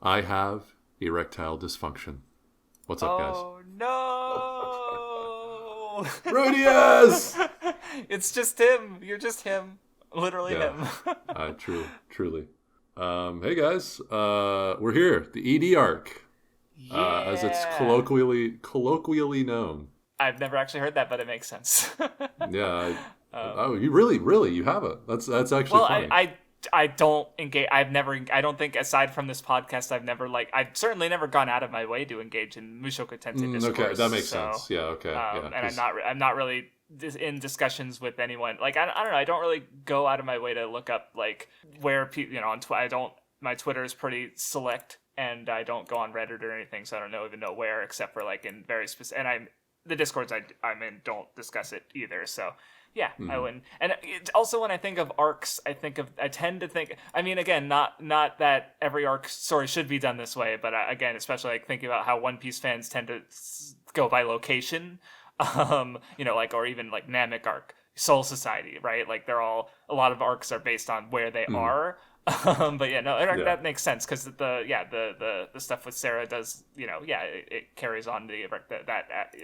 I have erectile dysfunction. What's up, guys? Oh no! Rudeus! It's just him. You're just him. Literally him. Truly. Hey guys, we're here. The ED arc, as it's colloquially known. I've never actually heard that, but it makes sense. Yeah. You really, you have it. That's actually funny. I don't engage. I don't think aside from this podcast, I've certainly never gone out of my way to engage in Mushoku Tensei discourse. Okay, that makes sense. Yeah, okay. And I'm not really in discussions with anyone. Like, I don't know. I don't really go out of my way to look up like where people, on my Twitter is pretty select, and I don't go on Reddit or anything, so I don't even know where, except for like in very specific. And the discords I'm in don't discuss it either. So. Yeah, I wouldn't. And also, when I think of arcs, I tend to think. I mean, again, not that every arc story should be done this way, but again, especially like thinking about how One Piece fans tend to go by location, or even like Namek arc, Soul Society, right? Like a lot of arcs are based on where they are. But yeah, no, that makes sense because the stuff with Sarah does, it carries on that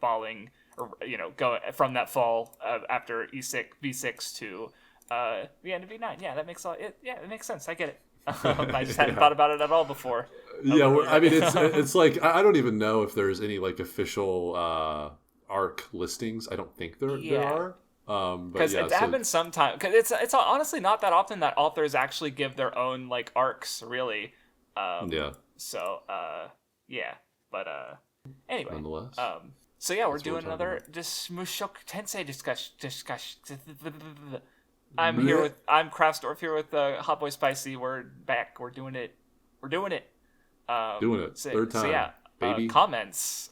falling. Or, go from that fall after V6 to the end of V9. Yeah, that makes it makes sense. I get it. I just hadn't thought about it at all before. I mean, it's like I don't even know if there's any like official arc listings. I don't think there are. Because it happens sometimes. Because it's honestly not that often that authors actually give their own like arcs, really. So but anyway. Nonetheless. So yeah, we're doing another Mushoku Tensei discussion. I'm Kraftsdorf here with HotBoySpicy. We're back. We're doing it. Third time. So yeah, baby. Comments.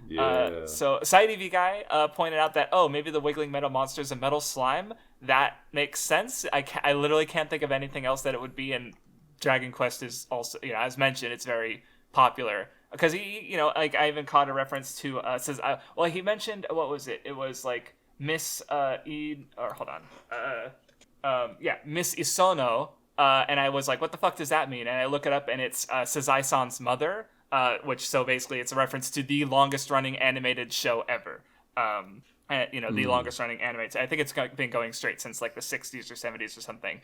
Yeah. So Side EV guy pointed out that maybe the wiggling metal monster is a metal slime. That makes sense. I literally can't think of anything else that it would be. And Dragon Quest is also, as mentioned, it's very popular. Because he, I even caught a reference to he mentioned, what was it? It was like Miss Miss Isono, and I was like, what the fuck does that mean? And I look it up, and it's Sazai-san's mother, which so basically it's a reference to the longest running animated show ever. The longest running animated. I think it's been going straight since like the 60s or 70s or something.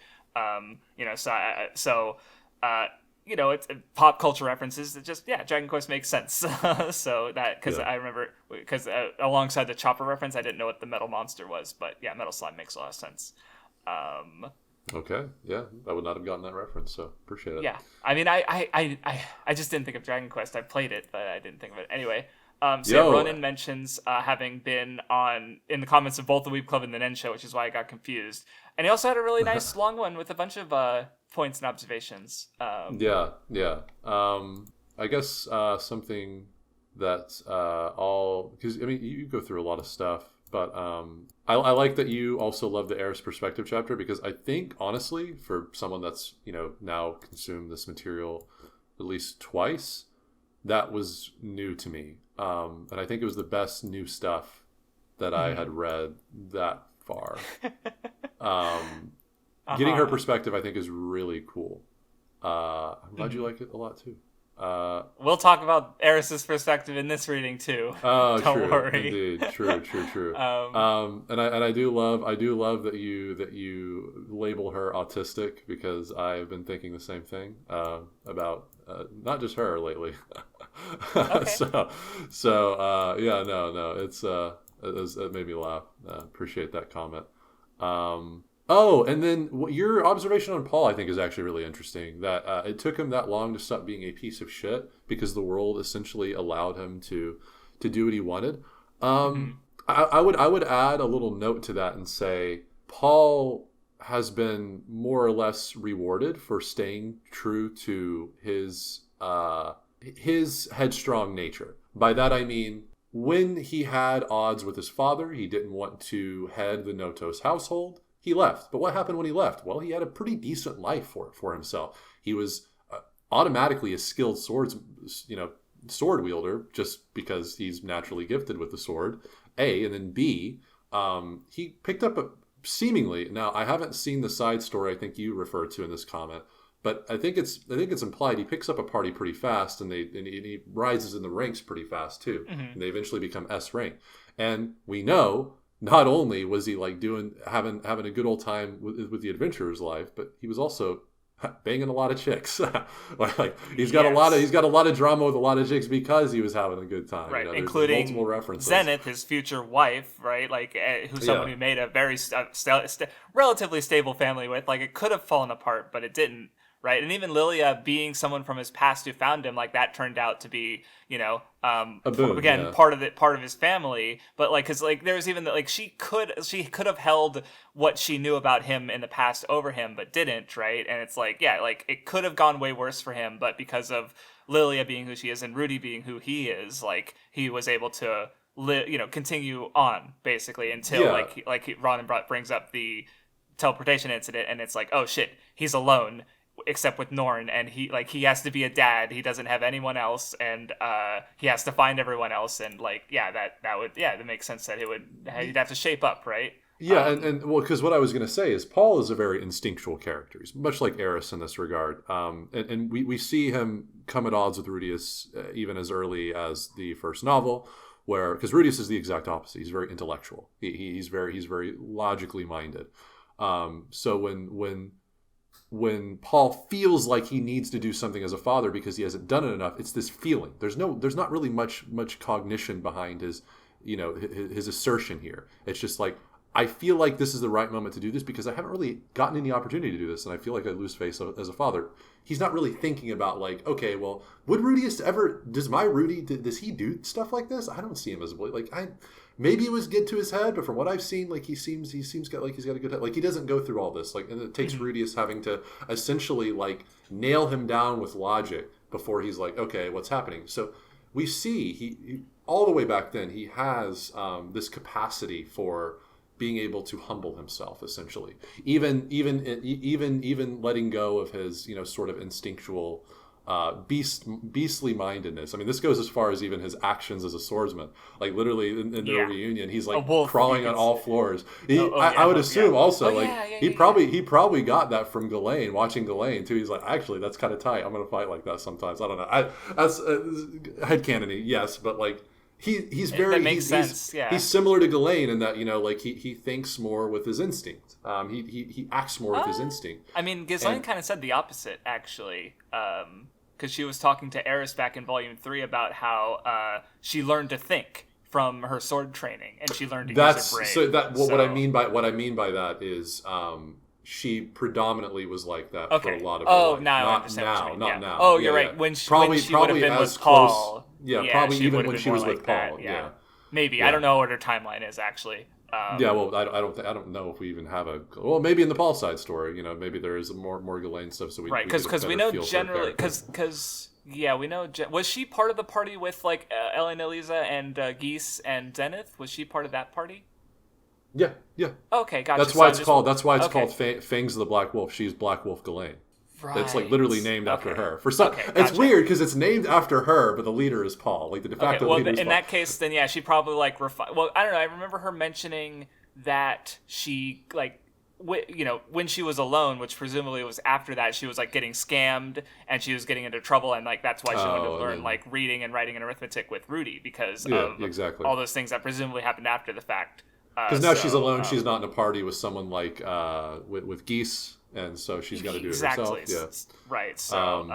It's pop culture references. It just, Dragon Quest makes sense. So that, because I remember, alongside the Chopper reference, I didn't know what the metal monster was, but yeah, metal slime makes a lot of sense. Okay, yeah, I would not have gotten that reference, so appreciate it. Yeah, I mean, I just didn't think of Dragon Quest. I played it, but I didn't think of it. Anyway, Ronan mentions having been in the comments of both the Weeb Club and the Nen Show, which is why I got confused. And he also had a really nice long one with a bunch of points and observations. I guess something that's because I mean you go through a lot of stuff, but I like that you also love the Eris perspective chapter, because I think honestly for someone that's now consumed this material at least twice, that was new to me, and I think it was the best new stuff that I had read that far. Getting her perspective, I think, is really cool. I'm glad you like it a lot too. We'll talk about Eris's perspective in this reading too. Oh, Don't worry. Indeed, true. And I do love that you label her autistic, because I've been thinking the same thing about not just her lately. Okay. It made me laugh. Appreciate that comment. And then your observation on Paul, I think, is actually really interesting. That it took him that long to stop being a piece of shit because the world essentially allowed him to do what he wanted. I would add a little note to that and say Paul has been more or less rewarded for staying true to his headstrong nature. By that I mean, when he had odds with his father, he didn't want to head the Noto's household. He left. But what happened when he left? Well, he had a pretty decent life for himself. He was automatically a skilled sword wielder, just because he's naturally gifted with the sword, A. And then B, he picked up seemingly, now I haven't seen the side story I think you referred to in this comment, But I think it's implied he picks up a party pretty fast, and he rises in the ranks pretty fast too. And they eventually become S rank. And we know not only was he like having a good old time with the adventurer's life, but he was also banging a lot of chicks. Like he's got a lot of drama with a lot of chicks because he was having a good time, right? You know, including multiple references. Zenith, his future wife, right? Like who's someone who made a very relatively stable family with. Like it could have fallen apart, but it didn't. Right, and even Lilia being someone from his past who found him, like that turned out to be, you know, a boon, part of his family. But like, because like there was even that, like she could have held what she knew about him in the past over him, but didn't. Right, and it's like, yeah, like it could have gone way worse for him, but because of Lilia being who she is and Rudy being who he is, like he was able to continue on basically until Ron brings up the teleportation incident, and it's like, oh shit, he's alone. Except with Norn, and he has to be a dad. He doesn't have anyone else, and he has to find everyone else. And that makes sense that he'd have to shape up, right? Yeah, and well, because what I was going to say is Paul is a very instinctual character. He's much like Eris in this regard. And we see him come at odds with Rudeus even as early as the first novel, because Rudeus is the exact opposite. He's very intellectual. He's very logically minded. So when Paul feels like he needs to do something as a father because he hasn't done it enough, it's this feeling. There's not really much cognition behind his assertion here. It's just like, I feel like this is the right moment to do this because I haven't really gotten any opportunity to do this, and I feel like I lose face as a father. He's not really thinking about like, okay, well, does he do stuff like this? I don't see him as maybe it was get to his head, but from what I've seen, like he seems like he's got a good head. Like he doesn't go through all this. Like, and it takes Rudeus having to essentially like nail him down with logic before he's like, okay, what's happening? So we see he all the way back then he has this capacity for being able to humble himself, essentially, even letting go of his sort of instinctual beastly mindedness. I mean, this goes as far as even his actions as a swordsman. Like literally in the reunion, he's like crawling on all floors. I would assume also he probably got that from Ghislaine, watching Ghislaine too. He's like, actually, that's kind of tight. I'm gonna fight like that sometimes. I don't know. That's headcanon-y, yes, but like. He's similar to Ghislaine in that he thinks more with his instinct. He acts more with his instinct. I mean, Ghislaine kind of said the opposite actually, because she was talking to Eris back in Volume 3 about how she learned to think from her sword training, and she learned to use her brain. What I mean by that is. She predominantly was like that for a lot of her life. Now I understand. Not now. Oh, you're right. When she would have been with Paul. Probably even when she was with Paul. Yeah. Maybe. I don't know what her timeline is, actually. I don't know if we even have maybe in the Paul side story, maybe there is more Ghislaine stuff. So because we know generally, because we know. Was she part of the party with like Elinalise and Geese and Zenith? Was she part of that party? Yeah. Okay, gotcha. That's why it's called Fangs of the Black Wolf. She's Black Wolf Ghislaine. Right. It's like literally named after her. For some, it's weird because it's named after her, but the leader is Paul. Like the de facto leader is Paul. In that case, then she probably like well, I don't know. I remember her mentioning that she like when she was alone, which presumably was after that, she was like getting scammed and she was getting into trouble, and like that's why she wanted to learn like reading and writing and arithmetic with Rudy because of all those things that presumably happened after the fact. Because now she's alone, she's not in a party with someone like with Geese, and so she's got to do it herself. Yeah. Right. So,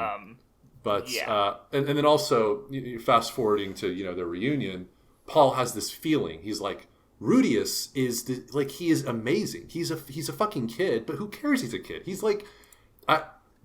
and then also fast forwarding to their reunion, Paul has this feeling. He's like, Rudeus is he is amazing. He's a fucking kid, but who cares? He's a kid. He's like,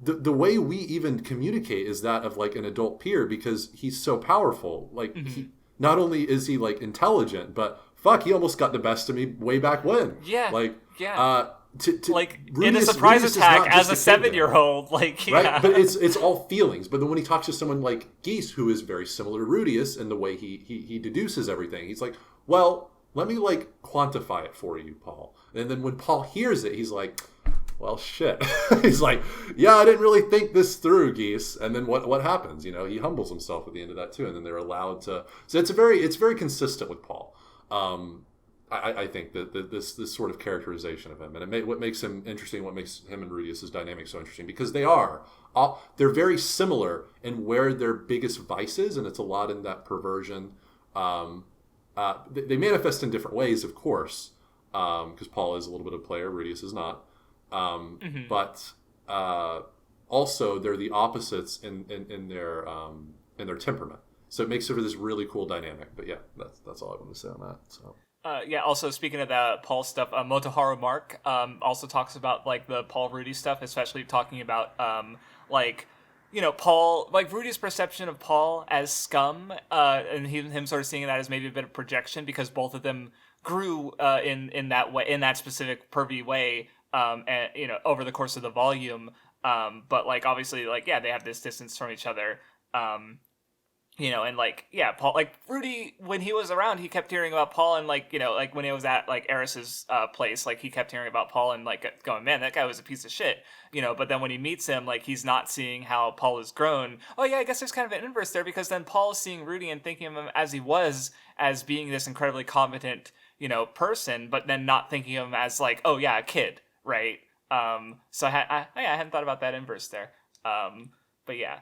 the way we even communicate is that of like an adult peer because he's so powerful. Like he not only is he like intelligent, but fuck, he almost got the best of me way back when. Yeah. Like, Rudeus, in a surprise attack as a 7-year-old, right? But it's all feelings. But then when he talks to someone like Geese, who is very similar to Rudeus in the way he deduces everything, he's like, well, let me like quantify it for you, Paul. And then when Paul hears it, he's like, well, shit. He's like, yeah, I didn't really think this through, Geese. And then what happens? He humbles himself at the end of that too, and then they're allowed to. So it's very consistent with Paul. I think that this sort of characterization of him, and what makes him interesting, what makes him and Rudeus' dynamic so interesting, because they're very similar in where their biggest vice is, and it's a lot in that perversion. They manifest in different ways, of course, because Paul is a little bit of a player, Rudeus is not. But also they're the opposites in their temperament. So it makes it for this really cool dynamic. But yeah, that's all I want to say on that. So. Also speaking of that Paul stuff, Motoharu Mark also talks about like the Paul Rudy stuff, especially talking about Paul, like Rudy's perception of Paul as scum, and him sort of seeing that as maybe a bit of projection because both of them grew in that way, in that specific pervy way, and over the course of the volume. But like obviously, like they have this distance from each other. And Paul, like Rudy, when he was around, he kept hearing about Paul, and like when he was at like Eris's place, like he kept hearing about Paul and like going, man, that guy was a piece of shit, But then when he meets him, like he's not seeing how Paul has grown. Oh yeah, I guess there's kind of an inverse there because then Paul is seeing Rudy and thinking of him as he was, as being this incredibly competent, person, but then not thinking of him as like, oh yeah, a kid, right? So I hadn't thought about that inverse there. But yeah,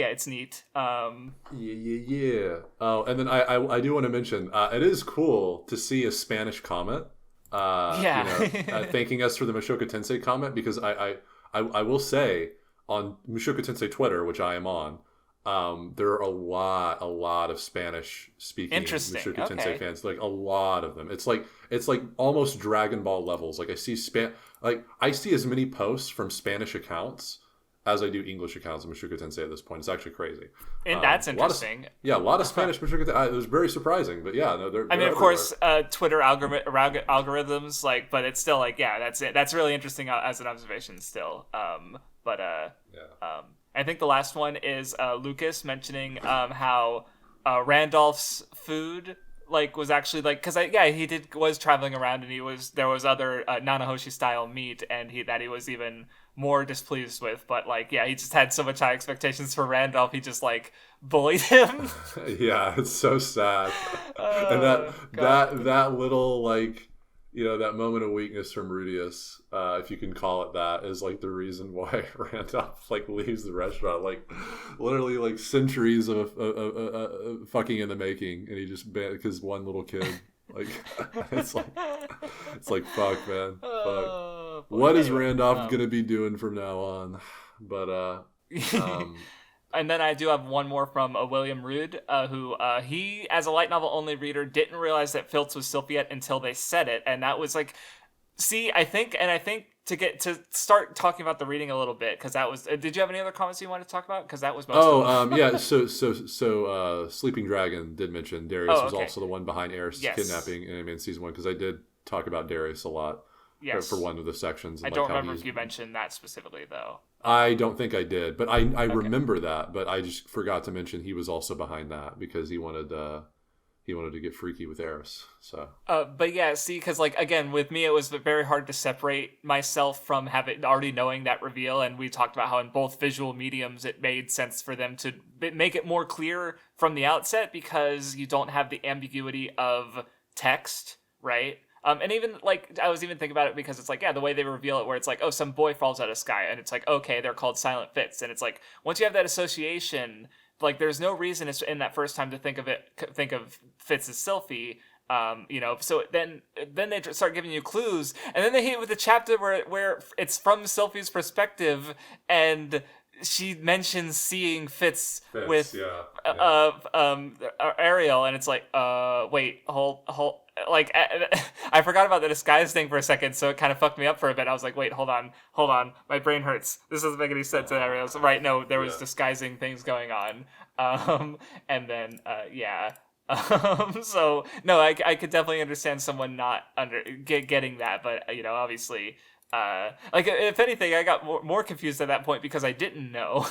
it's neat. Yeah. Oh, and then I do want to mention, it is cool to see a Spanish comment. Thanking us for the Mushoku Tensei comment, because I will say on Mushoku Tensei Twitter, which I am on, there are a lot of Spanish speaking Mushoku Tensei fans, like a lot of them. It's like almost Dragon Ball levels. Like I see as many posts from Spanish accounts as I do English accounts of Mushoku Tensei at this point. It's actually crazy. And that's interesting. A lot of Spanish Mushoku Tensei. It was very surprising, but yeah, no, they're of course, Twitter algorithms, like, but it's still like, that's it. That's really interesting as an observation still. I think the last one is Lucas mentioning how Randolph's food was actually because he was traveling around and there was other Nanahoshi style meat and he was even more displeased with, but he just had so much high expectations for Randolph, he just bullied him. Yeah, it's so sad. And that little that moment of weakness from Rudeus, if you can call it that, is the reason why Randolph leaves the restaurant. Literally centuries of fucking in the making, and he just because one little kid. It's fuck, man, fuck. What is Randolph gonna be doing from now on? But And then I do have one more from William Rude, who he, as a light novel only reader, didn't realize that Filtz was Sylphiette until they said it, and that was I think to start talking about the reading a little bit, because that was. Did you have any other comments you wanted to talk about? Because that was most. Yeah. So Sleeping Dragon did mention Darius was also the one behind Eris kidnapping in season 1, because I did talk about Darius a lot. Yes. For one of the sections. And I don't remember if you mentioned that specifically, though. I don't think I did, but I remember that, but I just forgot to mention he was also behind that because he wanted to get freaky with Eris. So. But yeah, see, because again, with me, it was very hard to separate myself from already knowing that reveal, and we talked about how in both visual mediums it made sense for them to make it more clear from the outset because you don't have the ambiguity of text, right? And even I was even thinking about it because it's the way they reveal it, where it's some boy falls out of sky, and it's okay, they're called Silent Fits, and it's once you have that association, there's no reason it's in that first time to think of Fitz as Sylphie, So then they start giving you clues, and then they hit with the chapter where it's from Sylphie's perspective, and she mentions seeing Fitz with Ariel, and it's wait, hold. I forgot about the disguise thing for a second, so it kind of fucked me up for a bit. I was wait, hold on, my brain hurts. This doesn't make any sense. And I was right, no, there was disguising things going on. And then so no, I could definitely understand someone not getting that, but obviously. If anything, I got more confused at that point because I didn't know,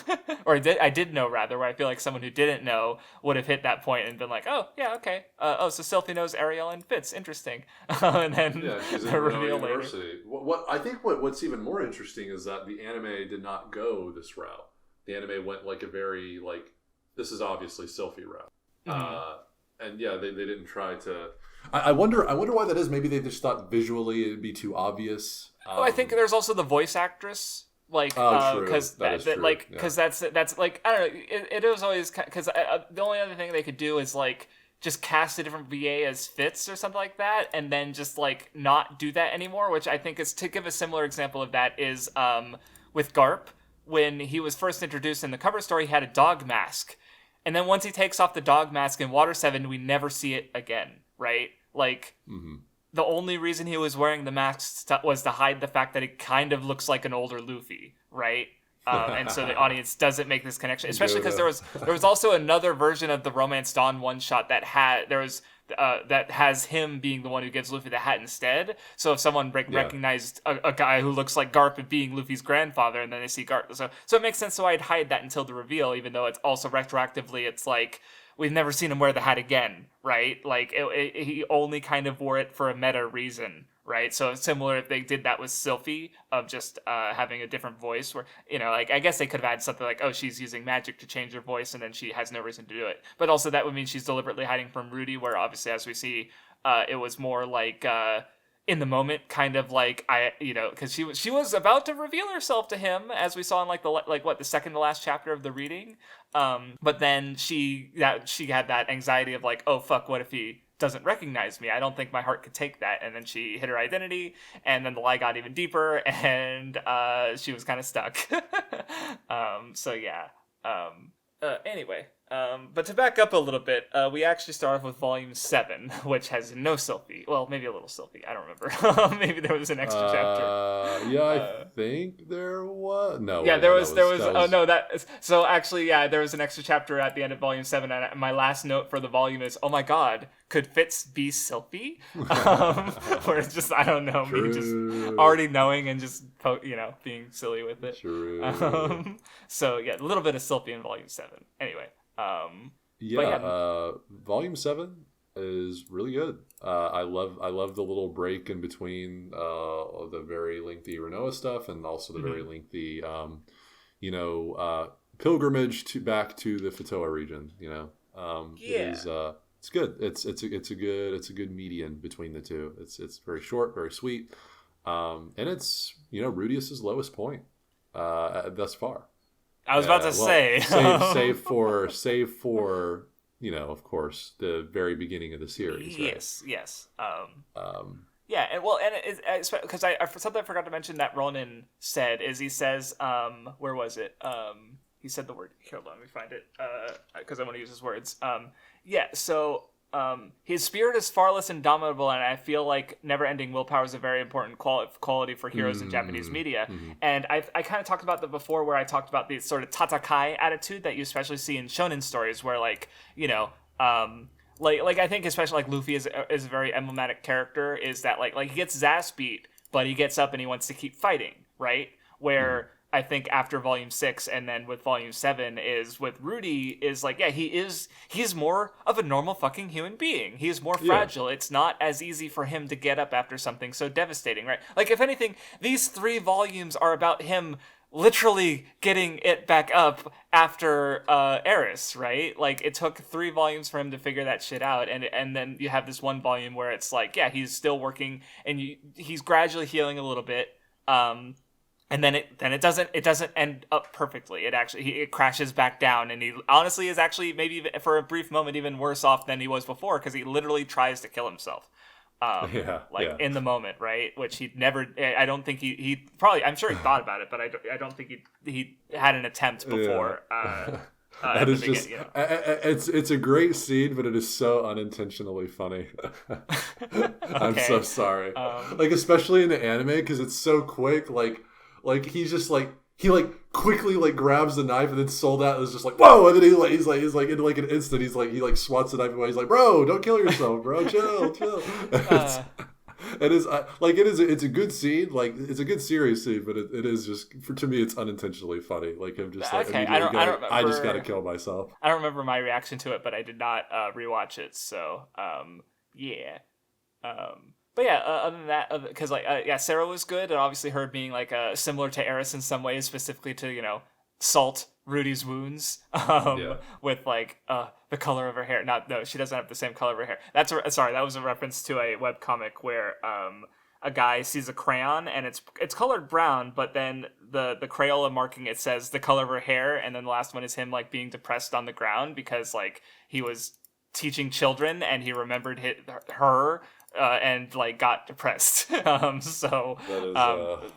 or I did know rather. Where I feel someone who didn't know would have hit that point and been oh yeah, okay. So Sylphie knows Ariel and Fitz, interesting. And then she's in Ranoa University. What's even more interesting is that the anime did not go this route. The anime went a very this is obviously Sylphie route. and yeah, they didn't try to. I wonder why that is. Maybe they just thought visually it'd be too obvious. I think there's also the voice actress, like, because that's like, I don't know. It was always because the only other thing they could do is like just cast a different VA as Fitz or something like that, and then just like not do that anymore. Which I think is, to give a similar example of that, is with Garp. When he was first introduced in the cover story, he had a dog mask. And then once he takes off the dog mask in Water 7, we never see it again, right? Like, the only reason he was wearing the mask was to hide the fact that it kind of looks like an older Luffy, right? And so the audience doesn't make this connection, especially because there was also another version of the Romance Dawn one-shot that has him being the one who gives Luffy the hat instead. So if someone recognized a guy who looks like Garp being Luffy's grandfather, and then they see Garp, so it makes sense. So I'd hide that until the reveal, even though it's also retroactively, it's like we've never seen him wear the hat again, right? Like he only kind of wore it for a meta reason. Right, so it's similar if they did that with Sylphie, of just having a different voice, where, you know, like, I guess they could have had something like, oh, she's using magic to change her voice, and then she has no reason to do it. But also that would mean she's deliberately hiding from Rudy, where obviously, as we see, it was more like in the moment, kind of like, because she was about to reveal herself to him, as we saw in the second to last chapter of the reading. But then she had that anxiety of like, oh fuck, what if he doesn't recognize me? I don't think my heart could take that. And then she hit her identity, and then the lie got even deeper, and she was kind of stuck. So yeah. Anyway, but to back up a little bit, we actually start off with Volume 7, which has no Sylphie. Well, maybe a little Sylphie. I don't remember. Maybe there was an extra chapter. Yeah, I think there was. No. Yeah, there was. Oh no, so actually, yeah, there was an extra chapter at the end of Volume 7, and my last note for the volume is, oh my god, could Fitz be Sylphie? Where it's just, I don't know, me just already knowing and just being silly with it. True. So yeah, a little bit of Sylphie in Volume 7. Anyway. Volume 7 is really good. I love the little break in between the very lengthy Ranoa stuff, and also the very lengthy pilgrimage back to the Fatoa region. It's good. It's a good median between the two. It's very short, very sweet, and it's Rudeus's lowest point thus far. I was about to say, save for of course, the very beginning of the series. Yes, right? Yes. Yeah, and because something I forgot to mention that Ronin said is, he says, where was it? He said the word. Here, let me find it, because I want to use his words. So his spirit is far less indomitable, and I feel like never-ending willpower is a very important quality for heroes in Japanese media. And I kind of talked about that before, where I talked about the sort of tatakai attitude that you especially see in shonen stories, where I think especially like Luffy is a very emblematic character, is that like he gets Zas beat, but he gets up and he wants to keep fighting, right? Where I think after Volume 6 and then with Volume 7 is with Rudy is like, yeah, he's more of a normal fucking human being. He's more fragile. It's not as easy for him to get up after something so devastating, right? Like, if anything, these 3 volumes are about him literally getting it back up after Eris, right? Like, it took 3 volumes for him to figure that shit out, and then you have this one volume where it's like, yeah, he's still working, and he's gradually healing a little bit, and then it doesn't end up perfectly. It crashes back down, and he honestly is actually maybe for a brief moment even worse off than he was before, because he literally tries to kill himself. In the moment, right? Which he'd never. I don't think he probably. I'm sure he thought about it, but I don't think he had an attempt before. That is just. It's a great scene, but it is so unintentionally funny. I'm so sorry. Especially in the anime, because it's so quick. Like he's just like he quickly grabs the knife, and then Soldat is just like, whoa, and then he's like in an instant he swats the knife away. He's like, bro, don't kill yourself, bro, chill. It's a good scene, it's a good serious scene, but it is just to me it's unintentionally funny. Like, I'm just like, okay, I just gotta kill myself. I don't remember my reaction to it, but I did not rewatch it, so yeah. But yeah, other than that, because Sarah was good, and obviously her being similar to Eris in some ways, specifically to Salt Rudy's wounds Yeah. with like the color of her hair. No, she doesn't have the same color of her hair. Sorry, that was a reference to a webcomic where a guy sees a crayon and it's colored brown, but then the Crayola marking it says the color of her hair, and then the last one is him like being depressed on the ground because like he was teaching children and he remembered her and like got depressed. So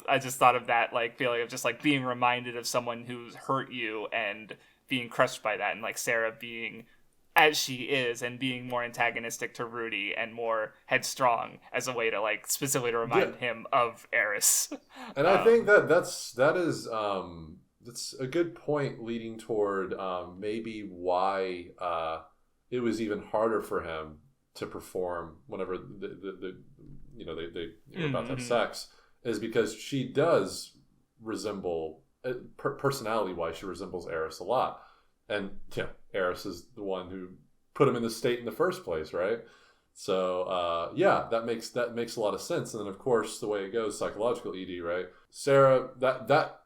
I just thought of that like feeling of just like being reminded of someone who's hurt you and being crushed by that, and like Sarah being as she is and being more antagonistic to Rudy and more headstrong as a way to like specifically to remind him of Eris. And I think that's a good point leading toward maybe why it was even harder for him to perform whenever they were about to have sex, is because she does resemble personality wise, she resembles Eris a lot. And Eris is the one who put him in this state in the first place, right? So that makes a lot of sense. And then of course the way it goes, psychological ED, right? Sarah, that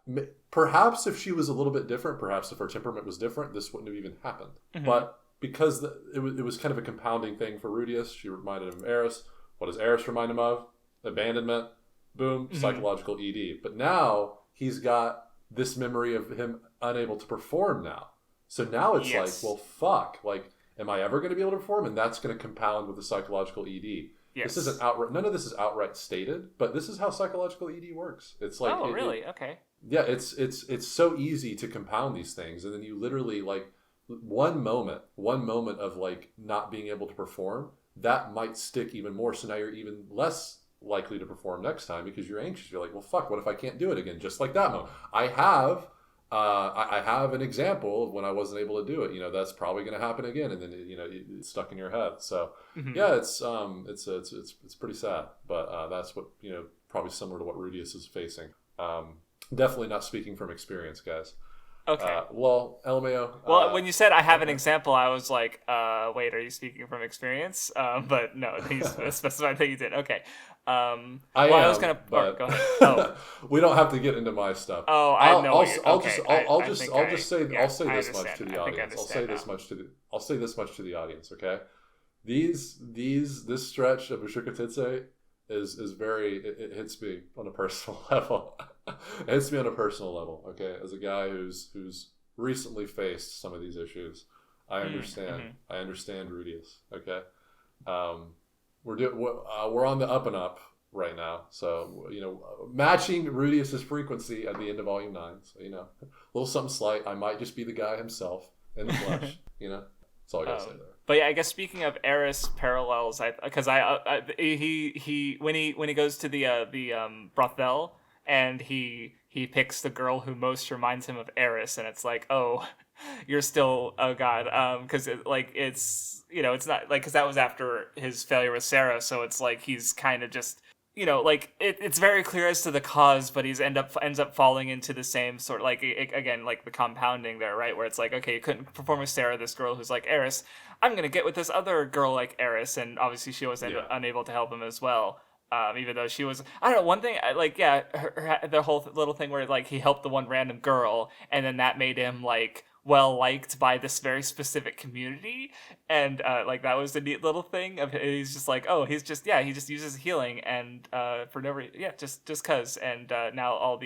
perhaps if she was a little bit different, perhaps if her temperament was different, this wouldn't have even happened. Mm-hmm. But because it was kind of a compounding thing for Rudeus, she reminded him of Eris. What does Eris remind him of? Abandonment. Boom, psychological ED. But now he's got this memory of him unable to perform now. So now it's like, well, fuck. Like, am I ever going to be able to perform? And that's going to compound with the psychological ED. Yes. This isn't outright. None of this is outright stated, but this is how psychological ED works. It's like, really? Okay. Yeah, it's so easy to compound these things, and then you literally like one moment of like not being able to perform, that might stick even more. So now you're even less likely to perform next time because you're anxious. You're like, well, fuck. What if I can't do it again? Just like that moment. I have an example of when I wasn't able to do it. That's probably going to happen again, and then it's stuck in your head. So yeah, it's pretty sad, but that's what probably similar to what Rudeus is facing. Definitely not speaking from experience, guys. Okay. Well, LMAO. Well, when you said I have an example, I was like, wait, are you speaking from experience? But no, you specified that you did. Okay. I was gonna. Go ahead. Oh. We don't have to get into my stuff. Oh, I know. I'll just say this much to the audience. I'll say this much to the audience. Okay. This stretch of Mushoku Tensei is very. It hits me on a personal level. It hits me on a personal level. Okay, as a guy who's recently faced some of these issues, I understand. I understand Rudeus. Okay. We're on the up and up right now, so matching Rudeus's frequency at the end of Volume 9. So a little something slight. I might just be the guy himself in the flesh. That's all I gotta say there. But yeah, I guess speaking of Eris parallels, he when he goes to the brothel and he picks the girl who most reminds him of Eris, and it's like, oh, you're still, oh god, because it's it's not like, because that was after his failure with Sarah, so it's like he's kind of just it's very clear as to the cause, but he's ends up falling into the same sort, like again, like the compounding there, right, where it's like, okay, you couldn't perform with Sarah, this girl who's like Eris, I'm gonna get with this other girl like Eris, and obviously she was unable to help him as well. Even though she was, I don't know, one thing, the whole little thing where like he helped the one random girl, and then that made him like well liked by this very specific community, and like that was the neat little thing of, he's just like, oh, he just uses healing and for no reason, just cause, and now all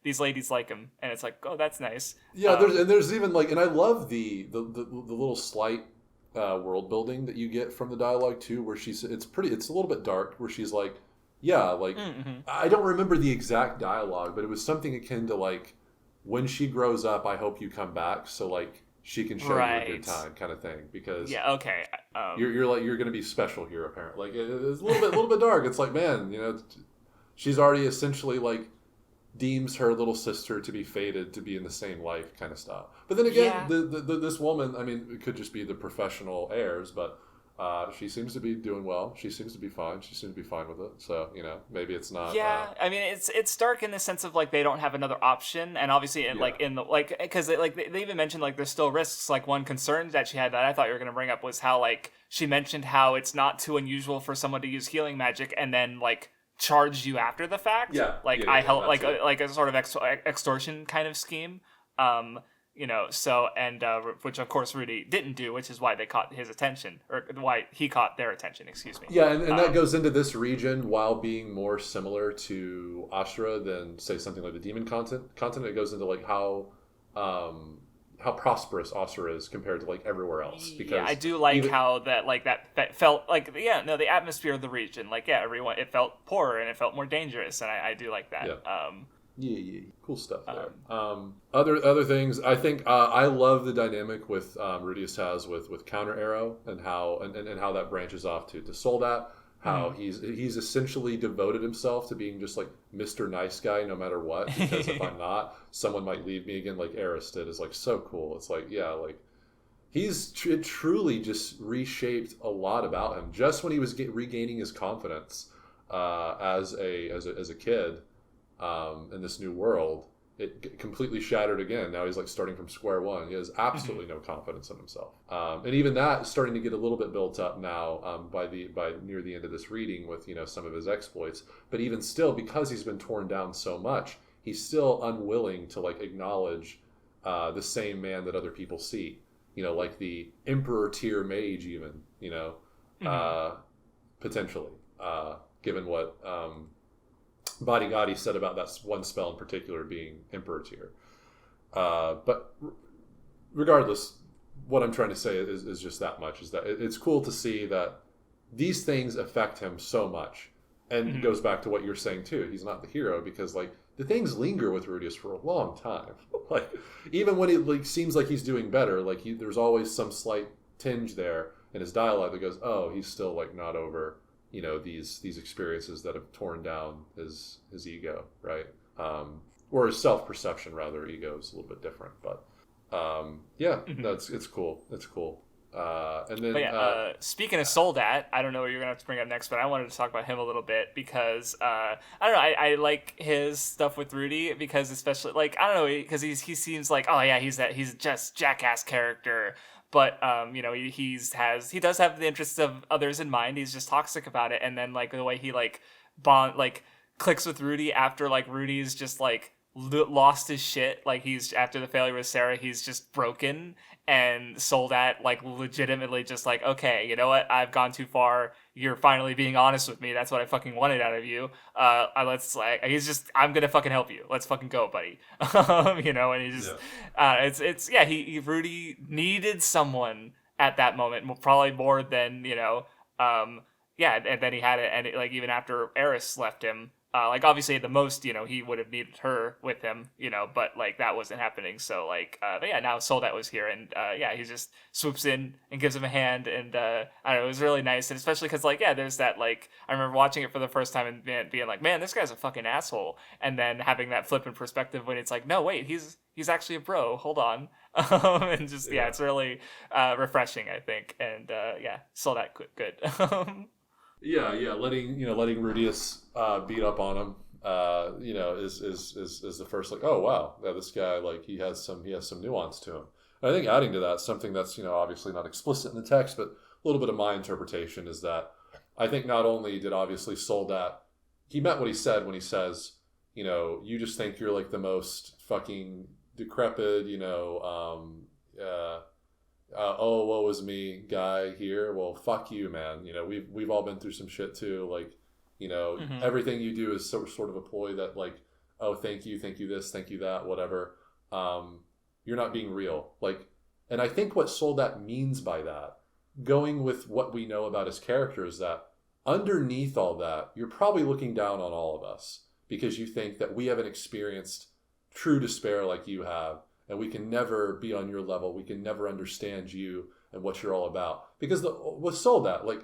these ladies like him, and it's like, oh, that's nice. Yeah, there's even like, and I love the little slight world building that you get from the dialogue too, where it's a little bit dark, where she's like, I don't remember the exact dialogue, but it was something akin to like, when she grows up, I hope you come back so like she can show you a good time, kind of thing, because you're gonna be special here, apparently. Like, it's a little bit dark. It's like, man, she's already essentially like deems her little sister to be fated to be in the same life, kind of stuff. But then again, this woman, I mean, it could just be the professional heirs, but she seems to be doing well. She seems to be fine. She seems to be fine with it. So, maybe it's not. Yeah, I mean, it's dark in the sense of like they don't have another option, and obviously, because they even mentioned like there's still risks. Like, one concern that she had that I thought you were going to bring up was how like she mentioned how it's not too unusual for someone to use healing magic and then like charge you after the fact. Yeah, like I help, like a sort of extortion kind of scheme. So, and which of course Rudy didn't do, which is why they caught his attention, or why he caught their attention, excuse me. Yeah, and that goes into this region while being more similar to Ashura than, say, something like the demon continent. It goes into like how prosperous Ashura is compared to like everywhere else. Because yeah, I do like how that felt like, the atmosphere of the region, like, everyone, it felt poorer and it felt more dangerous, and I do like that. Yeah. Yeah, cool stuff there. Other things, I think I love the dynamic with Rudeus has with Counter Arrow and how that branches off to Soldat. How he's essentially devoted himself to being just like Mr. Nice Guy no matter what, because if I'm not, someone might leave me again, like Eris did. Is like so cool. It's like, yeah, like he's truly just reshaped a lot about him just when he was regaining his confidence as a kid. In this new world, it completely shattered again. Now he's like starting from square one. He has absolutely no confidence in himself, and even that is starting to get a little bit built up now by near the end of this reading with some of his exploits. But even still, because he's been torn down so much, he's still unwilling to like acknowledge the same man that other people see. Like the Emperor tier mage, even potentially, given what. Badigadi said about that one spell in particular being Emperor tier. But regardless, what I'm trying to say is just that much, is that it's cool to see that these things affect him so much. And it goes back to what you're saying too. He's not the hero because like the things linger with Rudeus for a long time. Like even when it like seems like he's doing better, like there's always some slight tinge there in his dialogue that goes, oh, he's still like not over these experiences that have torn down his ego, right? Or his self-perception, rather. Ego is a little bit different, but it's cool. It's cool. And then, speaking of Soldat, I don't know what you're gonna have to bring up next, but I wanted to talk about him a little bit because I don't know. I like his stuff with Rudy because especially like I don't know because he seems like he's just jackass character. But he does have the interests of others in mind. He's just toxic about it, and then like the way he like clicks with Rudy after like Rudy's just like lost his shit. Like he's after the failure with Sarah, he's just broken, and Soldat like legitimately just like, okay, you know what? I've gone too far. You're finally being honest with me. That's what I fucking wanted out of you. He's just, I'm gonna fucking help you. Let's fucking go, buddy. And he just, Rudy needed someone at that moment, probably more than and then he had it, and like even after Eris left him. Like obviously at the most, he would have needed her with him, but like that wasn't happening. So like, now Soldat was here, and he just swoops in and gives him a hand, and I don't know, it was really nice, and especially because like, there's that like, I remember watching it for the first time and being like, man, this guy's a fucking asshole, and then having that flip in perspective when it's like, no, wait, he's actually a bro. Hold on, and just it's really refreshing, I think, and Soldat good. Letting Rudeus beat up on him, is the first like, oh wow, this guy like he has some nuance to him. And I think adding to that something that's obviously not explicit in the text, but a little bit of my interpretation is that I think not only did obviously Soldat, he meant what he said when he says, you just think you're like the most fucking decrepit, oh, woe is me guy here. Well, fuck you, man. We've all been through some shit too. Like, everything you do is sort of a ploy that like, oh, thank you this, thank you that, whatever. You're not being real. Like, and I think what Soldat means by that, going with what we know about his character, is that underneath all that, you're probably looking down on all of us because you think that we haven't experienced true despair like you have. And we can never be on your level. We can never understand you and what you're all about. Because with Soldat, like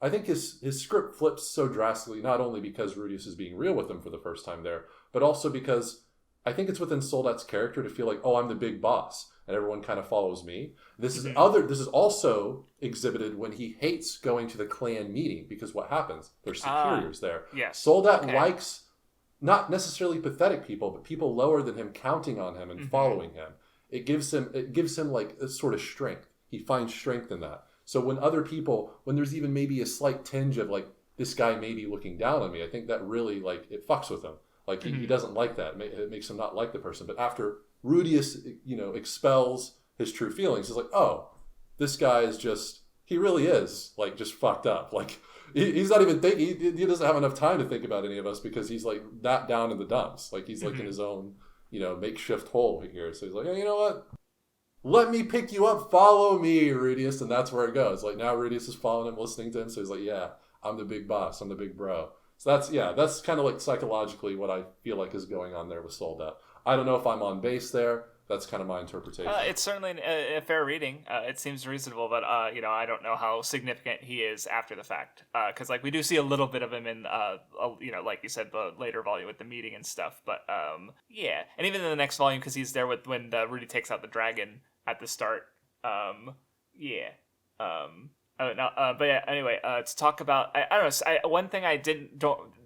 I think his script flips so drastically, not only because Rudeus is being real with him for the first time there, but also because I think it's within Soldat's character to feel like, oh, I'm the big boss and everyone kind of follows me. This is also exhibited when he hates going to the clan meeting because what happens? There's superiors there. Yes. Soldat likes not necessarily pathetic people, but people lower than him counting on him and following him. It gives him like a sort of strength. He finds strength in that. So when there's even maybe a slight tinge of like, this guy may be looking down on me, I think that really like, it fucks with him. Like he doesn't like that. It makes him not like the person. But after Rudeus, expels his true feelings. It's like, oh, this guy is he really is like just fucked up. Like he's not even thinking, he doesn't have enough time to think about any of us because he's like that down in the dumps. Like he's like in his own, makeshift hole here. So he's like, hey, you know what? Let me pick you up. Follow me, Rudeus. And that's where it goes. Like now Rudeus is following him, listening to him. So he's like, yeah, I'm the big boss. I'm the big bro. So that's kind of like psychologically what I feel like is going on there with Soldat. I don't know if I'm on base there. That's kind of my interpretation. It's certainly a fair reading. It seems reasonable, but I don't know how significant he is after the fact. Because like we do see a little bit of him in like you said, the later volume with the meeting and stuff. But yeah, and even in the next volume, because he's there when Rudy takes out the dragon at the start. Yeah. But yeah, anyway, to talk about, I don't know. One thing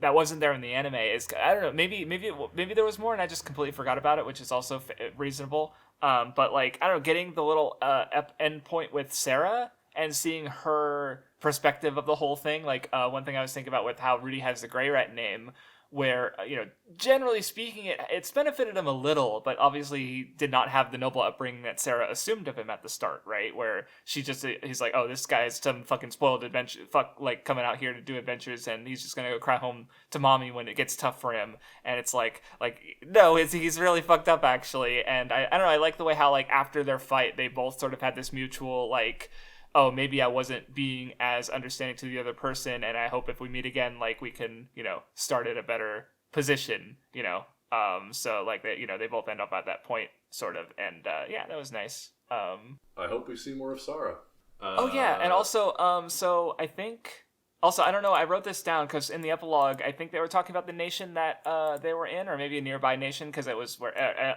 that wasn't there in the anime is, I don't know, maybe there was more and I just completely forgot about it, which is also reasonable. But like, I don't know, getting the little end point with Sarah and seeing her perspective of the whole thing. Like, one thing I was thinking about with how Rudy has the Grey Rat name, where, generally speaking, it's benefited him a little, but obviously he did not have the noble upbringing that Sarah assumed of him at the start, right? Where he's like, oh, this guy's some fucking spoiled adventure, coming out here to do adventures, and he's just gonna go cry home to mommy when it gets tough for him. And it's like, no, he's really fucked up, actually. And I don't know, I like the way how, like, after their fight, they both sort of had this mutual, like, oh, maybe I wasn't being as understanding to the other person, and I hope if we meet again, like, we can, start at a better position, so, like, they both end up at that point, sort of, and, yeah, that was nice. I hope we see more of Sarah. Oh, yeah, and also, so I think... Also, I don't know, I wrote this down because in the epilogue, I think they were talking about the nation that they were in, or maybe a nearby nation, because it was where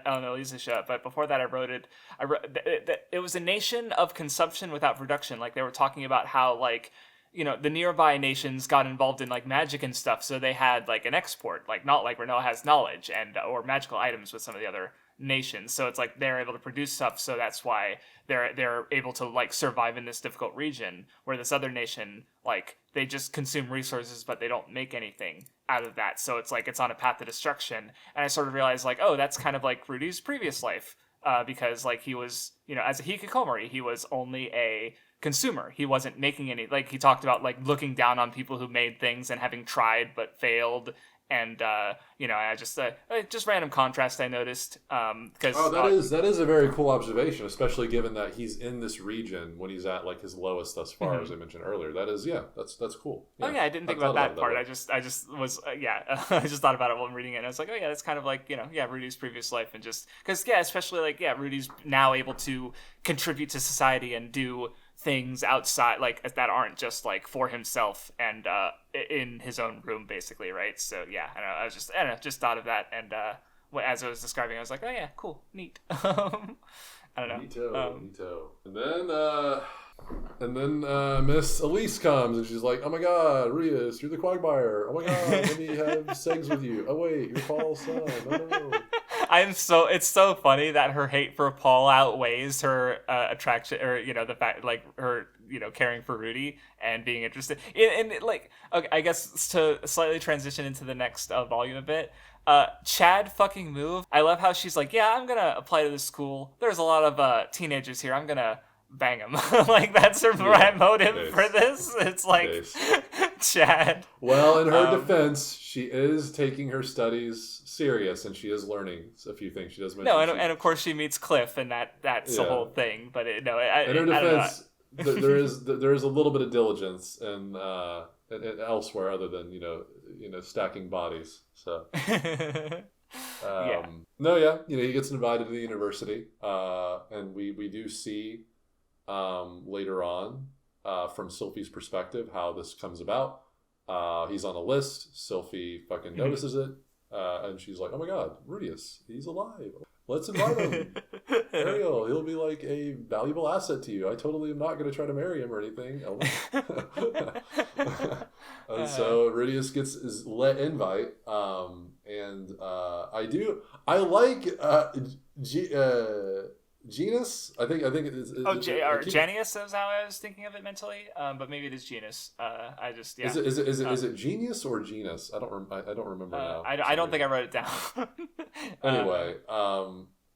Elinalise showed up. But before that, I wrote it was a nation of consumption without production. Like, they were talking about how, like, the nearby nations got involved in, like, magic and stuff, so they had, like, an export, like, not like Ranoa has knowledge and or magical items with some of the other nations. So it's like they're able to produce stuff, so that's why they're able to, like, survive in this difficult region, where this other nation, like, they just consume resources but they don't make anything out of that, so it's like it's on a path to destruction. And I sort of realized, like, oh, that's kind of like Rudy's previous life, because, like, he was, as a hikikomori, he was only a consumer. He wasn't making any, like, he talked about, like, looking down on people who made things and having tried but failed. And, I just random contrast I noticed. Because that is a very cool observation, especially given that he's in this region when he's at, like, his lowest thus far, as I mentioned earlier. That is, that's cool. Yeah. Oh, yeah, I didn't think about that part. I just was, I just thought about it while I'm reading it. And I was like, oh, yeah, that's kind of like, Rudy's previous life. And just, because, yeah, especially, like, yeah, Rudy's now able to contribute to society and do things outside, like, that aren't just, like, for himself and in his own room, basically, right? So yeah, I just thought of that, and as I was describing, I was like, oh yeah, cool, neat. I don't know. Neato. And then Miss Elise comes and she's like, oh my god, Rudeus, you're the Quagmire. Oh my god, let me have sex with you. Oh wait, you're Paul's son. Oh no. It's so funny that her hate for Paul outweighs her attraction, or, the fact, like, her, caring for Rudy and being interested in like, okay, I guess to slightly transition into the next volume a bit. Chad fucking move. I love how she's like, yeah, I'm gonna apply to this school. There's a lot of teenagers here. I'm gonna bang him. Like, that's her motive for this. It's like, Chad. Well, in her defense, she is taking her studies serious, and she is learning a few things. She does mention. No, and of course she meets Cliff, and that's the whole thing. But in her defense, there is a little bit of diligence and elsewhere other than stacking bodies. So. He gets invited to the university, and we do see later on from Sylphie's perspective how this comes about. He's on a list. Sylphie fucking notices it, and she's like, oh my god, Rudeus, he's alive, let's invite him. Ariel, he'll be like a valuable asset to you. I totally am not going to try to marry him or anything. And so Rudeus gets his invite, and I like Genus. I think it is. Janius is how I was thinking of it mentally. But maybe it is Genus. I just, yeah. Is it Genius or Genus? I don't remember now. I don't think I wrote it down. Anyway,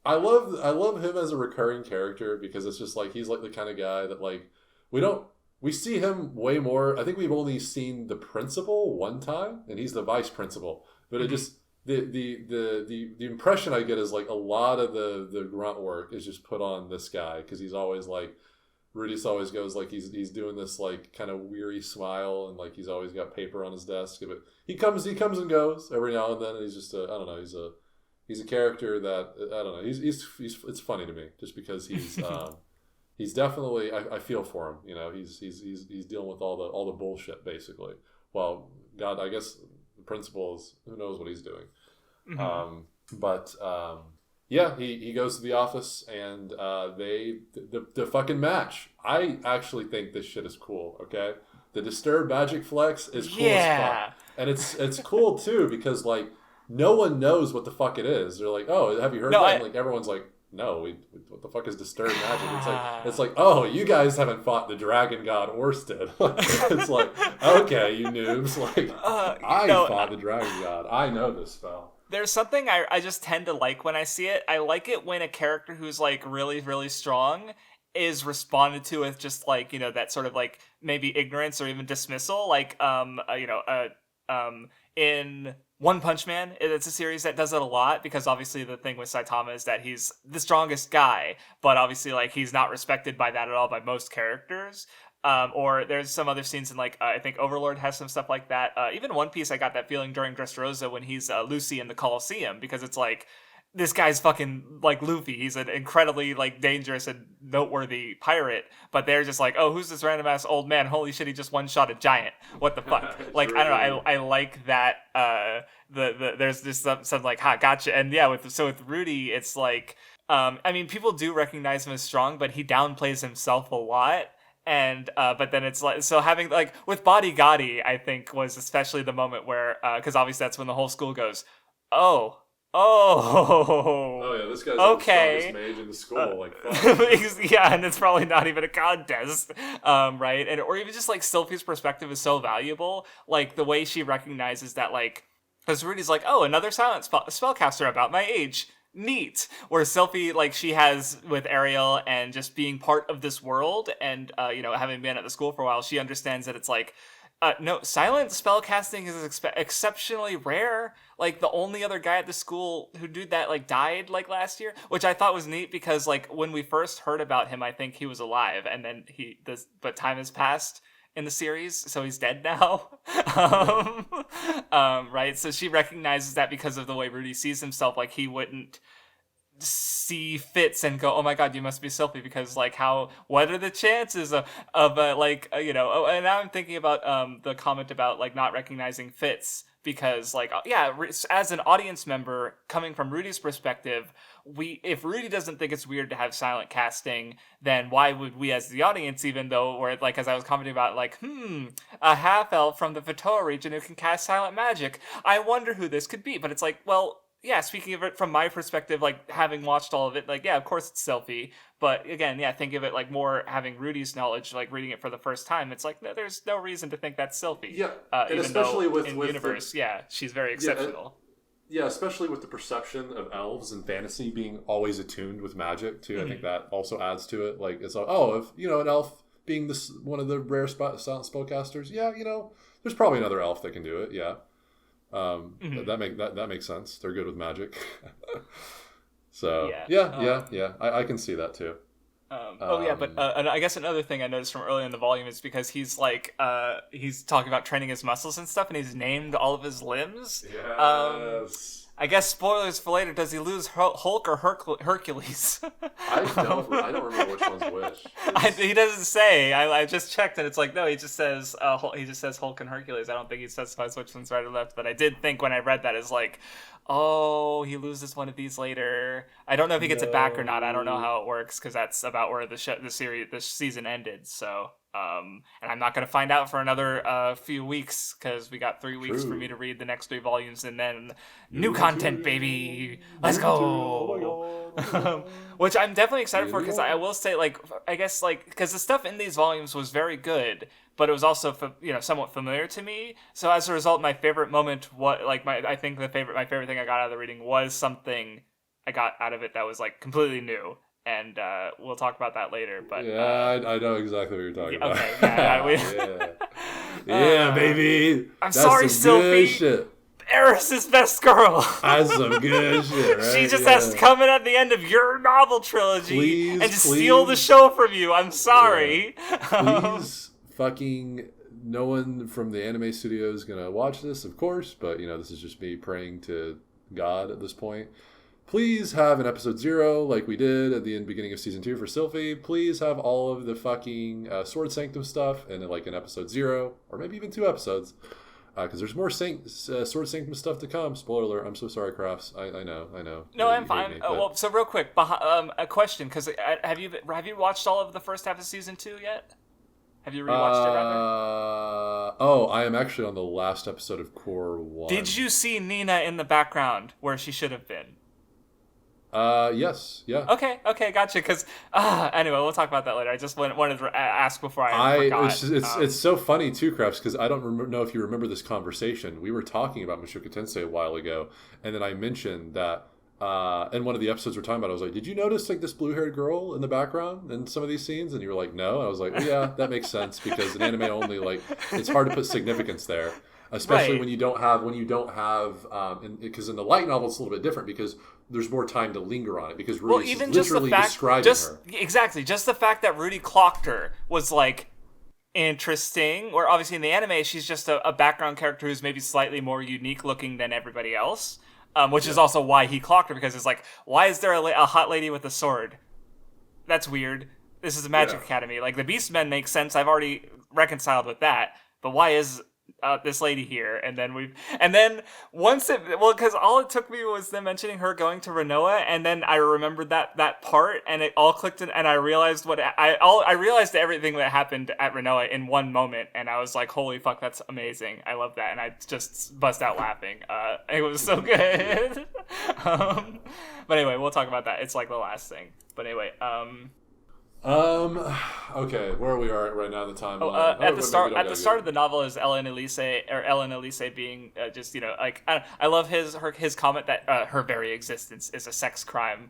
I love him as a recurring character because it's just like he's like the kind of guy that like we see him way more. I think we've only seen the principal one time, and he's the vice principal. But it just the impression I get is like a lot of the grunt work is just put on this guy because he's always like Rudeus always goes like he's doing this like kind of weary smile and like he's always got paper on his desk. But he comes and goes every now and then. And he's just I don't know. He's a character that I don't know. He's it's funny to me just because he's definitely I feel for him. You know, he's dealing with all the bullshit basically. Well, God, I guess the principal is who knows what he's doing. Yeah, he goes to the office and the fucking match. I actually think this shit is cool. Okay, the disturbed magic flex is cool as fuck, and it's cool too because like. No one knows what the fuck it is. They're like, "Oh, have you heard that?" And like everyone's like, "No, what the fuck is disturbed magic?" It's like, "Oh, you guys haven't fought the dragon god Orsted." It's like, okay, you noobs. Like, I fought the dragon god. I know this spell. There's something I just tend to like when I see it. I like it when a character who's like really, really strong is responded to with just like, you know, that sort of like maybe ignorance or even dismissal. Like, in One Punch Man, it's a series that does it a lot because obviously the thing with Saitama is that he's the strongest guy, but obviously like he's not respected by that at all by most characters. Or there's some other scenes in like I think Overlord has some stuff like that. Even One Piece, I got that feeling during Dressrosa when he's Lucy in the Colosseum because it's like this guy's fucking like Luffy. He's an incredibly like dangerous and noteworthy pirate, but they're just like, oh, who's this random ass old man? Holy shit, he just one shot a giant. What the fuck? Like I don't know. I like that. There's just some like gotcha. And yeah, with Rudy, it's like I mean, people do recognize him as strong, but he downplays himself a lot. And but then it's like so having like with Badigadi, I think was especially the moment where because obviously that's when the whole school goes, oh, yeah, this guy's okay. The strongest mage in the school. Like, yeah, and it's probably not even a contest, right? And or even just like Sylphie's perspective is so valuable. Like the way she recognizes that, like, because Rudy's like, oh, another silent spellcaster about my age. Neat. Where Sylphie, like, she has with Ariel and just being part of this world and having been at the school for a while, she understands that it's like. No, silent spellcasting is exceptionally rare. Like, the only other guy at the school who did that, like, died, like, last year. Which I thought was neat because, like, when we first heard about him, I think he was alive. And then but time has passed in the series, so he's dead now. Right? So she recognizes that because of the way Rudy sees himself, like, he wouldn't see Fitz and go, oh my god, you must be Sylphie because like what are the chances of and now I'm thinking about the comment about like not recognizing Fitz because like as an audience member coming from Rudy's perspective, if Rudy doesn't think it's weird to have silent casting, then why would we as the audience, even though we're like, as I was commenting about like a half elf from the Vitoa region who can cast silent magic, I wonder who this could be. But it's like, well, yeah, speaking of it from my perspective, like, having watched all of it, like, yeah, of course it's Sylphie. But, again, yeah, think of it, like, more having Rudy's knowledge, like, reading it for the first time. It's like, no, there's no reason to think that's Sylphie. Yeah, and especially with universe, she's very exceptional. Yeah, especially with the perception of elves and fantasy being always attuned with magic, too. I think that also adds to it. Like, it's like, if, an elf being one of the rare silent spellcasters, there's probably another elf that can do it, yeah. That makes sense. They're good with magic. So I can see that too. But I guess another thing I noticed from early in the volume is because he's like he's talking about training his muscles and stuff, and he's named all of his limbs. Yes. I guess spoilers for later. Does he lose Hulk or Hercules? I don't remember which one's which. He doesn't say. I just checked and it's like no. He just says Hulk and Hercules. I don't think he specifies which one's right or left. But I did think when I read that is like, oh, he loses one of these later. I don't know if he gets it back or not. I don't know how it works because that's about where the season ended. So. And I'm not going to find out for another few weeks because we got 3 weeks for me to read the next 3 volumes and then new content, baby. Let's go. Which I'm definitely excited for because I will say, like, I guess, like, because the stuff in these volumes was very good, but it was also, somewhat familiar to me. So as a result, my favorite moment, my favorite thing I got out of the reading was something I got out of it that was like completely new. And we'll talk about that later. But yeah, I know exactly what you're talking about. Okay, yeah, yeah, baby. I'm sorry, Sylphie. Shit. Eris' best girl. That's some good shit, right? She just has to come in at the end of your novel trilogy and just steal the show from you. I'm sorry. Yeah. Please, fucking, no one from the anime studio is gonna watch this, of course. But this is just me praying to God at this point. Please have an episode 0 like we did at the beginning of season 2 for Sylphie. Please have all of the fucking Sword Sanctum stuff in like an episode 0 or maybe even 2 episodes. Because there's more Sword Sanctum stuff to come. Spoiler alert. I'm so sorry, Crafts. I know. No, I'm fine. Well, so real quick, a question, because have you watched all of the first half of season 2 yet? Have you rewatched it, rather? Oh, I am actually on the last episode of Core 1. Did you see Nina in the background where she should have been? Yes, yeah. Okay, gotcha. Because anyway, we'll talk about that later. I just wanted to ask before I forgot. It's so funny too, Crafts, because I don't know if you remember this conversation. We were talking about Mushoku Tensei a while ago, and then I mentioned that in one of the episodes we're talking about, I was like, "Did you notice like this blue-haired girl in the background in some of these scenes?" And you were like, "No." I was like, well, "Yeah, that makes sense because in anime only, like, it's hard to put significance there." Especially right. when you don't have, because in the light novel it's a little bit different because there's more time to linger on it because Rudy is literally describing her. Exactly, just the fact that Rudy clocked her was like interesting. Where obviously in the anime she's just a background character who's maybe slightly more unique looking than everybody else, which is also why he clocked her, because it's like, why is there a hot lady with a sword? That's weird. This is a magic academy. Like the Beastmen make sense. I've already reconciled with that, but why is this lady here? And then once because all it took me was them mentioning her going to Ranoa, and then I remembered that part, and it all clicked in, and I realized I realized everything that happened at Ranoa in one moment, and I was like, holy fuck, that's amazing, I love that, and I just bust out laughing. It was so good. But anyway, we'll talk about that. It's like the last thing. But anyway, okay, where we are right now in the timeline. At the start of the novel is Elinalise being just like I love his comment that her very existence is a sex crime.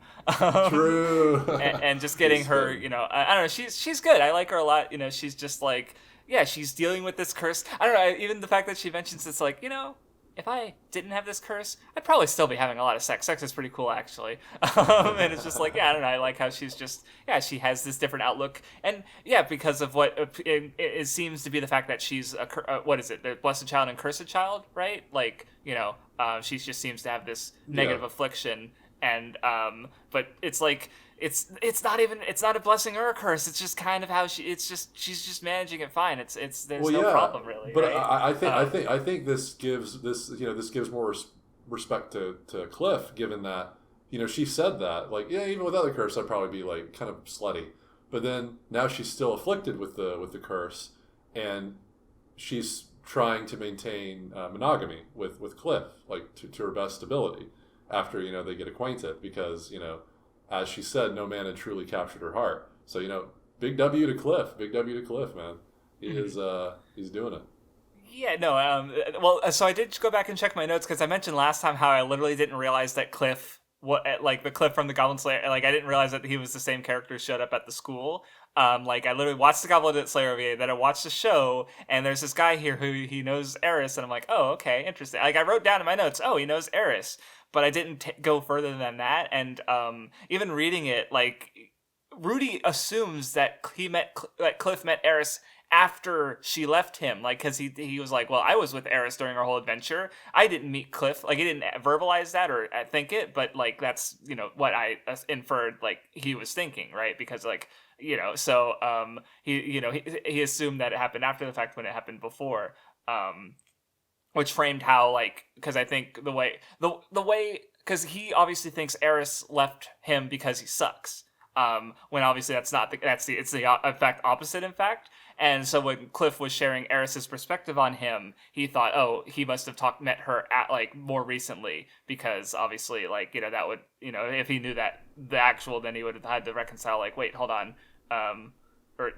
True. and just getting her, I don't know, she's good. I like her a lot. She's just like, yeah, she's dealing with this curse. I don't know. Even the fact that she mentions it's like, if I didn't have this curse, I'd probably still be having a lot of sex. Sex is pretty cool, actually. And it's just like, yeah, I don't know. I like how she's just, she has this different outlook. And, because of what it seems to be the fact that she's, the Blessed Child and Cursed Child, right? Like, she just seems to have this negative affliction. And, but it's like, it's not a blessing or a curse. It's just kind of how she's just managing it fine. There's no problem really. But right? I think this gives more respect to Cliff, given that she said that, like, even without the curse I'd probably be like kind of slutty, but then now she's still afflicted with the curse, and she's trying to maintain monogamy with Cliff, like to her best ability after they get acquainted, because as she said, no man had truly captured her heart. So, big W to Cliff. Big W to Cliff, man. He is, he's doing it. Yeah, no, so I did go back and check my notes, because I mentioned last time how I literally didn't realize that Cliff, the Cliff from the Goblin Slayer, like, I didn't realize that he was the same character who showed up at the school. I literally watched the Goblin Slayer OVA, then I watched the show, and there's this guy here who he knows Eris, and I'm like, oh, okay, interesting. Like, I wrote down in my notes, oh, he knows Eris. But I didn't go further than that, and even reading it, like, Rudy assumes that Cliff met Eris after she left him, like, because he was like, well, I was with Eris during our whole adventure. I didn't meet Cliff. Like, he didn't verbalize that or think it, but like that's what I inferred, like, he was thinking, right? Because like so he assumed that it happened after the fact when it happened before. Which framed how, like, because I think the way, because he obviously thinks Eris left him because he sucks. When obviously it's the effect opposite, in fact. And so when Cliff was sharing Eris's perspective on him, he thought, oh, he must have met her at like more recently, because obviously, like, that would, if he knew that the actual, then he would have had to reconcile, like, wait, hold on, or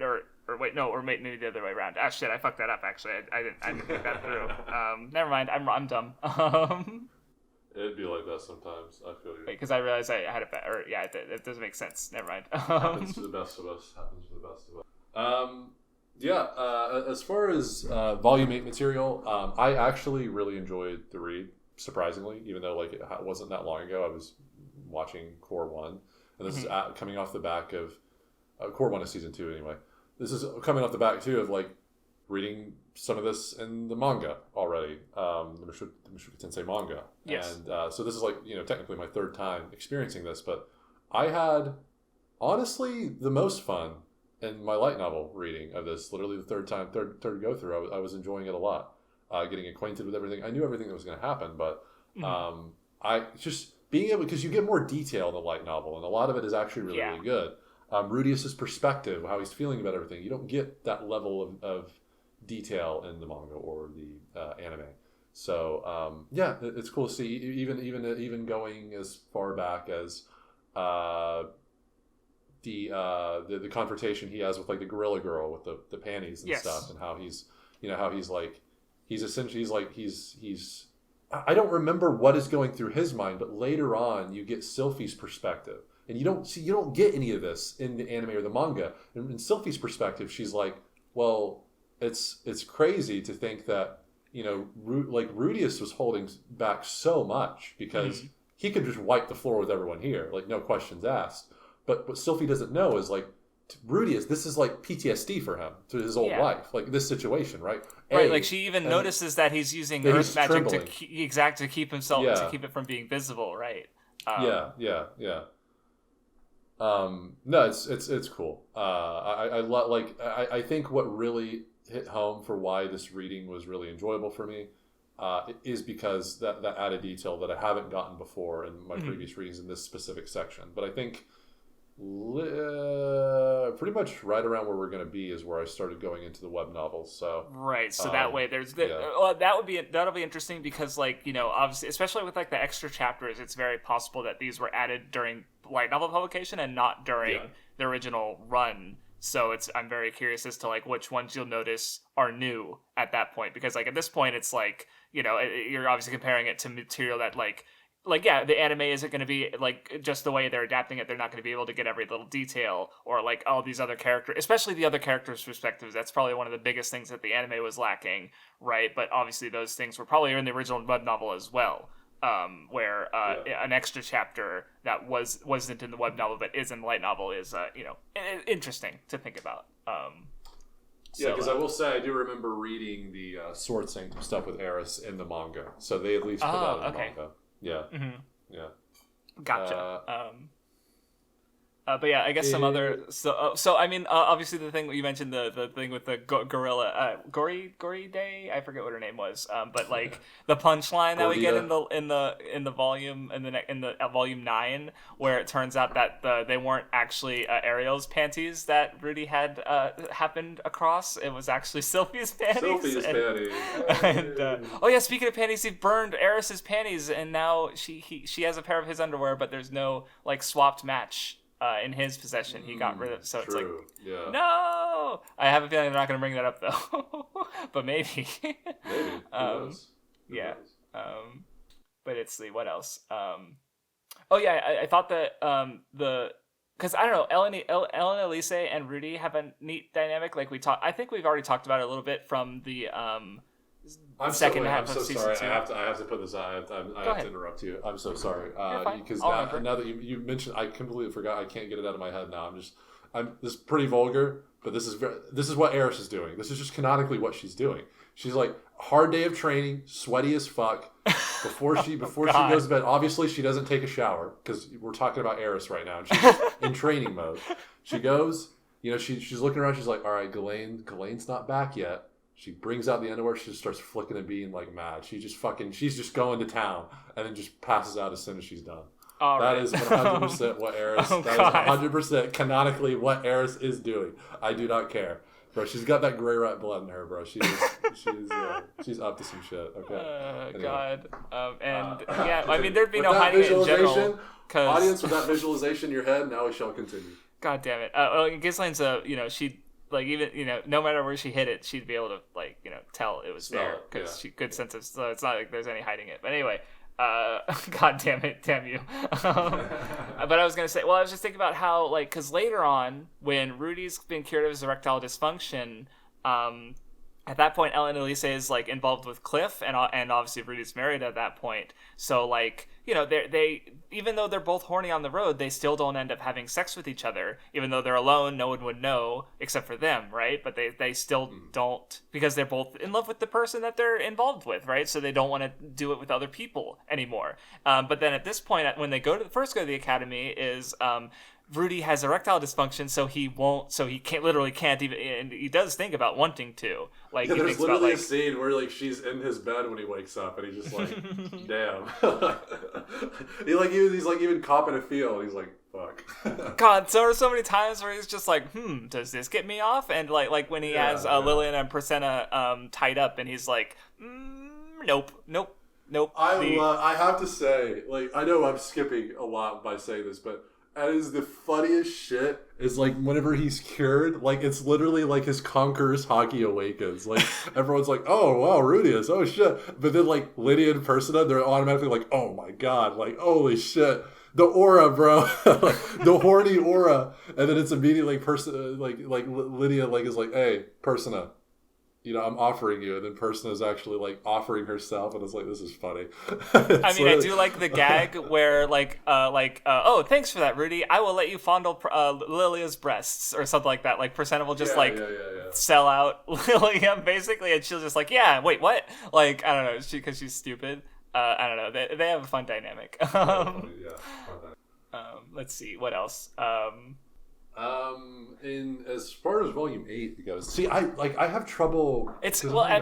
wait, no, or maybe the other way around. Ah, shit, I fucked that up, actually. I didn't think that through. Never mind, I'm dumb. It'd be like that sometimes. I feel you. Because I realized I had it doesn't make sense. Never mind. Happens to the best of us. As far as Volume 8 material, I actually really enjoyed the read, surprisingly, even though like it wasn't that long ago. I was watching Core 1, and this is coming off the back of Core 1 is Season 2 anyway. This is coming off the back, too, of like reading some of this in the manga already, the Mushoku Tensei manga. Yes. And so this is like, technically my third time experiencing this, but I had, honestly, the most fun in my light novel reading of this. Literally the third go through. I was enjoying it a lot, getting acquainted with everything. I knew everything that was going to happen, but I just being able, because you get more detail in the light novel, and a lot of it is actually really, really good. Rudeus' perspective, how he's feeling about everything. You don't get that level of detail in the manga or the anime. So it's cool to see. Even going as far back as the confrontation he has with like the gorilla girl with the panties and stuff, and how he's I don't remember what is going through his mind, but later on you get Sylphie's perspective. And you don't get any of this in the anime or the manga. In Sylphie's perspective, she's like, well, it's crazy to think that, Rudeus was holding back so much because he could just wipe the floor with everyone here, like no questions asked. But what Sylphie doesn't know is like, Rudeus, this is like PTSD for him to his old life, like this situation, right? Like she even notices that he's using earth magic to keep himself to keep it from being visible, right? No, it's cool. I think what really hit home for why this reading was really enjoyable for me is because that added detail that I haven't gotten before in my previous readings in this specific section. But I think pretty much right around where we're going to be is where I started going into the web novels. So that way there's that'll be interesting because obviously, especially with like the extra chapters, it's very possible that these were added during light novel publication and not during the original run. So I'm very curious as to like which ones you'll notice are new at that point, because like at this point it's like you're obviously comparing it to material that the anime isn't going to be like just the way they're adapting it. They're not going to be able to get every little detail or like all these other characters, especially the other characters' perspectives. That's probably one of the biggest things that the anime was lacking, right? But obviously those things were probably in the original web novel as well, where an extra chapter that wasn't in the web novel but is in the light novel is interesting to think about. Because I will say I do remember reading the Sword Sanctum stuff with Eris in the manga, so they at least put that in the manga. Yeah. Mm-hmm. Yeah. Gotcha. But yeah, I guess some other. So I mean, obviously the thing you mentioned, the thing with the gorilla, Gory Day. I forget what her name was. But like the punchline that we get in the volume in the volume 9, where it turns out that they weren't actually Ariel's panties that Rudy had happened across. It was actually Sylphie's panties. And speaking of panties, he burned Eris's panties, and now she has a pair of his underwear, but there's no like swapped match. In his possession, he got rid of. So it's like, no. I have a feeling they're not going to bring that up though, but maybe. Maybe. But it's what else? I thought that because I don't know, Elinalise and Rudy have a neat dynamic. Like I think we've already talked about it a little bit from the I'm second so, half I'm of so season sorry. 2. I have to put this on. I have to interrupt you. I'm so sorry. Because now that you mentioned, I completely forgot. I can't get it out of my head now. This is pretty vulgar, but this is what Eris is doing. This is just canonically what she's doing. She's like, hard day of training, sweaty as fuck. Before she goes to bed, obviously she doesn't take a shower because we're talking about Eris right now. And she's just in training mode. She goes, she's looking around. She's like, all right, Ghislaine's not back yet. She brings out the underwear. She just starts flicking and being like mad. She's just going to town and then just passes out as soon as she's done. That is 100% what Eris. That is 100% canonically what Eris is doing. I do not care, bro. She's got that gray rat blood in her, bro. She's up to some shit. Okay. Anyway. God. I mean, there'd be no hiding it in general. Audience, with that visualization in your head, now we shall continue. God damn it. Ghislaine's she. Like even no matter where she hit it, she'd be able to tell it was there because she good sense of. So it's not like there's any hiding it. But anyway, God damn you. But I was gonna say, well, I was just thinking about how, like, because later on, when Rudy's been cured of his erectile dysfunction, at that point, Elinalise is like involved with Cliff, and obviously Rudy's married at that point. So like, you know, they even though they're both horny on the road, they still don't end up having sex with each other. Even though they're alone, no one would know except for them, right? But they still don't, because they're both in love with the person that they're involved with, right? So they don't want to do it with other people anymore. But then at this point, when they go to the academy, is Rudy has erectile dysfunction, so he can't even, and he does think about wanting to. Like, yeah, he there's thinks literally about, like, a scene where like she's in his bed when he wakes up, and he's just like, damn. He's like even copping a feel. He's like, fuck. God, so many times where he's just like, does this get me off? And like when he has Lillian and Prasenna tied up, and he's like, nope. I have to say, like, I know I'm skipping a lot by saying this, but that is the funniest shit. Is like whenever he's cured, like it's literally like his Conqueror's Hockey awakens. Like everyone's like, "Oh wow, Rudeus, oh shit!" But then like Lydia and Persona, they're automatically like, "Oh my god, like holy shit, the aura, bro, the horny aura." And then it's immediately like Lydia like is like, "Hey, Persona, you know, I'm offering you," and then Persona is actually like offering herself, and it's like, this is funny. I mean, I do like the gag where oh, thanks for that, Rudy. I will let you fondle Lilia's breasts or something like that. Like Persona will just sell out Lilia basically, and she'll just like, yeah, wait, what? Like, I don't know, because she's stupid. I don't know. They have a fun dynamic. Let's see what else. In as far as volume 8 goes, see, I have trouble. It's well, I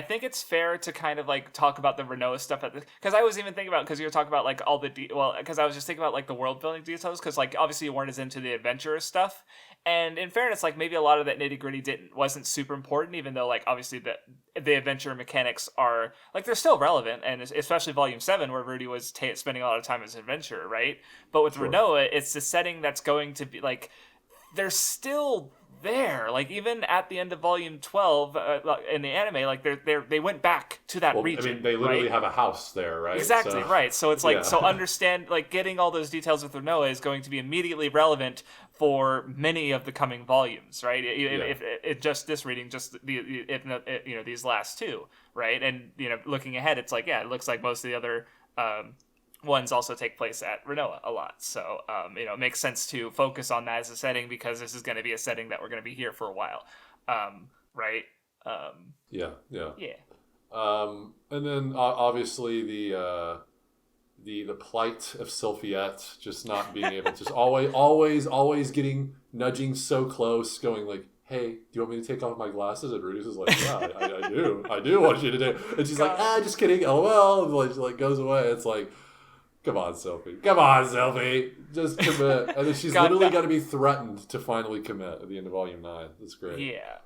think it's fair to kind of like talk about the Ranoa stuff because I was even thinking about, because you were talking about like all the because I was just thinking about like the world building details, because like obviously you weren't as into the adventurous stuff, and in fairness, like maybe a lot of that nitty gritty wasn't super important, even though like obviously the adventure mechanics are like they're still relevant, and especially volume 7 where Rudy was spending a lot of time as an adventurer, right? But with Ranoa, it's the setting that's going to be like they're still there. Like even at the end of volume 12 in the anime, like they went back to that region. I mean, they literally have a house there, right? Exactly, right. So it's like so understand like getting all those details with Ranoa is going to be immediately relevant for many of the coming volumes, right? If just this reading, just these last two, right? And looking ahead, it's like it looks like most of the other ones also take place at Ranoa a lot. So, it makes sense to focus on that as a setting, because this is going to be a setting that we're going to be here for a while. Right? Yeah. And then obviously the plight of Sylphiette, just not being able to, just always nudging so close, going like, "Hey, do you want me to take off my glasses?" And Rudeus is like, "Yeah, I do want you to do." And she's like, "Just kidding, LOL." And like goes away. It's like, Come on, Sylphie. Just commit. And then she's literally got to be threatened to finally commit at the end of volume 9. That's great. Yeah.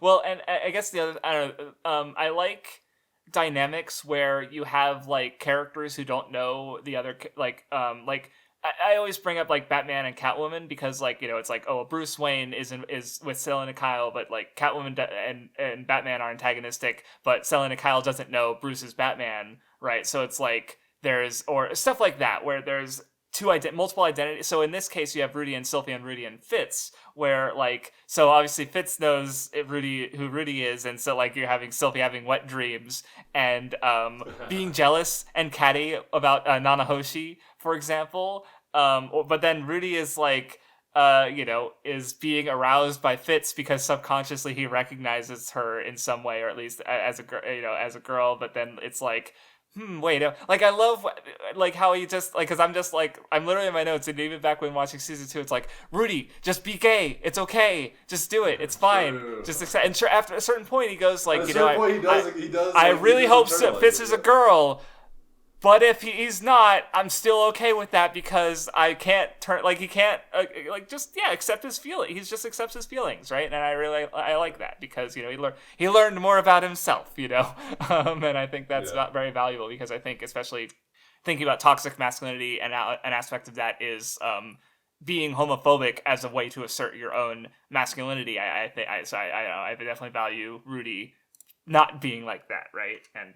Well, and I guess the other, I don't know, I like dynamics where you have like characters who don't know the other, I always bring up like Batman and Catwoman, because like, it's like, oh, Bruce Wayne is with Selina Kyle, but like Catwoman and Batman are antagonistic, but Selina Kyle doesn't know Bruce is Batman, right? So it's like there's, or stuff like that, where there's multiple identities. So in this case, you have Rudy and Sylphie and Rudy and Fitz, where like, so obviously Fitz knows who Rudy is, and so like you're having Sylphie having wet dreams and being jealous and catty about Nanahoshi, for example. But then Rudy is like, is being aroused by Fitz because subconsciously he recognizes her in some way, or at least as a girl. But then it's like, wait, like I love like how he just like, because I'm literally in my notes, and even back when watching season 2, it's like, Rudy, just be gay, it's okay, just do it, it's fine, just accept. And sure, after a certain point he goes like, I really hope Fitz is a girl, but if he's not, I'm still okay with that, because I can't he can't accept his feelings. He just accepts his feelings, right? And I like that, because he learned more about himself, and I think that's not very valuable, because I think, especially thinking about toxic masculinity, and an aspect of that is being homophobic as a way to assert your own masculinity. I definitely value Rudy not being like that, right? And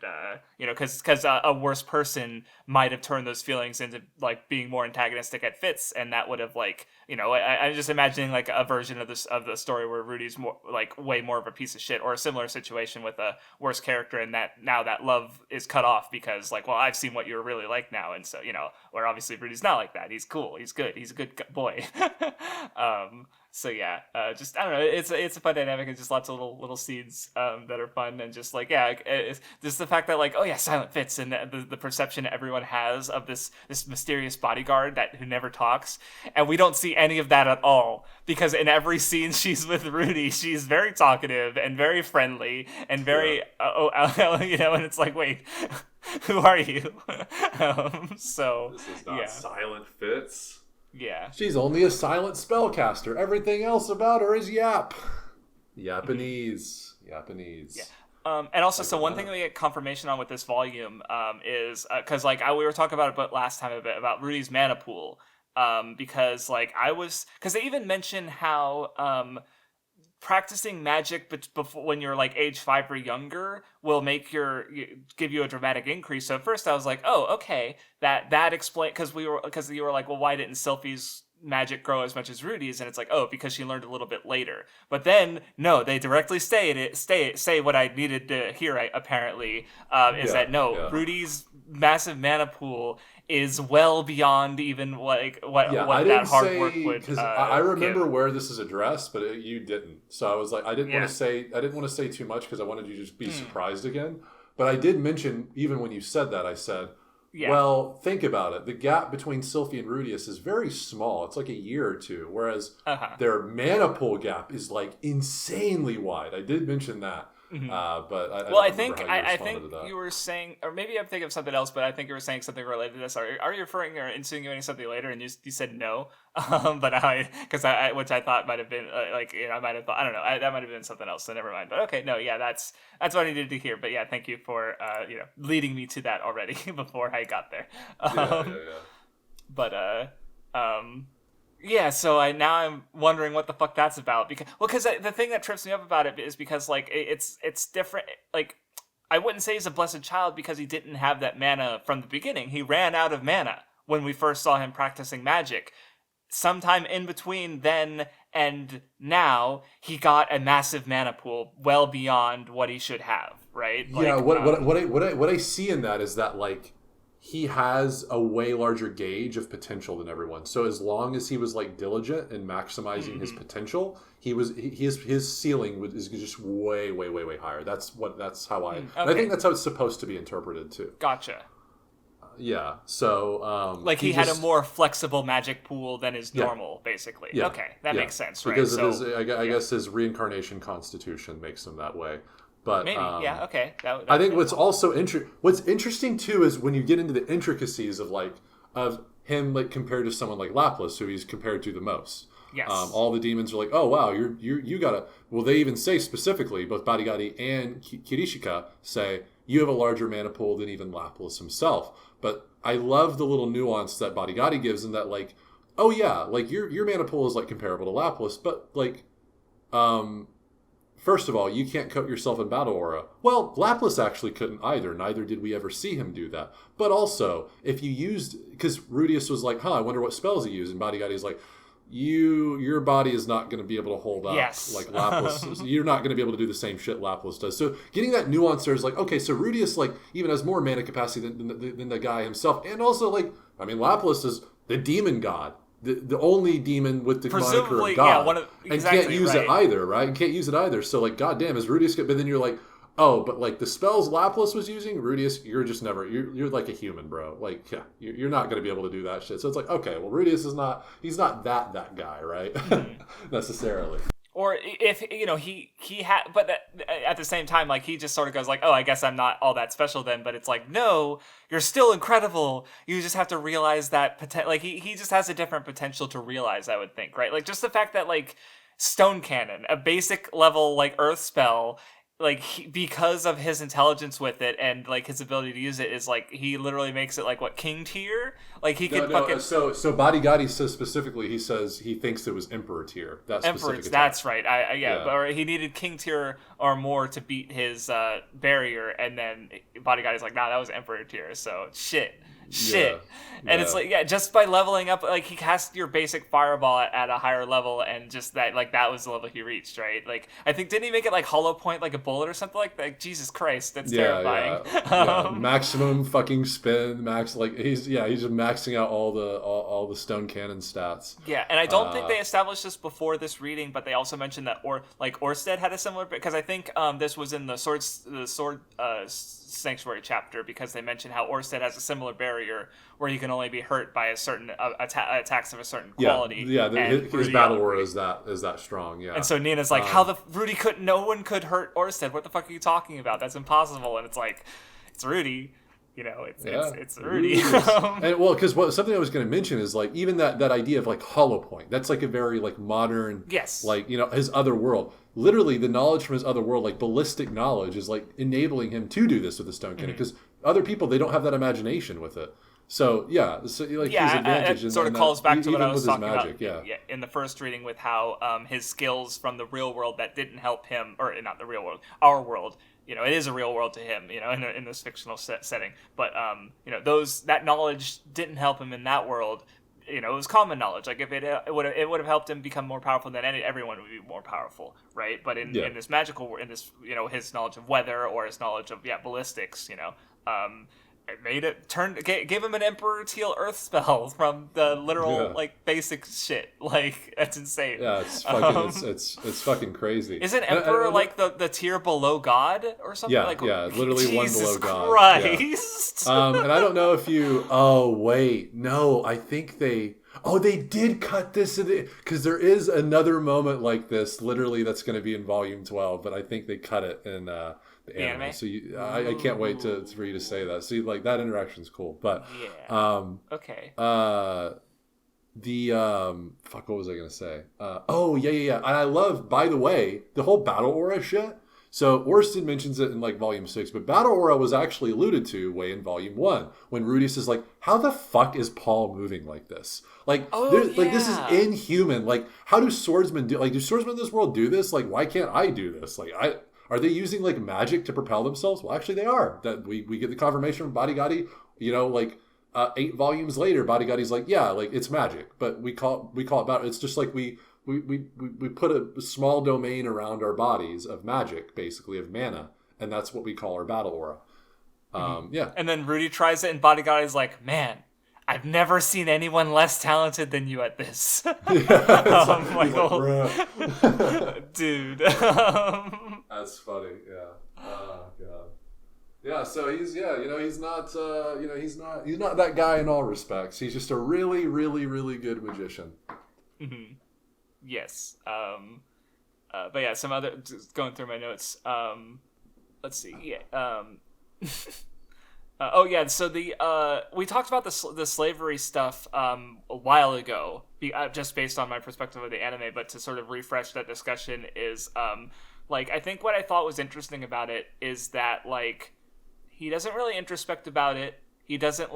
because a worse person might have turned those feelings into like being more antagonistic at Fitz, and that would have like I'm just imagining like a version of the story where Rudy's more like way more of a piece of shit, or a similar situation with a worse character, and that now that love is cut off because like, well, I've seen what you're really like now, and so where obviously Rudy's not like that. He's cool. He's good. He's a good boy. So yeah, just I don't know. It's a fun dynamic, and just lots of little seeds that are fun, and just like it's just the fact that like, oh yeah, Silent Fits, and the perception everyone has of this mysterious bodyguard who never talks, and we don't see any of that at all, because in every scene she's with Rudy, she's very talkative and very friendly and very and it's like, wait, who are you? So this is not Silent Fits. Yeah. She's only a silent spellcaster. Everything else about her is yap. Japanese. Yeah. And also, so one thing that we get confirmation on with this volume is because we were talking about it last time about Rudy's mana pool. Because because they even mention how practicing magic before when you're like age 5 or younger will give you a dramatic increase. So at first I was like, oh, okay, that explain because you were like, well, why didn't Sylphie's magic grow as much as Rudy's? And it's like, oh, because she learned a little bit later. But then no, they directly say what I needed to hear. Apparently, Rudy's massive mana pool is well beyond even what that hard work would. Because I remember where this is addressed, but you didn't. So I was like, I didn't want to say too much because I wanted you to just be surprised again. But I did mention, even when you said that, I said, well, think about it. The gap between Sylphie and Rudeus is very small. It's like a year or two, whereas their mana pool gap is like insanely wide. I did mention that. Mm-hmm. But I think you were saying, or maybe I'm thinking of something else, but I think you were saying something related to this. Are you referring or insinuating something later? And you said no, but which I thought might have been I might have thought, I don't know, that might have been something else. So never mind. But okay, no, yeah, that's what I needed to hear. But yeah, thank you for leading me to that already before I got there. But yeah, so I'm wondering what the fuck that's about, because the thing that trips me up about it is because like it's different. Like, I wouldn't say he's a blessed child because he didn't have that mana from the beginning. He ran out of mana when we first saw him practicing magic. Sometime in between then and now, he got a massive mana pool well beyond what he should have, right? Yeah, what I see in that is that like, he has a way larger gauge of potential than everyone. So as long as he was like diligent in maximizing his potential, his ceiling is just way higher. That's how I think that's how it's supposed to be interpreted too. Gotcha. Yeah. So he had a more flexible magic pool than is normal, basically. Yeah. Okay, that makes sense, right? Because I guess his reincarnation constitution makes him that way. But maybe, okay. I think what's interesting too is when you get into the intricacies of him like compared to someone like Laplace, who he's compared to the most. Yes. All the demons are like, oh wow, you gotta. Well, they even say specifically, both Badigadi and Kirishika say you have a larger mana pool than even Laplace himself. But I love the little nuance that Badigadi gives in that like, oh yeah, like your mana pool is like comparable to Laplace, but like, first of all, you can't coat yourself in battle aura. Well, Laplace actually couldn't either. Neither did we ever see him do that. But also, if you used... Because Rudeus was like, I wonder what spells he used. And Badigadi's like, your body is not going to be able to hold up like Laplace. You're not going to be able to do the same shit Laplace does. So getting that nuance there is like, okay, so Rudeus like even has more mana capacity than the guy himself. And also like, I mean, Laplace is the demon god. The only demon with the moniker of God, and can't use it either, right? And can't use it either. So like, goddamn, is Rudeus? But then you're like, oh, but like the spells Laplace was using, Rudeus, you're just never. You're like a human, bro. Like, yeah, you're not going to be able to do that shit. So it's like, okay, well, Rudeus is not. He's not that guy, right? Necessarily. Or if he had, but at the same time, like he just sort of goes like, oh, I guess I'm not all that special then. But it's like, no, you're still incredible. You just have to realize that like he just has a different potential to realize. I would think, right? Like just the fact that like Stone Cannon, a basic level like Earth spell, like because of his intelligence with it and like his ability to use it is like he literally makes it like what king tier, like he could fucking so Badigadi says specifically, he says he thinks it was emperor tier. That emperor. specific That's right. Or he needed king tier or more to beat his barrier, and then Bodyguard is like, nah, that was emperor tier. So shit. And it's like, just by leveling up, like he cast your basic fireball at a higher level, and just that, like that was the level he reached, right? Like I think, didn't he make it like hollow point like a bullet or something like that? Like, Jesus Christ, that's terrifying. Maximum fucking spin, like he's just maxing out all the stone cannon stats. Yeah, and I don't think they established this before this reading, but they also mentioned that Orsted had a similar, because I think this was in the sword sanctuary chapter, because they mentioned how Orsted has a similar barrier where he can only be hurt by a certain attacks of a certain quality. His battle aura is that strong. Yeah, and so Nina's like, no one could hurt Orsted. What the fuck are you talking about? That's impossible. And it's like, it's Rudy. It's Rudy. And because something I was going to mention is like even that idea of like hollow point. That's like a very like modern. Yes. Like his other world. Literally, the knowledge from his other world, like ballistic knowledge, is like enabling him to do this with the stone cannon. Because other people, they don't have that imagination with it. So his advantage. It sort of calls back to what I was talking magic, about. In the first reading, with how his skills from the real world that didn't help him, or not the real world, our world. It is a real world to him, in this fictional setting. But that knowledge didn't help him in that world. It was common knowledge. Like if it would have helped him become more powerful, then everyone would be more powerful, right? But in this magical, in this his knowledge of weather or his knowledge of ballistics, it made it gave him an Emperor Teal Earth spell from the literal like basic shit. Like that's insane. Yeah, it's fucking it's fucking crazy. Isn't Emperor like the tier below God or something? Literally one below God. Christ. And I don't know if you. Oh wait, no, I think they did cut this because there is another moment like this. Literally, that's going to be in volume 12, but I think they cut it in. The anime. So I can't wait for you to say that. See, like that interaction is cool, but okay. Fuck, what was I gonna say? And I love, by the way, the whole battle aura shit. So Orsted mentions it in like volume 6, but battle aura was actually alluded to way in volume 1 when Rudeus is like, "How the fuck is Paul moving like this? Like, like this is inhuman. Like, how do swordsmen do? Like, do swordsmen in this world do this? Like, why can't I do this? Like, Are they using like magic to propel themselves? Well, actually, they are. That we get the confirmation from Badigadi. 8 volumes later, Badigadi's like, yeah, like it's magic, but we call it battle. It's just like we put a small domain around our bodies of magic, basically of mana, and that's what we call our battle aura. And then Rudy tries it, and Badigadi's like, man, I've never seen anyone less talented than you at this. Dude. That's funny. Yeah. Oh god. Yeah. So he's he's not that guy in all respects. He's just a really, really, really good magician. Mm-hmm. Yes. But yeah, some other, just going through my notes. Let's see. Yeah. So we talked about the slavery stuff a while ago, just based on my perspective of the anime. But to sort of refresh that discussion is, I think what I thought was interesting about it is that like he doesn't really introspect about it. He doesn't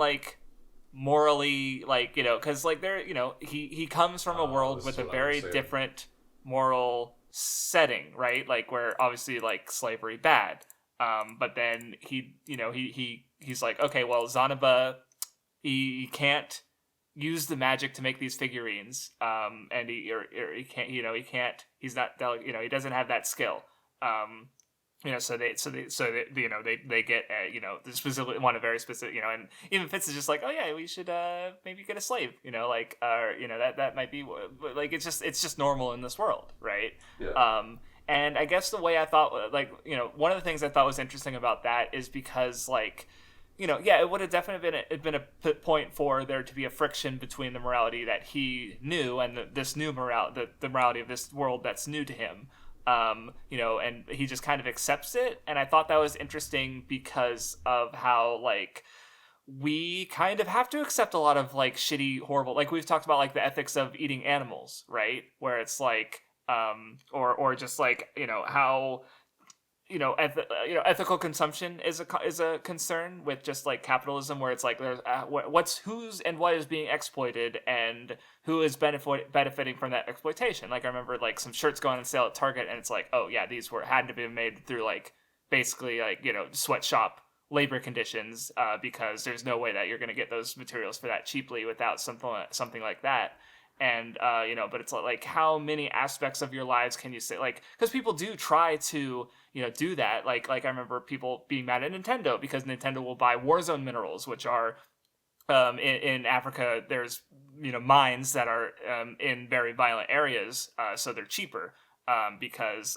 morally because he comes from a world with a very different moral setting, right? Like where obviously slavery bad. But then he's like, okay, well, Zanaba, he can't use the magic to make these figurines, and he can't, he's not, he doesn't have that skill. So they get specifically one a very specific, and even Fitz is just like, oh yeah, we should maybe get a slave, that might be it's just normal in this world, right? Yeah. And I guess the way I thought, one of the things I thought was interesting about that is because, it would have definitely been a point for there to be a friction between the morality that he knew and this new morality, the morality of this world that's new to him. And he just kind of accepts it. And I thought that was interesting because of how, we kind of have to accept a lot of, shitty, horrible, we've talked about, the ethics of eating animals, right? Where it's, or just how ethical consumption is a concern with just like capitalism, where it's like there's who's and what is being exploited and who is benefiting from that exploitation. Like I remember like some shirts going on sale at Target, and it's like, oh yeah, these had to be made through like basically like sweatshop labor conditions, because there's no way that you're going to get those materials for that cheaply without something like that. And but it's like how many aspects of your lives can you say, like, because people do try to do that, like I remember people being mad at Nintendo because Nintendo will buy Warzone minerals, which are in Africa. There's mines that are in very violent areas, so they're cheaper, because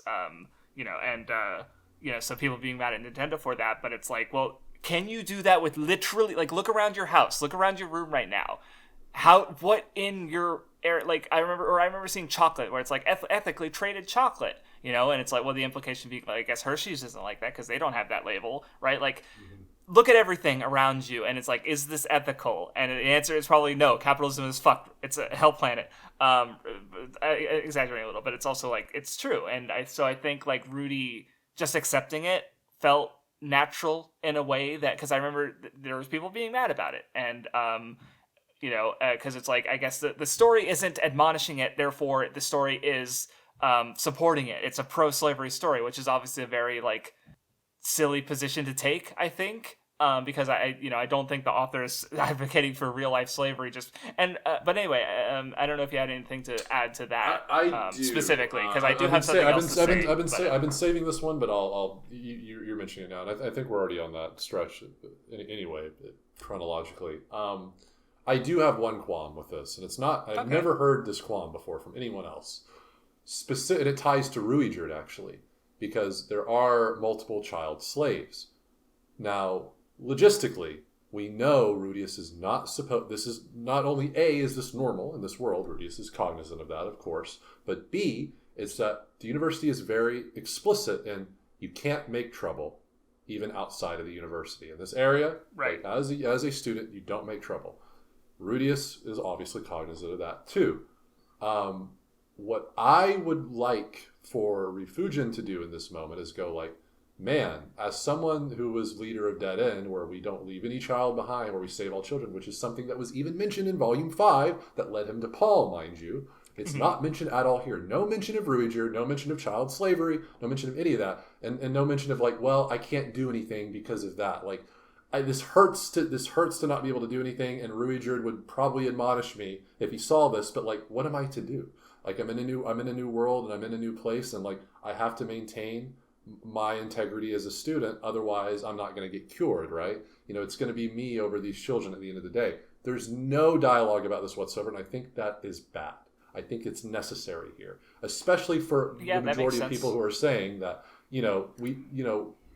so people being mad at Nintendo for that. But it's like, well, can you do that with literally, like, look around your house, look around your room right now, what in your like I remember seeing chocolate where it's like ethically traded chocolate, and it's like, well, the implication being, like, I guess Hershey's isn't like that because they don't have that label, right? Like, look at everything around you, and it's like, is this ethical? And the answer is probably no. Capitalism is fucked. It's a hell planet. Exaggerating a little, but it's also like, it's true. And I think like Rudy just accepting it felt natural in a way that, because I remember there was people being mad about it, and because it's like, I guess the story isn't admonishing it, therefore the story is supporting it. It's a pro-slavery story, which is obviously a very like silly position to take, I think, because I don't think the author is advocating for real life slavery. But anyway, I don't know if you had anything to add to that. I do. Specifically, because I do have something else to say. I've been saving this one, but you're mentioning it now, and I think we're already on that stretch anyway, chronologically. I do have one qualm with this, and it's not. I've never heard this qualm before from anyone else. And it ties to Ruijerd, actually, because there are multiple child slaves. Now, logistically, we know Rudeus is not supposed. This is not only A, is this normal in this world? Rudeus is cognizant of that, of course, but B, is that the university is very explicit in you can't make trouble, even outside of the university. In this area, right? Like, as a student, you don't make trouble. Rudeus is obviously cognizant of that too. What I would like for Refugin to do in this moment is go like, man, as someone who was leader of Dead End, where we don't leave any child behind, where we save all children, which is something that was even mentioned in Volume 5 that led him to Paul, mind you. It's not mentioned at all here. No mention of Ruijerd, no mention of child slavery, no mention of any of that, and no mention of like, well, I can't do anything because of that. Like, this hurts to not be able to do anything, and Ruijerd would probably admonish me if he saw this. But like, what am I to do? Like, I'm in a new world, and I'm in a new place, and like, I have to maintain my integrity as a student. Otherwise, I'm not going to get cured, right? It's going to be me over these children at the end of the day. There's no dialogue about this whatsoever, and I think that is bad. I think it's necessary here, especially for the majority of people who are saying that,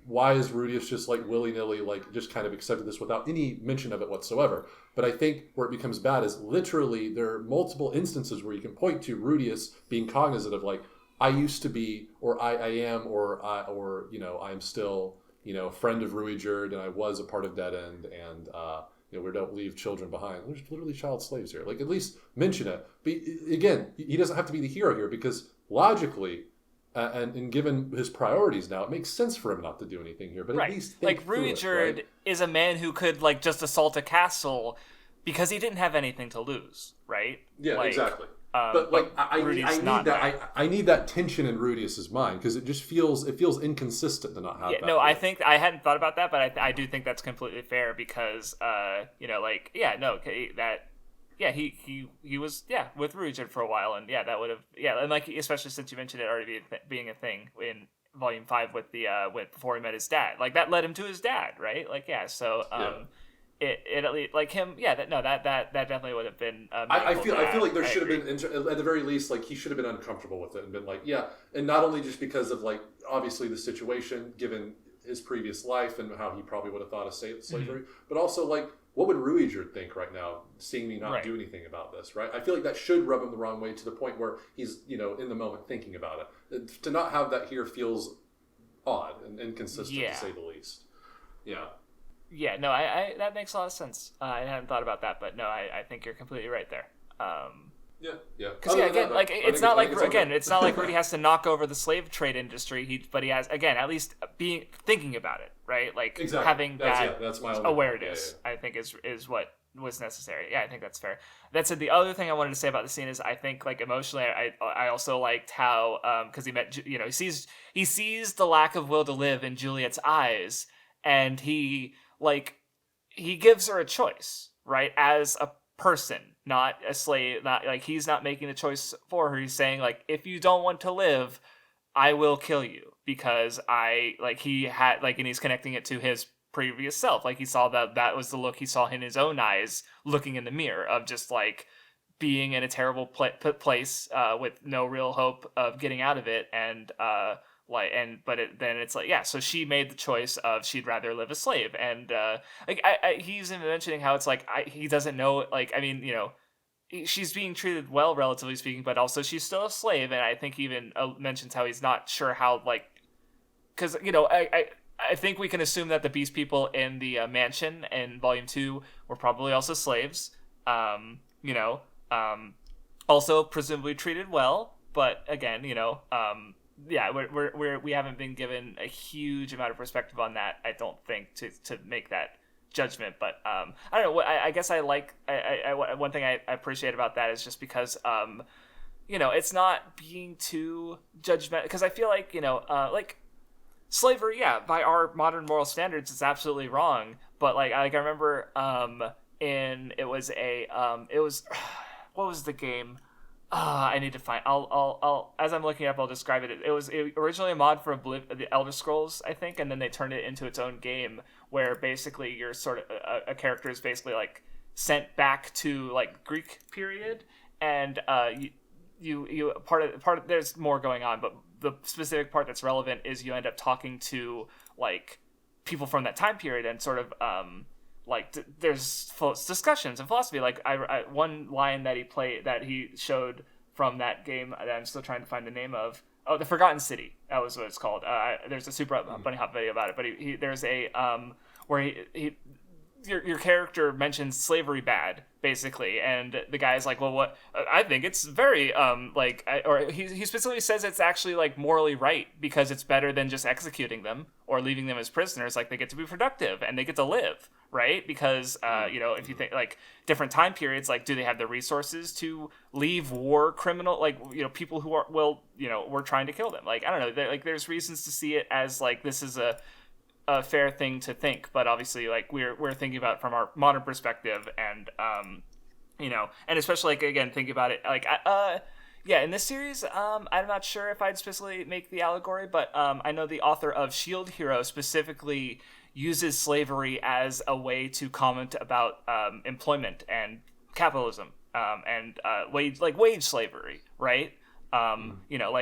why is Rudeus just like willy-nilly, like just kind of accepted this without any mention of it whatsoever? But I think where it becomes bad is literally there are multiple instances where you can point to Rudeus being cognizant of like, I used to be, or I am, or I'm still, a friend of Ruijerd, and I was a part of Dead End, and we don't leave children behind. There's literally child slaves here. Like, at least mention it. But again, he doesn't have to be the hero here, because logically, and given his priorities now, it makes sense for him not to do anything here. But at least think Ruijerd is a man who could like just assault a castle because he didn't have anything to lose, right? Yeah, exactly. But like, I need that tension in Rudeus's mind, because it just feels inconsistent to not have that. No, I think I hadn't thought about that, but I do think that's completely fair, because he was with Ruijerd for a while, and that would have and like, especially since you mentioned it already being a thing in Volume 5 with the before he met his dad, like that led him to his dad, right? Like It at least like him, that definitely would have been. I feel like there should have been, at the very least, like he should have been uncomfortable with it and been like, and not only just because of like obviously the situation given his previous life and how he probably would have thought of slavery, but also like, what would Ruijerd think right now, seeing me not do anything about this, right? I feel like that should rub him the wrong way, to the point where he's in the moment thinking about it. To not have that here feels odd and inconsistent, to say the least. I that makes a lot of sense. I hadn't thought about that, but no, I think you're completely right there. Yeah. Because again, like it's not like it's not like Rudy has to knock over the slave trade industry. But he has, again, at least thinking about it, right? Like having that's my awareness. I think is what was necessary. Yeah, I think that's fair. That said, the other thing I wanted to say about the scene is I think, like, emotionally, I also liked how because he sees the lack of will to live in Juliet's eyes, and he gives her a choice, right, as a person, not a slave. Not like he's not making the choice for her. He's saying, like, if you don't want to live, I will kill you, because and he's connecting it to his previous self. Like, he saw that was the look he saw in his own eyes, looking in the mirror, of just like being in a terrible place with no real hope of getting out of it, and then it's like, yeah, so she made the choice of she'd rather live a slave, and he's even mentioning how it's like he doesn't know, like, I mean, she's being treated well, relatively speaking, but also she's still a slave, and I think he even mentions how he's not sure how, like, because I think we can assume that the Beast People in the mansion in Volume 2 were probably also slaves, also presumably treated well, but again, yeah, we haven't been given a huge amount of perspective on that, I don't think, to make that judgment. But I don't know. I guess I like one thing I appreciate about that is just because it's not being too judgmental, because I feel like like slavery, yeah, by our modern moral standards, it's absolutely wrong. But I remember what was the game? I need to find. I'll as I'm looking up, I'll describe it. It was originally a mod for the Elder Scrolls, I think, and then they turned it into its own game, where basically you're sort of a character is basically like sent back to like Greek period, and you part of there's more going on, but the specific part that's relevant is you end up talking to like people from that time period, and sort of there's discussions and philosophy. Like I one line that he showed from that game that I'm still trying to find the name of. Oh, the Forgotten City. That was what it's called. There's a Super Bunny Hop video about it, but there's a where your character mentions slavery bad, basically, and the guy's like, well, what? I think it's very he specifically says it's actually like morally right, because it's better than just executing them or leaving them as prisoners. Like, they get to be productive and they get to live, right? Because if you think like different time periods, like, do they have the resources to leave war criminal, people who we're trying to kill them? Like, I don't know, there's reasons to see it as like this is a fair thing to think, but obviously, like, we're thinking about it from our modern perspective, and and especially, like, again, thinking about it like in this series, I'm not sure if I'd specifically make the allegory, but I know the author of Shield Hero specifically uses slavery as a way to comment about employment and capitalism, and wage slavery, right?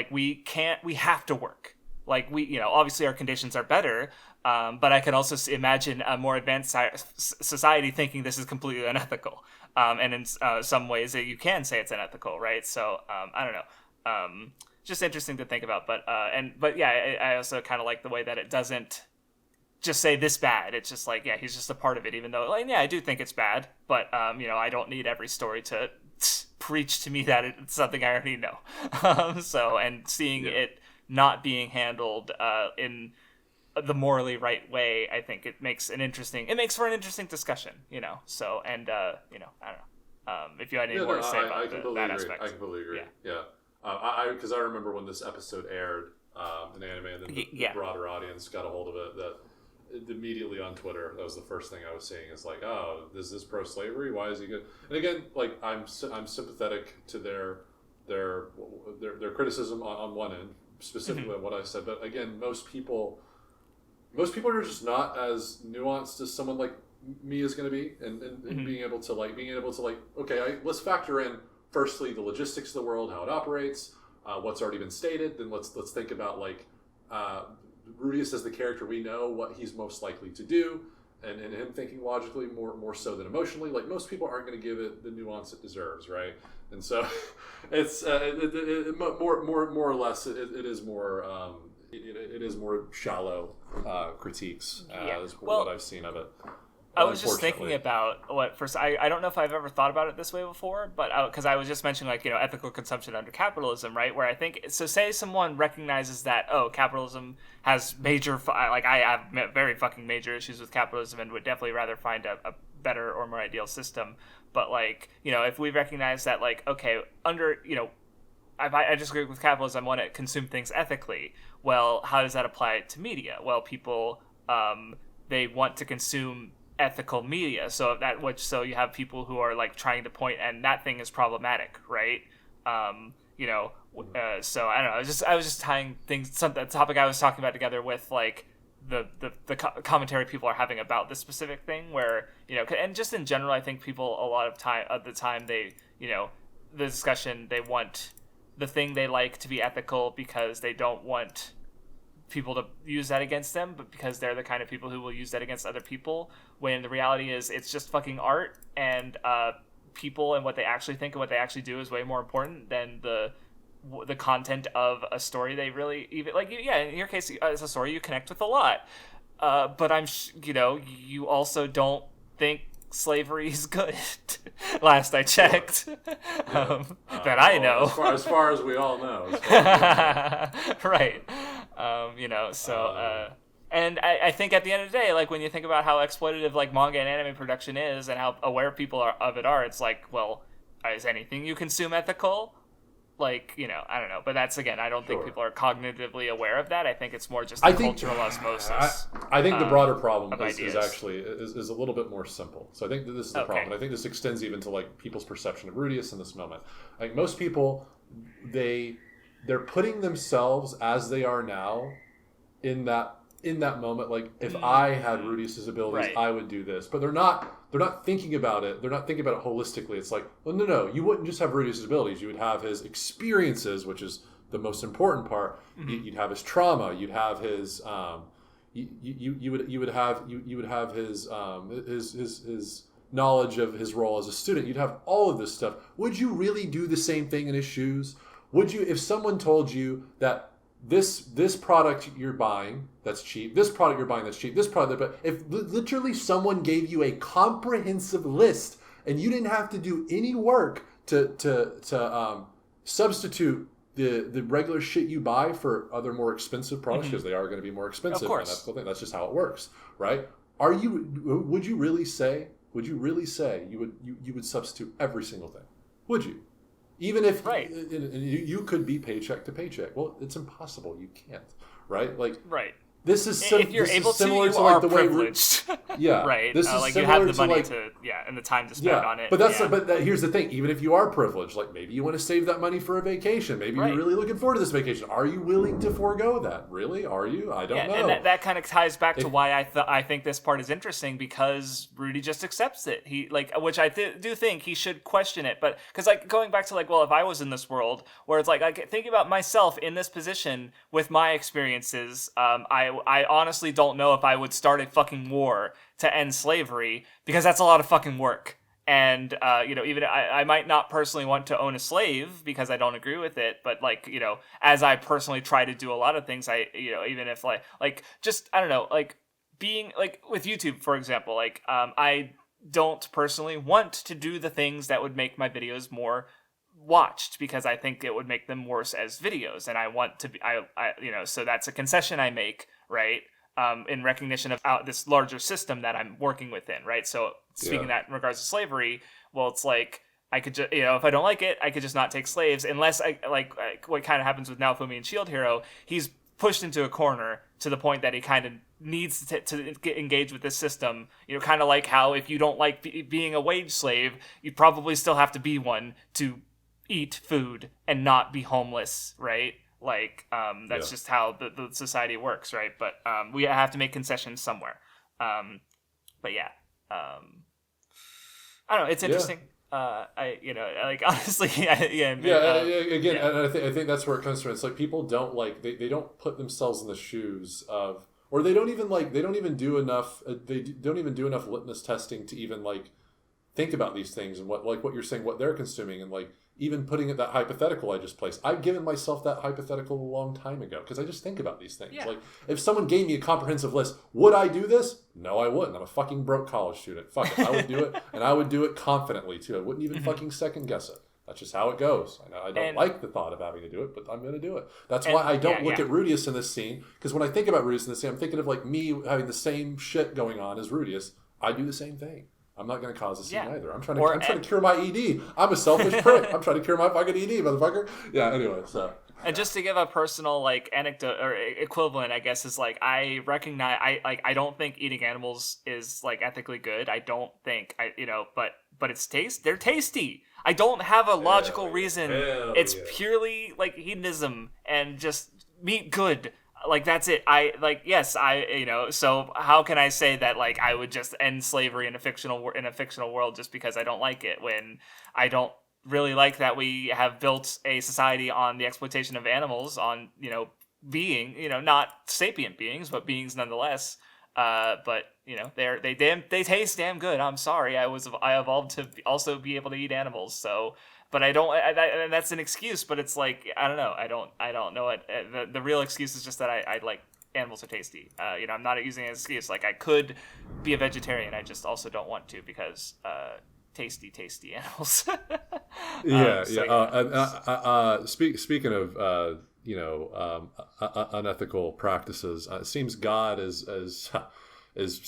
We have to work. Like, obviously our conditions are better, but I can also imagine a more advanced society thinking this is completely unethical. And in some ways that you can say it's unethical, right? So I don't know. Just interesting to think about. But yeah, I also kind of like the way that it doesn't just say this bad. It's just like, yeah, he's just a part of it, even though, like, yeah, I do think it's bad. But I don't need every story to preach to me that it's something I already know. And seeing it not being handled in the morally right way, I think it makes for an interesting discussion, so, and I don't know if you had any more to say about that aspect. I completely agree. Yeah. Because I remember when this episode aired in anime, and then the broader audience got a hold of it, that immediately on Twitter, that was the first thing I was seeing, is like, oh, is this pro-slavery? Why is he good? And again, like, I'm sympathetic to their criticism on one end, specifically on what I said, but again, most people are just not as nuanced as someone like me is going to be, and being able to okay, let's factor in firstly the logistics of the world, how it operates, what's already been stated. Then let's think about Rudeus as the character we know, what he's most likely to do, and him thinking logically more so than emotionally. Like, most people aren't going to give it the nuance it deserves, right? And so it's more or less it is more. It is more shallow critiques, is what I've seen of it. I was just thinking about what first. I don't know if I've ever thought about it this way before, but because I was just mentioning like ethical consumption under capitalism, right? Where I think so. Say someone recognizes that capitalism has major like I have very fucking major issues with capitalism and would definitely rather find a better or more ideal system. But like if we recognize that like okay under I disagree with capitalism, I want to consume things ethically. Well, how does that apply to media? Well, people they want to consume ethical media, so you have people who are like trying to point, and that thing is problematic, right? So I don't know. I was just tying things, the topic I was talking about together with like the commentary people are having about this specific thing, where and just in general, I think people a lot of the time they the discussion they want the thing they like to be ethical because they don't want people to use that against them, but because they're the kind of people who will use that against other people, when the reality is it's just fucking art, and people and what they actually think and what they actually do is way more important than the content of a story. They really even like in your case as a story you connect with a lot, but I'm you also don't think slavery is good. Last I checked. That I know. As far as we all know. Right. And I think at the end of the day, like when you think about how exploitative like manga and anime production is and how aware people of it are, it's like, well, is anything you consume ethical? Like, I don't know. But that's, again, I don't think people are cognitively aware of that. I think it's more just cultural osmosis. I think the broader problem is actually a little bit more simple. So I think that this is the problem. And I think this extends even to like people's perception of Rudeus in this moment. Like most people, they're putting themselves as they are now in that moment. Like if I had Rudeus's abilities, I would do this. But they're not thinking about it. They're not thinking about it holistically. It's like, well, no. You wouldn't just have Rudeus's abilities. You would have his experiences, which is the most important part. Mm-hmm. You'd have his trauma. You'd have his you would have his knowledge of his role as a student. You'd have all of this stuff. Would you really do the same thing in his shoes? Would you, if someone told you that this product you're buying that's cheap, this product you're buying that's cheap, this product, but if literally someone gave you a comprehensive list and you didn't have to do any work to substitute the regular shit you buy for other more expensive products, because they are going to be more expensive, of course. And that's the thing. That's just how it works, right? Would you really say you would substitute every single thing? Would you? Even if you could be paycheck to paycheck. Well, it's impossible. You can't, right? Like, this is if you're able to, you are privileged. Right. This is like you have the money and the time to spend on it. But here's the thing. Even if you are privileged, like maybe you want to save that money for a vacation. Maybe you're really looking forward to this vacation. Are you willing to forego that? Really? Are you? I don't know. And that kind of ties back to why I think this part is interesting, because Rudy just accepts it. He which I do think he should question it. But because going back to well, if I was in this world where it's thinking about myself in this position with my experiences, I honestly don't know if I would start a fucking war to end slavery, because that's a lot of fucking work. And, even I might not personally want to own a slave because I don't agree with it. But as I personally try to do a lot of things, even if just, I don't know, being with YouTube, for example, I don't personally want to do the things that would make my videos more watched, because I think it would make them worse as videos. And I want to be, so that's a concession I make, right? In recognition of this larger system that I'm working within, right? So speaking that in regards to slavery, well, it's I could just, if I don't like it, I could just not take slaves, unless what kind of happens with Naofumi and Shield Hero, he's pushed into a corner to the point that he kind of needs to get engaged with this system, kind of like how if you don't like being a wage slave, you probably still have to be one to eat food and not be homeless, right? That's just how the society works, right? But we have to make concessions somewhere. But yeah, I don't know. It's interesting. Honestly, again, and I think that's where it comes from. It's people don't they don't put themselves in the shoes of, or they don't even do enough litmus testing to even think about these things and what you're saying, what they're consuming, and even putting it that hypothetical I just placed. I've given myself that hypothetical a long time ago because I just think about these things. Yeah. Like, if someone gave me a comprehensive list, would I do this? No, I wouldn't. I'm a fucking broke college student. Fuck it. I would do it, and I would do it confidently, too. I wouldn't even fucking second guess it. That's just how it goes. I don't like the thought of having to do it, but I'm going to do it. That's why I don't look at Rudeus in this scene, because when I think about Rudeus in this scene, I'm thinking of like me having the same shit going on as Rudeus. I do the same thing. I'm not going to cause a scene either. I'm trying to cure my ED. I'm a selfish prick. I'm trying to cure my fucking ED, motherfucker. Yeah, anyway, so. And just to give a personal like anecdote or equivalent, I guess, is like I recognize I don't think eating animals is like ethically good. I don't think but they're tasty. I don't have a logical reason. It's purely like hedonism and just meat good. Like, that's it. So how can I say that like I would just end slavery in a fictional world just because I don't like it, when I don't really like that we have built a society on the exploitation of animals, on being not sapient beings but beings nonetheless. But they taste damn good. I'm sorry, I evolved to also be able to eat animals. So, but I don't. And that's an excuse. But it's like, I don't know. I don't know it. The real excuse is just that I like animals are tasty. I'm not using it as an excuse. Like, I could be a vegetarian. I just also don't want to because tasty animals. Speaking of unethical practices, it seems God is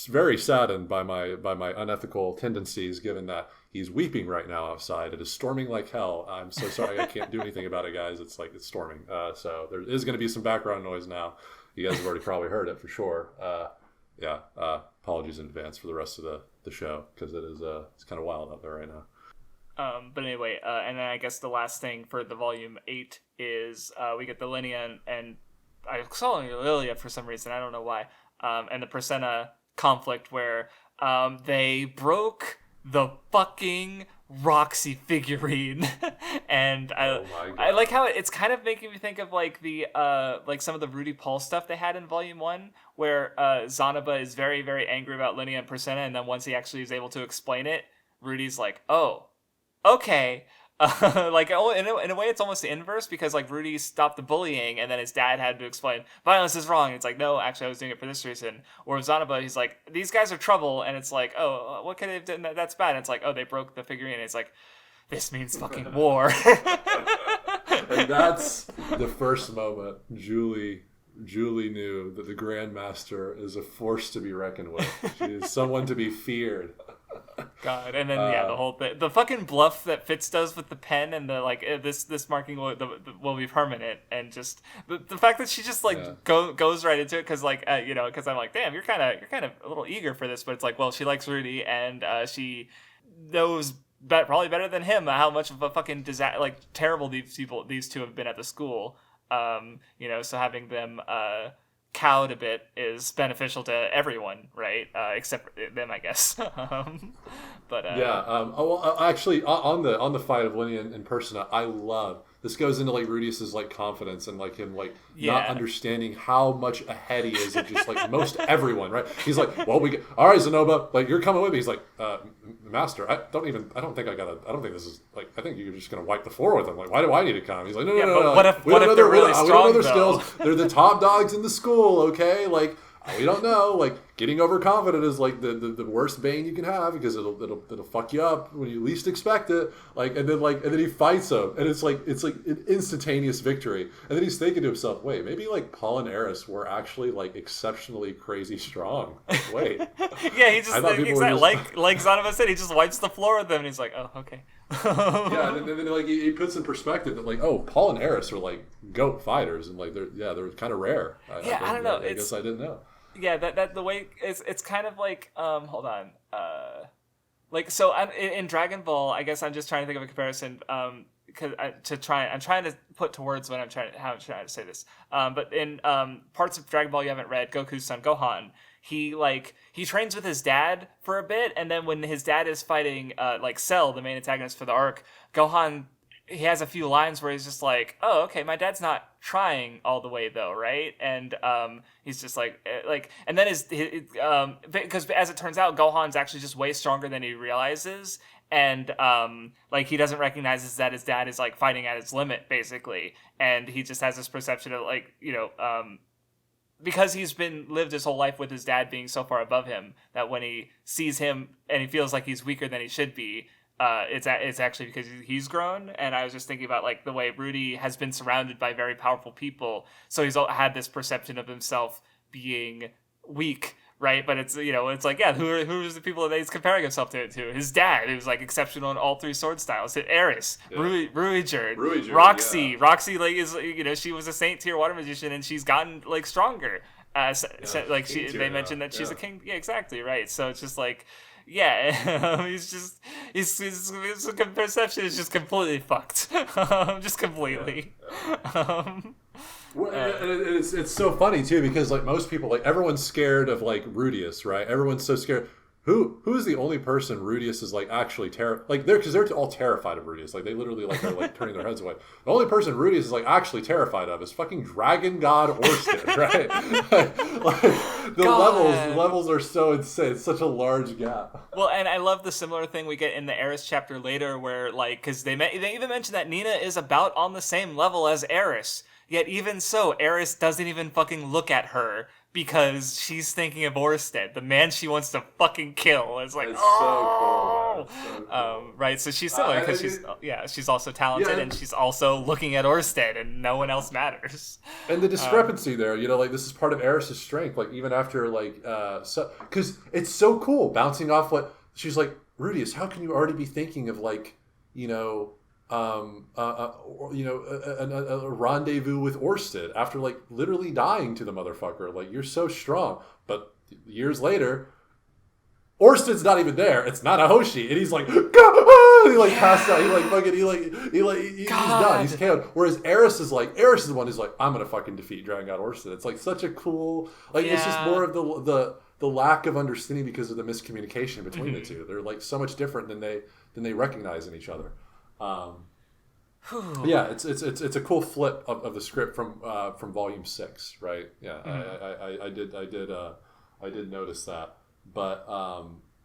very saddened by my unethical tendencies, given that he's weeping right now outside. It is storming like hell. I'm so sorry, I can't do anything about it, guys. It's storming. So there is going to be some background noise now. You guys have already probably heard it for sure. Apologies in advance for the rest of the show, because it's kind of wild out there right now. But anyway, and then I guess the last thing for the volume 8 is we get the Linnea and I was calling her Lilia for some reason, I don't know why, and the Presena conflict where they broke the fucking Roxy figurine. And I like how it's kind of making me think of like the like some of the Rudy Paul stuff they had in volume 1, where Zanaba is very, very angry about Linnea and Presena, and then once he actually is able to explain it, Rudy's like, oh, okay. Like, in a way it's almost the inverse, because like Rudy stopped the bullying and then his dad had to explain violence is wrong. It's like, no, actually I was doing it for this reason. Or with Zanaba, he's like, these guys are trouble, and it's like, oh, what could they have done that's bad? And it's like, oh, they broke the figurine, and it's like, this means fucking war. And that's the first moment Julie knew that the Grandmaster is a force to be reckoned with. She is someone to be feared. God, and then the whole thing, the fucking bluff that Fitz does with the pen, and the like, this marking will be permanent, and just the fact that she just like goes right into it, because like because I'm like, damn, you're kind of a little eager for this, but it's like, well, she likes Rudy, and she knows probably better than him how much of a fucking disaster, like terrible these two have been at the school. So having them cowed a bit is beneficial to everyone, right? Except them, I guess. Actually, on the fight of Linnea and Persona, I love this. Goes into like Rudeus's like confidence and like him like not understanding how much ahead he is of just like most everyone, right? He's like, well, all right, Zenoba, like you're coming with me. He's like, Master, I don't think this is like, I think you're just gonna wipe the floor with him. Like, why do I need to come? He's like, no. What if they're really strong? We don't know their skills. They're the top dogs in the school, okay? Like, we don't know. Like, getting overconfident is like the worst bane you can have, because it'll fuck you up when you least expect it. Like, and then he fights him, and it's like an instantaneous victory. And then he's thinking to himself, wait, maybe like Paul and Eris were actually like exceptionally crazy strong. Like, wait. Yeah, he just like Zanaba said, he just wipes the floor with them, and he's like, oh, okay. And then like he puts in perspective that like, oh, Paul and Eris are like goat fighters, and like they're kind of rare. I don't know. I guess I didn't know. Yeah, that the way it's kind of like hold on, like, so in Dragon Ball, I guess I'm just trying to think of a comparison, because I'm trying to put to words how I'm trying to say this, but in parts of Dragon Ball you haven't read, Goku's son Gohan, he trains with his dad for a bit, and then when his dad is fighting like Cell, the main antagonist for the arc, Gohan, he has a few lines where he's just like, oh, okay, my dad's not trying all the way though, right? And he's just like, and then because as it turns out, Gohan's actually just way stronger than he realizes, and like he doesn't recognize that his dad is like fighting at his limit basically, and he just has this perception of like, because he's been lived his whole life with his dad being so far above him, that when he sees him and he feels like he's weaker than he should be, it's actually because he's grown. And I was just thinking about like the way Rudy has been surrounded by very powerful people, so he's had this perception of himself being weak, right? But it's, it's like, yeah, who's the people that he's comparing himself to? His dad, who's like exceptional in all three sword styles. Eris, yeah. Ruijerd, Roxy. Yeah. Roxy, like, is, she was a saint tier water magician, and she's gotten like stronger. They mentioned that she's a king. Yeah, exactly, right. So it's just like, yeah, his perception is just completely fucked. Just completely. Yeah. Well, it's so funny too, because like most people, like everyone's scared of like Rudeus, right? Everyone's so scared. Who's the only person Rudeus is like actually like they're all terrified of Rudeus. Like they literally like are like turning their heads away. The only person Rudeus is like actually terrified of is fucking Dragon God Orsted, right? like the levels are so insane. It's such a large gap. Well, and I love the similar thing we get in the Eris chapter later, where like, because they even mention that Nina is about on the same level as Eris. Yet even so, Eris doesn't even fucking look at her because she's thinking of Orsted, the man she wants to fucking kill. It's like, oh, so cool. Right? So she's similar because she's also talented, and she's also looking at Orsted, and no one else matters. And the discrepancy there, like this is part of Eris's strength. Like even after because it's so cool bouncing off what she's like, Rudeus, how can you already be thinking of like, a rendezvous with Orsted after like literally dying to the motherfucker? Like, you're so strong. But years later, Orsted's not even there. It's Nanahoshi, and he's like, he like passed out. He like fucking he's done. He's KO'd. Whereas Eris is the one who's like, I'm gonna fucking defeat Dragon God Orsted. It's like such a cool, it's just more of the lack of understanding because of the miscommunication between the two. They're like so much different than they recognize in each other. Yeah, it's a cool flip of the script from volume 6, right? Yeah, I did notice that, but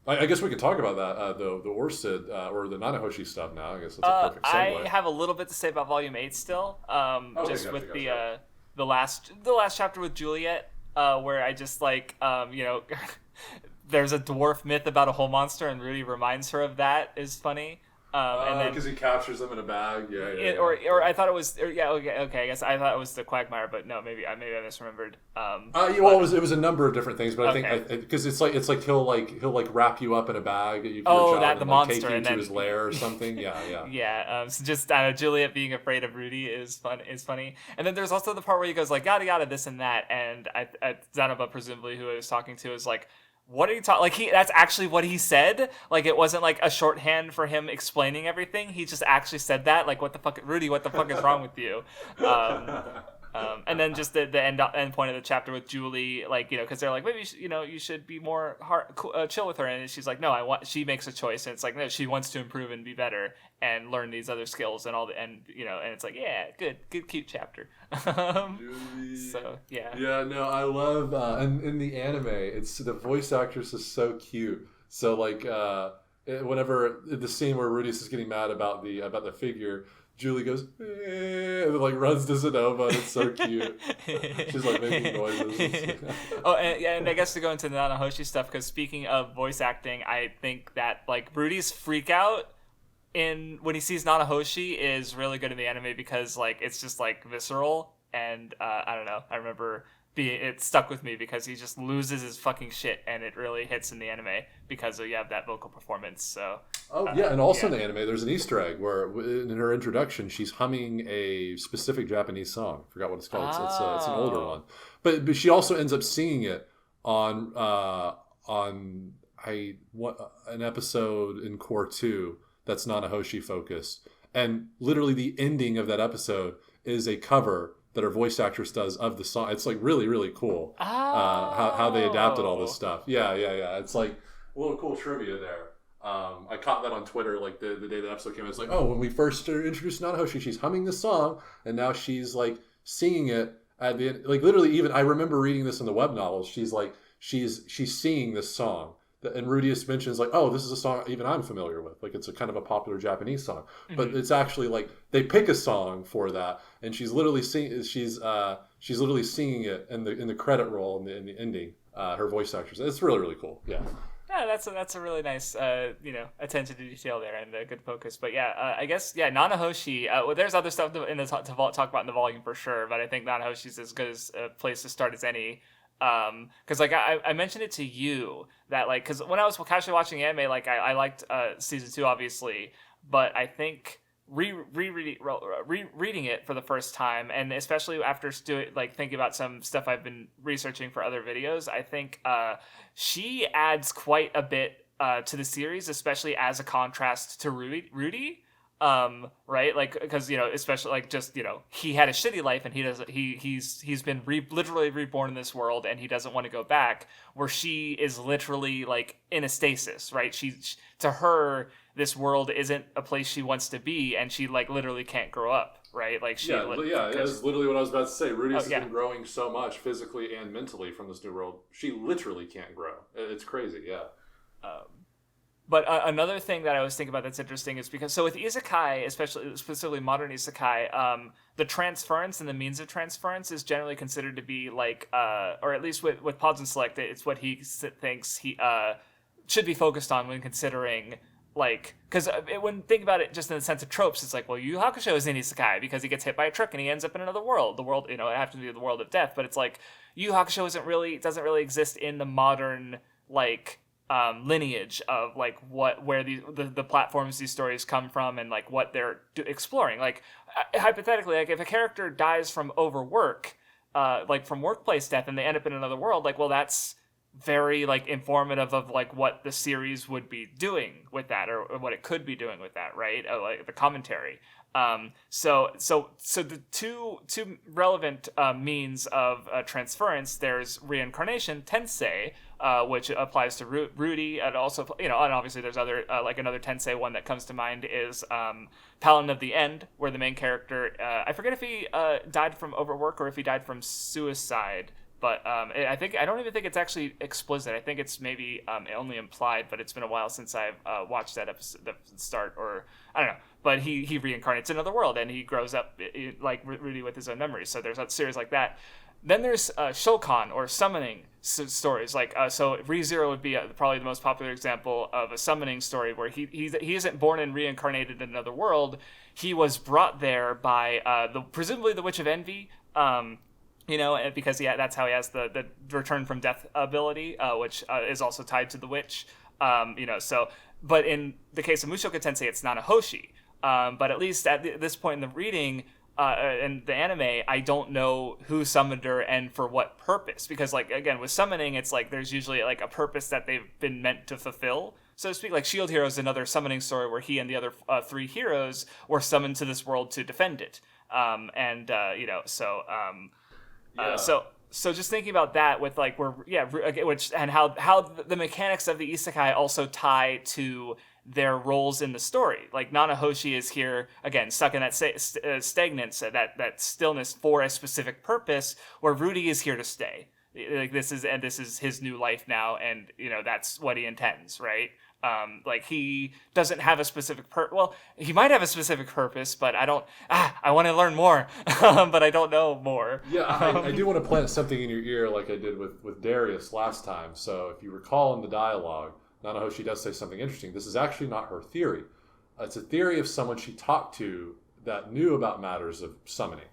I guess we can talk about that the Orsted or the Nanahoshi stuff now. I guess that's a perfect segue. I have a little bit to say about volume 8 still, the last chapter with Juliet, where I just like there's a dwarf myth about a hole monster, and Rudy reminds her of that is funny. Because he captures them in a bag, Or I thought it was, okay. I guess I thought it was the Quagmire, but no, maybe I misremembered. It was a number of different things, but I think because it's like he'll wrap you up in a bag. The monster, take you to his lair or something. Yeah. So just Juliet being afraid of Rudy is funny, and then there's also the part where he goes like yada yada this and that, and Zanaba, presumably who I was talking to, is like, what are you talking? Like that's actually what he said. Like it wasn't like a shorthand for him explaining everything. He just actually said that. Like, what the fuck, Rudy? What the fuck is wrong with you? And then just the end point of the chapter with Julie, like, because they're like, maybe you should be more chill with her, and she's like, no, she makes a choice, and it's like, no, she wants to improve and be better and learn these other skills and and it's like, yeah, good cute chapter. So no, I love and in the anime, it's the voice actress is so cute. So like whenever the scene where Rudeus is getting mad about the figure, Julie goes, and then like runs to Zenova, and it's so cute. She's like making noises. And I guess to go into the Nanahoshi stuff, because speaking of voice acting, I think that like Rudy's freak out when he sees Nanahoshi is really good in the anime, because like it's just like visceral, and I don't know, I remember it stuck with me because he just loses his fucking shit, and it really hits in the anime because you have that vocal performance. So and also in the anime there's an Easter egg where in her introduction she's humming a specific Japanese song. Forgot what it's called. It's an older one, but she also ends up singing it on an episode in Core 2 that's Nanahoshi focused, and literally the ending of that episode is a cover that her voice actress does of the song. It's like really, really cool. How they adapted all this stuff. Yeah. It's like a little cool trivia there. I caught that on Twitter like the day the episode came out. It's like, when we first introduced Nanahoshi, she's humming this song, and now she's like singing it at the end. Like literally, even I remember reading this in the web novels. She's like she's singing this song And Rudeus mentions like, oh, this is a song even I'm familiar with. Like it's a kind of a popular Japanese song, but it's actually like they pick a song for that, and she's literally she's literally singing it in the credit roll in the ending. Her voice actors. It's really really cool. Yeah. Yeah, that's a really nice, attention to detail there and a good focus. But yeah, I guess Nanahoshi. Well, there's other stuff to talk about in the volume for sure, but I think Nanahoshi's as good as a place to start as any. Because like I mentioned it to you that like because when I was casually watching anime, like I liked season 2 obviously, but I think reading it for the first time, and especially after thinking about some stuff I've been researching for other videos, I think she adds quite a bit to the series, especially as a contrast to Rudy. Right, like because especially like just he had a shitty life and he's been literally reborn in this world and he doesn't want to go back, where she is literally like in a stasis, right? She to her this world isn't a place she wants to be, and she like literally can't grow up, right? Like that's literally what I was about to say. Rudy's been growing so much physically and mentally from this new world. She literally can't grow. It's crazy. But another thing that I was thinking about that's interesting is because with isekai, specifically modern isekai, the transference and the means of transference is generally considered to be like, or at least with Pods and Select, it's what he thinks he should be focused on when considering like, because when think about it just in the sense of tropes, it's like, well, Yu Yu Hakusho is an isekai because he gets hit by a truck and he ends up in another world. The world, it happens to be the world of death, but it's like Yu Yu Hakusho doesn't really exist in the modern like. Lineage of like where the platforms these stories come from and like what they're exploring. Like hypothetically, like if a character dies from overwork, like from workplace death, and they end up in another world, like well that's very like informative of like what the series would be doing with that, or what it could be doing with that, right? Like the commentary. So the two relevant means of transference. There's Reincarnation, Tensei, which applies to Rudy, and also and obviously there's other like another Tensei one that comes to mind is Paladin of the End, where the main character I forget if he died from overwork or if he died from suicide. But I don't even think it's actually explicit. I think it's maybe only implied, but it's been a while since I've watched that episode, the start, or I don't know. But he reincarnates in another world, and he grows up like Rudy with his own memories. So there's a series like that. Then there's Shokan, or summoning stories. Like so, ReZero would be probably the most popular example of a summoning story where he isn't born and reincarnated in another world. He was brought there by presumably the Witch of Envy. Because that's how he has the return from death ability, which is also tied to the witch. But in the case of Mushoku Tensei, it's Nanahoshi. But at least at this point in the reading, in the anime, I don't know who summoned her and for what purpose. Because, like, again, with summoning, it's like there's usually like a purpose that they've been meant to fulfill, so to speak. Like Shield Hero is another summoning story where he and the other 3 heroes were summoned to this world to defend it. So just thinking about that with like how the mechanics of the isekai also tie to their roles in the story. Like Nanahoshi is here again, stuck in that stagnance, that stillness for a specific purpose, where Rudy is here to stay. Like this is his new life now, and that's what he intends, right? Like he doesn't have a specific well, he might have a specific purpose, but I don't. I want to learn more, but I don't know more. Yeah, I do want to plant something in your ear, like I did with Darius last time. So if you recall in the dialogue, Nanahoshi does say something interesting. This is actually not her theory. It's a theory of someone she talked to that knew about matters of summoning,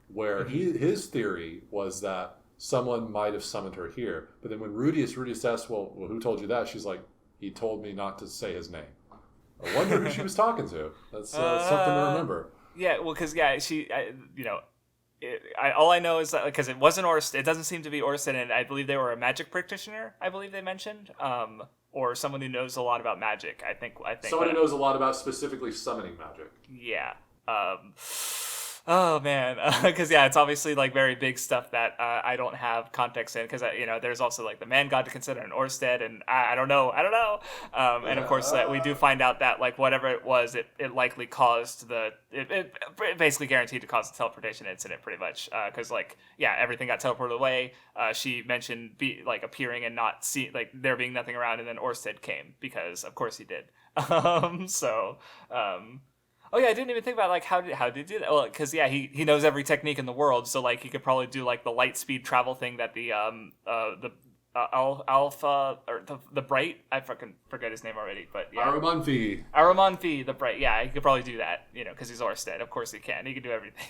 where his theory was that someone might have summoned her here. But then when Rudeus asks, well, who told you that? She's like, he told me not to say his name. I wonder who she was talking to. That's something to remember. Yeah, well, because all I know is that because it wasn't Orson, it doesn't seem to be Orson, and I believe they were a magic practitioner. I believe they mentioned, or someone who knows a lot about magic. I think someone who knows a lot about specifically summoning magic. Yeah. Oh man, because yeah, it's obviously like very big stuff that I don't have context in. Because there's also like the man god to consider and Orsted, and I don't know, and of course we do find out that like whatever it was, it likely caused it basically guaranteed to cause the teleportation incident pretty much. Because like yeah, everything got teleported away. She mentioned appearing and not see like there being nothing around, and then Orsted came because of course he did. So. Oh yeah, I didn't even think about like how did he do that? Well, because yeah, he knows every technique in the world, so like he could probably do like the light speed travel thing that the Alpha or the Bright, I fucking forget his name already, but yeah, Aramanfi the Bright, yeah, he could probably do that, because he's Orsted. Of course he can. He can do everything.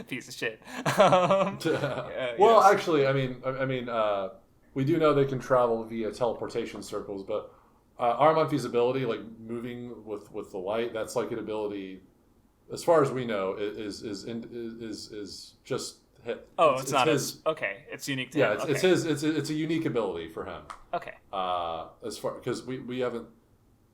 Piece of shit. Well, yes. Actually, I mean, we do know they can travel via teleportation circles, but. Aramanfi's ability, like moving with the light, that's like an ability, as far as we know, is just hit. Oh, it's not his. Okay, it's unique to him. Yeah, it's his. It's a unique ability for him. Okay. As far because we haven't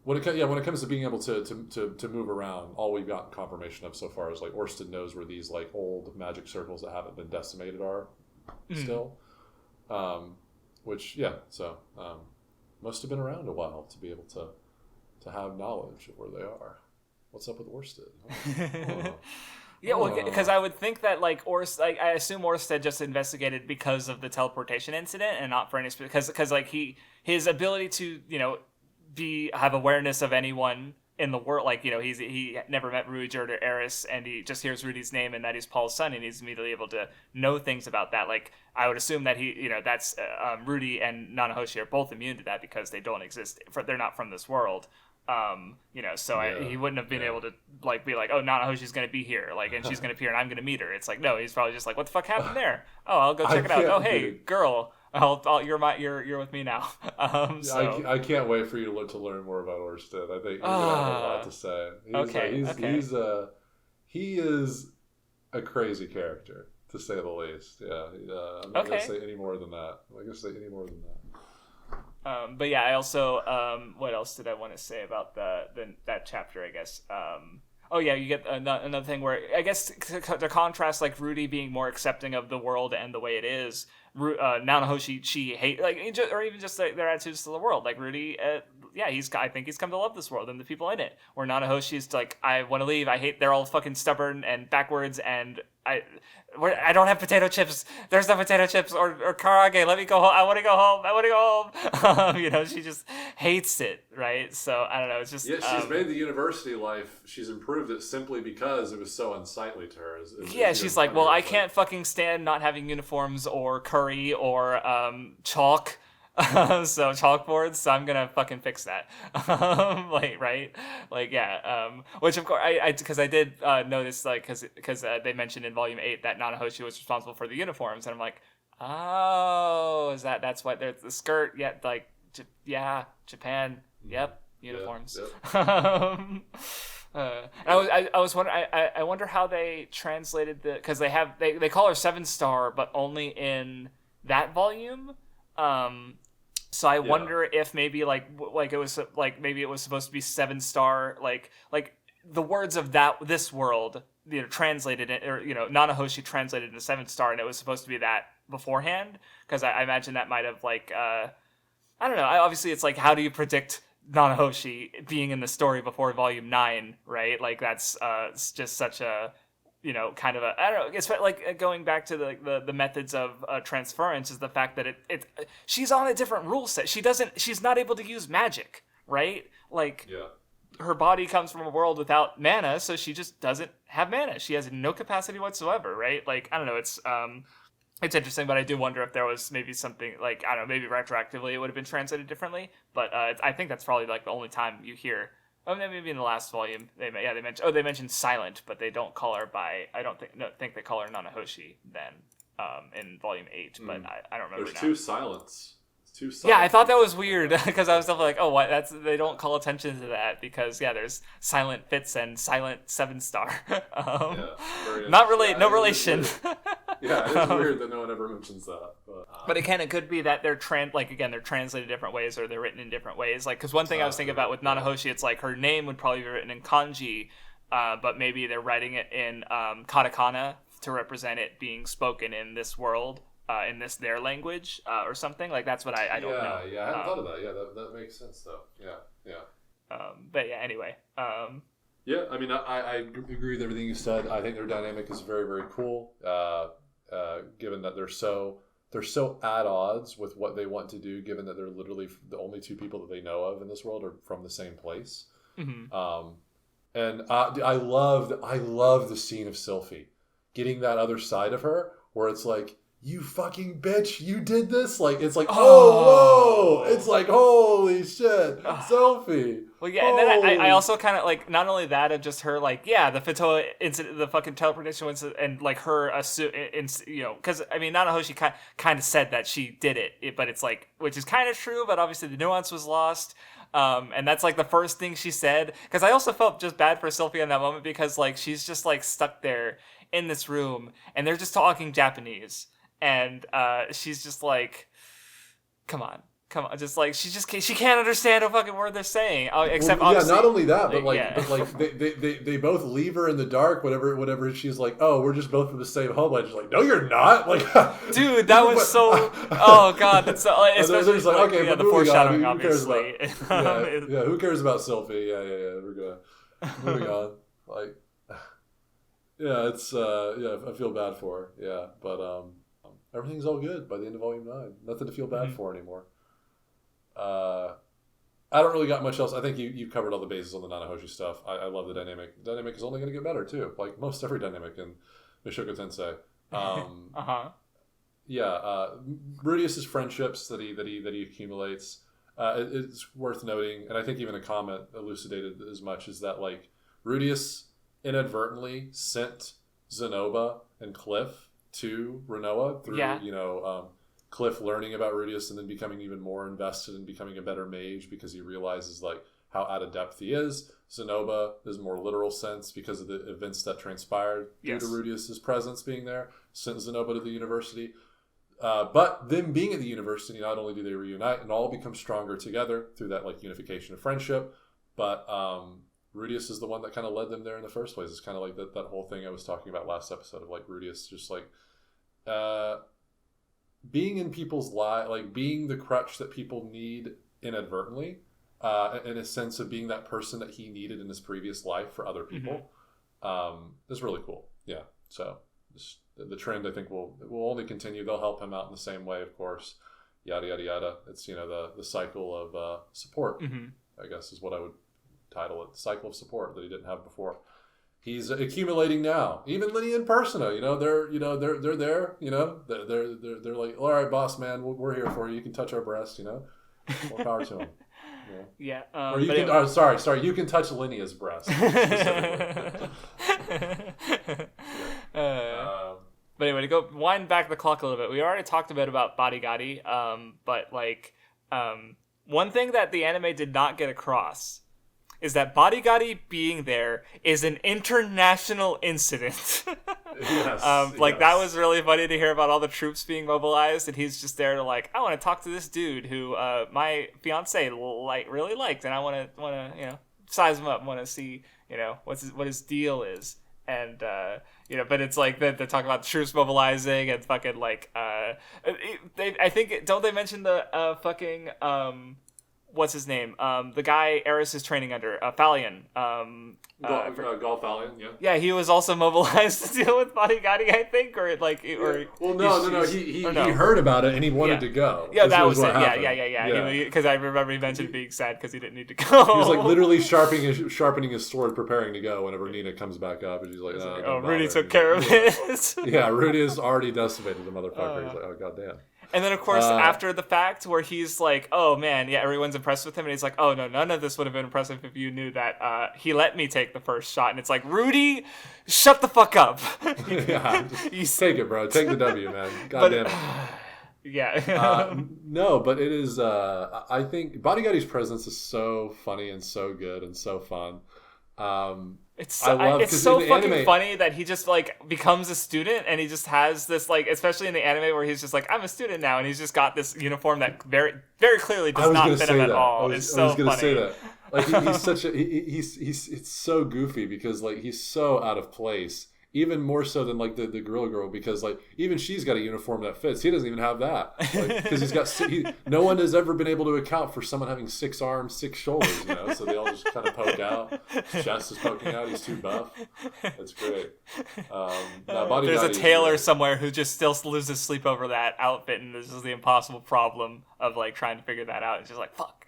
when it comes to being able to move around, all we've gotten confirmation of so far is like Orsted knows where these like old magic circles that haven't been decimated are still, which so. Must have been around a while to be able to have knowledge of where they are. What's up with Orsted? Oh. Yeah, well, because I would think that like I assume Orsted just investigated because of the teleportation incident and not for any because like his ability to have awareness of anyone in the world, like he never met Rudeus or Eris, and he just hears Rudy's name and that he's Paul's son, and he's immediately able to know things about that. Like I would assume that that's Rudy and Nanahoshi are both immune to that because they don't exist. They're not from this world. He wouldn't have been able to like be like, oh, Nanahoshi's gonna be here, like, and she's gonna appear, and I'm gonna meet her. It's like no, he's probably just like, what the fuck happened there? Oh, I'll go check it out. Oh, hey, girl. You're with me now. I can't wait for you to learn more about Orsted. I think you're gonna have a lot to say. He is a crazy character, to say the least. Yeah, I'm not gonna say any more than that. But yeah, I also what else did I want to say about that chapter? I guess. Oh yeah, you get another thing where I guess to contrast like Rudy being more accepting of the world and the way it is. Nanahoshi, she hate or even just their attitudes to the world. Like Rudy, I think he's come to love this world and the people in it. Where Nanahoshi's like, I want to leave. I hate. They're all fucking stubborn and backwards, and I don't have potato chips. There's no potato chips or karage. Let me go home. I want to go home. She just hates it, right? So I don't know. It's just she's made the university life. She's improved it simply because it was so unsightly to her. She's like, well, I can't fucking stand not having uniforms or curry or chalk. So chalkboards, so I'm gonna fucking fix that. Which of course because I did notice because they mentioned in volume 8 that Nanahoshi was responsible for the uniforms, and I'm like, oh, that's why there's the skirt? Japan, uniforms. Yep. I was wondering. I wonder how they translated because they call her 7-star, but only in that volume. So I wonder if maybe it was supposed to be 7-star, like the words of this world, translated it, or Nanahoshi translated into 7-star, and it was supposed to be that beforehand. Because I imagine that might have I don't know. Obviously, it's like, how do you predict Nanahoshi being in the story before volume 9, right? Like that's it's just such a kind of I don't know. It's like going back to the methods of transference is the fact that she's on a different rule set. She's not able to use magic, right? Like her body comes from a world without mana, so she just doesn't have mana. She has no capacity whatsoever, right? Like I don't know. It's interesting, but I do wonder if there was maybe something like I don't know. Maybe retroactively it would have been translated differently. But I think that's probably like the only time you hear. Oh, maybe in the last volume they mentioned Silent, but they don't call her by. I don't think they call her Nanahoshi then in volume 8, but I don't remember. There's now. two Silents. Yeah, I thought that was weird because I was like, oh, what? They don't call attention to that because there's Silent Fitz and Silent 7-star. No relation. Yeah, it's weird that no one ever mentions that. But again, it could be that they're translated different ways or they're written in different ways. Like, because one thing I was thinking about with Nanahoshi, it's like her name would probably be written in kanji, but maybe they're writing it in katakana to represent it being spoken in this world, in their language, or something. Like, that's what I don't know. Yeah, I hadn't thought of that. Yeah, that makes sense, though. Yeah. But yeah, anyway. Yeah, I mean, I agree with everything you said. I think their dynamic is very, very cool, given that they're so at odds with what they want to do, given that they're literally the only two people that they know of in this world are from the same place. Mm-hmm. And I love the scene of Sylphie getting that other side of her, where it's like, you fucking bitch, you did this? Like, it's like, oh, whoa! It's like, holy shit, Sylphie. Well, yeah, and then I also kind of, like, not only that, of just her, like, yeah, the Fatoa incident, the fucking teleportation incident, and, like, her, you know, because, I mean, Nanahoshi kind of said that she did it, but it's, like, which is kind of true, but obviously the nuance was lost. And that's, like, the first thing she said, because I also felt just bad for Sylphie in that moment, because, like, she's just, like, stuck there in this room, and they're just talking Japanese. And she's just like, come on, just like she can't understand a fucking word they're saying. Except obviously, not only that, but they both leave her in the dark. Whatever. She's like, oh, we're just both from the same home. Like, she's like, no, you're not. Like, dude, that was so. Oh god, that's so. Especially just like, okay, yeah, the foreshadowing, obviously. Yeah, who cares about Sylphie? Yeah. We're good. Moving on. Like, yeah, it's I feel bad for her. Yeah, but everything's all good by the end of Volume 9. Nothing to feel bad for anymore. I don't really got much else. I think you covered all the bases on the Nanahoshi stuff. I love the dynamic. The dynamic is only going to get better, too. Like most every dynamic in Mushoku Tensei. Rudeus' friendships that he accumulates. It's worth noting, and I think even a comment elucidated as much, is that, like, Rudeus inadvertently sent Zenoba and Cliff to Ranoa through, Cliff learning about Rudeus and then becoming even more invested in becoming a better mage because he realizes, like, how out of depth he is. Zenoba is more literal sense because of the events that transpired due to Rudeus' presence being there, sent Zenoba to the university. But them being at the university, not only do they reunite and all become stronger together through that, like, unification of friendship, but Rudeus is the one that kind of led them there in the first place. It's kind of like that whole thing I was talking about last episode of, like, Rudeus just, like, being in people's lives, like, being the crutch that people need inadvertently, in a sense of being that person that he needed in his previous life for other people, is really cool. Yeah. So the trend, I think, will only continue. They'll help him out in the same way, of course. Yada yada yada. It's, the cycle of support. I guess is what I would title it, the cycle of support that he didn't have before. He's accumulating now. Even Linny and Persona, they're there. They're like, all right, boss man, we're here for you. You can touch our breast. More power to him. Yeah. Or you can. Sorry. You can touch Linny's breast. But anyway, to go wind back the clock a little bit, we already talked a bit about Badigadi. But, like, one thing that the anime did not get across is that Badigadi being there is an international incident. That was really funny to hear about all the troops being mobilized, and he's just there to, like, I want to talk to this dude who my fiance really liked, and I want to size him up, want to see what his deal is. And but it's like they talk about the troops mobilizing and fucking, like, I think, don't they mention the fucking what's his name? The guy Eris is training under, Fallion. Fallion, yeah. Yeah, he was also mobilized to deal with Badigadi, I think, or like, or well, no. He heard about it and he wanted to go. Yeah, that was it. Yeah. Because I remember he mentioned being sad because he didn't need to go. He was, like, literally sharpening his sword, preparing to go whenever Nina comes back up, and she's like, Rudy took care of it. Yeah, Rudy has already decimated the motherfucker. He's like, oh goddamn. And then, of course, after the fact, where he's like, oh, man, yeah, everyone's impressed with him. And he's like, oh, no, none of this would have been impressive if you knew that he let me take the first shot. And it's like, Rudy, shut the fuck up. Take it, bro. Take the W, man. Goddamn it. Yeah. No, but it is, I think Badigadi's presence is so funny and so good and so fun. It's so fucking funny that he just, like, becomes a student, and he just has this, like, especially in the anime where he's just like, I'm a student now, and he's just got this uniform that very, very clearly does not fit him at all. It's so funny. Like he's such a he's it's so goofy because like he's so out of place, even more so than like the Gorilla Girl, because like even she's got a uniform that fits. He doesn't even have that, like because he's got no one has ever been able to account for someone having 6 arms, 6 shoulders, you know. So they all just kind of poke out. His chest is poking out. He's too buff. That's great. There's a tailor somewhere who just still loses sleep over that outfit, and this is the impossible problem of like trying to figure that out. It's just like fuck.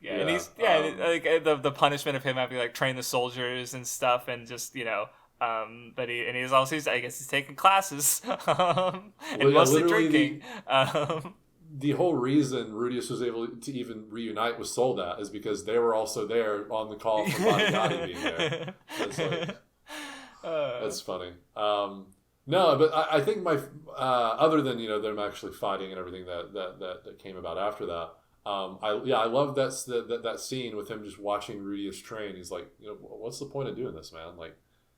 Yeah, and he's like the punishment of him having to like train the soldiers and stuff, and just but he's also I guess he's taking classes and mostly drinking. The whole reason Rudeus was able to even reunite with Soldat is because they were also there on the call for Badigadi being there. That's like that's funny. No, but I think my other than them actually fighting and everything that came about after that. I love that scene with him just watching Rudeus train. He's like, what's the point of doing this, man? Like,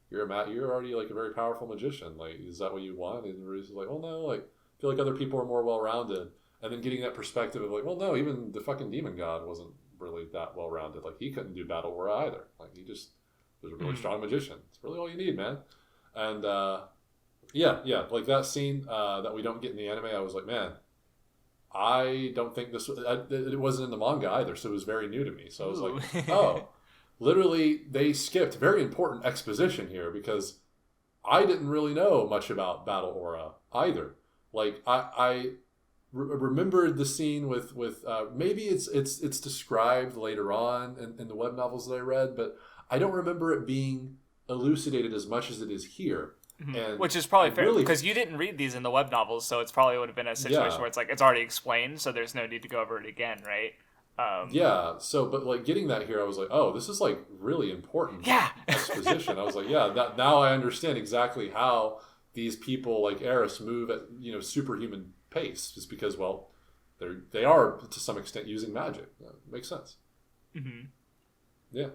you're already like a very powerful magician. Like, is that what you want? And Rudeus is like, well, no. Like, I feel like other people are more well-rounded. And then getting that perspective of like, well, no, even the fucking demon god wasn't really that well-rounded. Like, he couldn't do battle aura either. Like, he just was a really strong magician. It's really all you need, man. And yeah, like that scene that we don't get in the anime, I was like, man. I don't think it wasn't in the manga either, so it was very new to me. So I was like, oh, literally they skipped very important exposition here because I didn't really know much about battle aura either. Like I remembered the scene with maybe it's described later on in the web novels that I read, but I don't remember it being elucidated as much as it is here. And which is probably fair because you didn't read these in the web novels, so it's probably would have been a situation where it's like it's already explained, so there's no need to go over it again, right? But like getting that here, I was like, oh, this is like really important exposition. I was like, that now I understand exactly how these people like Eris move at superhuman pace, just because they are to some extent using magic. Makes sense. Yeah.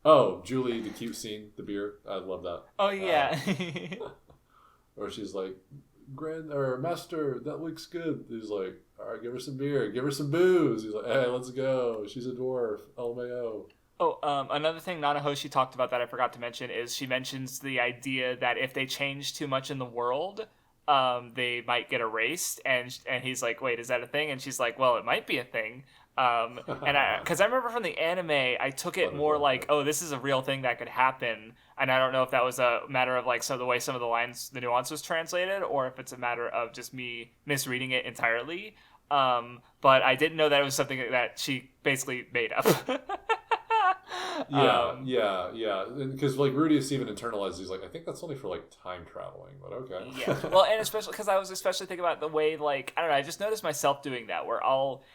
Oh, Julie, the cute scene, the beer. I love that. Oh, yeah. Or she's like, Master, that looks good. He's like, all right, give her some beer. Give her some booze. He's like, hey, let's go. She's a dwarf. LMAO. Oh, another thing Nanahoshi talked about that I forgot to mention is she mentions the idea that if they change too much in the world, they might get erased. And he's like, wait, is that a thing? And she's like, well, it might be a thing. Because I remember from the anime, I took it more like, oh, this is a real thing that could happen, and I don't know if that was a matter of like the way some of the nuance was translated, or if it's a matter of just me misreading it entirely. But I didn't know that it was something that she basically made up. Yeah. Because like Rudeus even internalizes, he's like, I think that's only for like time traveling, but okay. Yeah. Well, and especially because I was especially thinking about the way like I don't know, I just noticed myself doing that where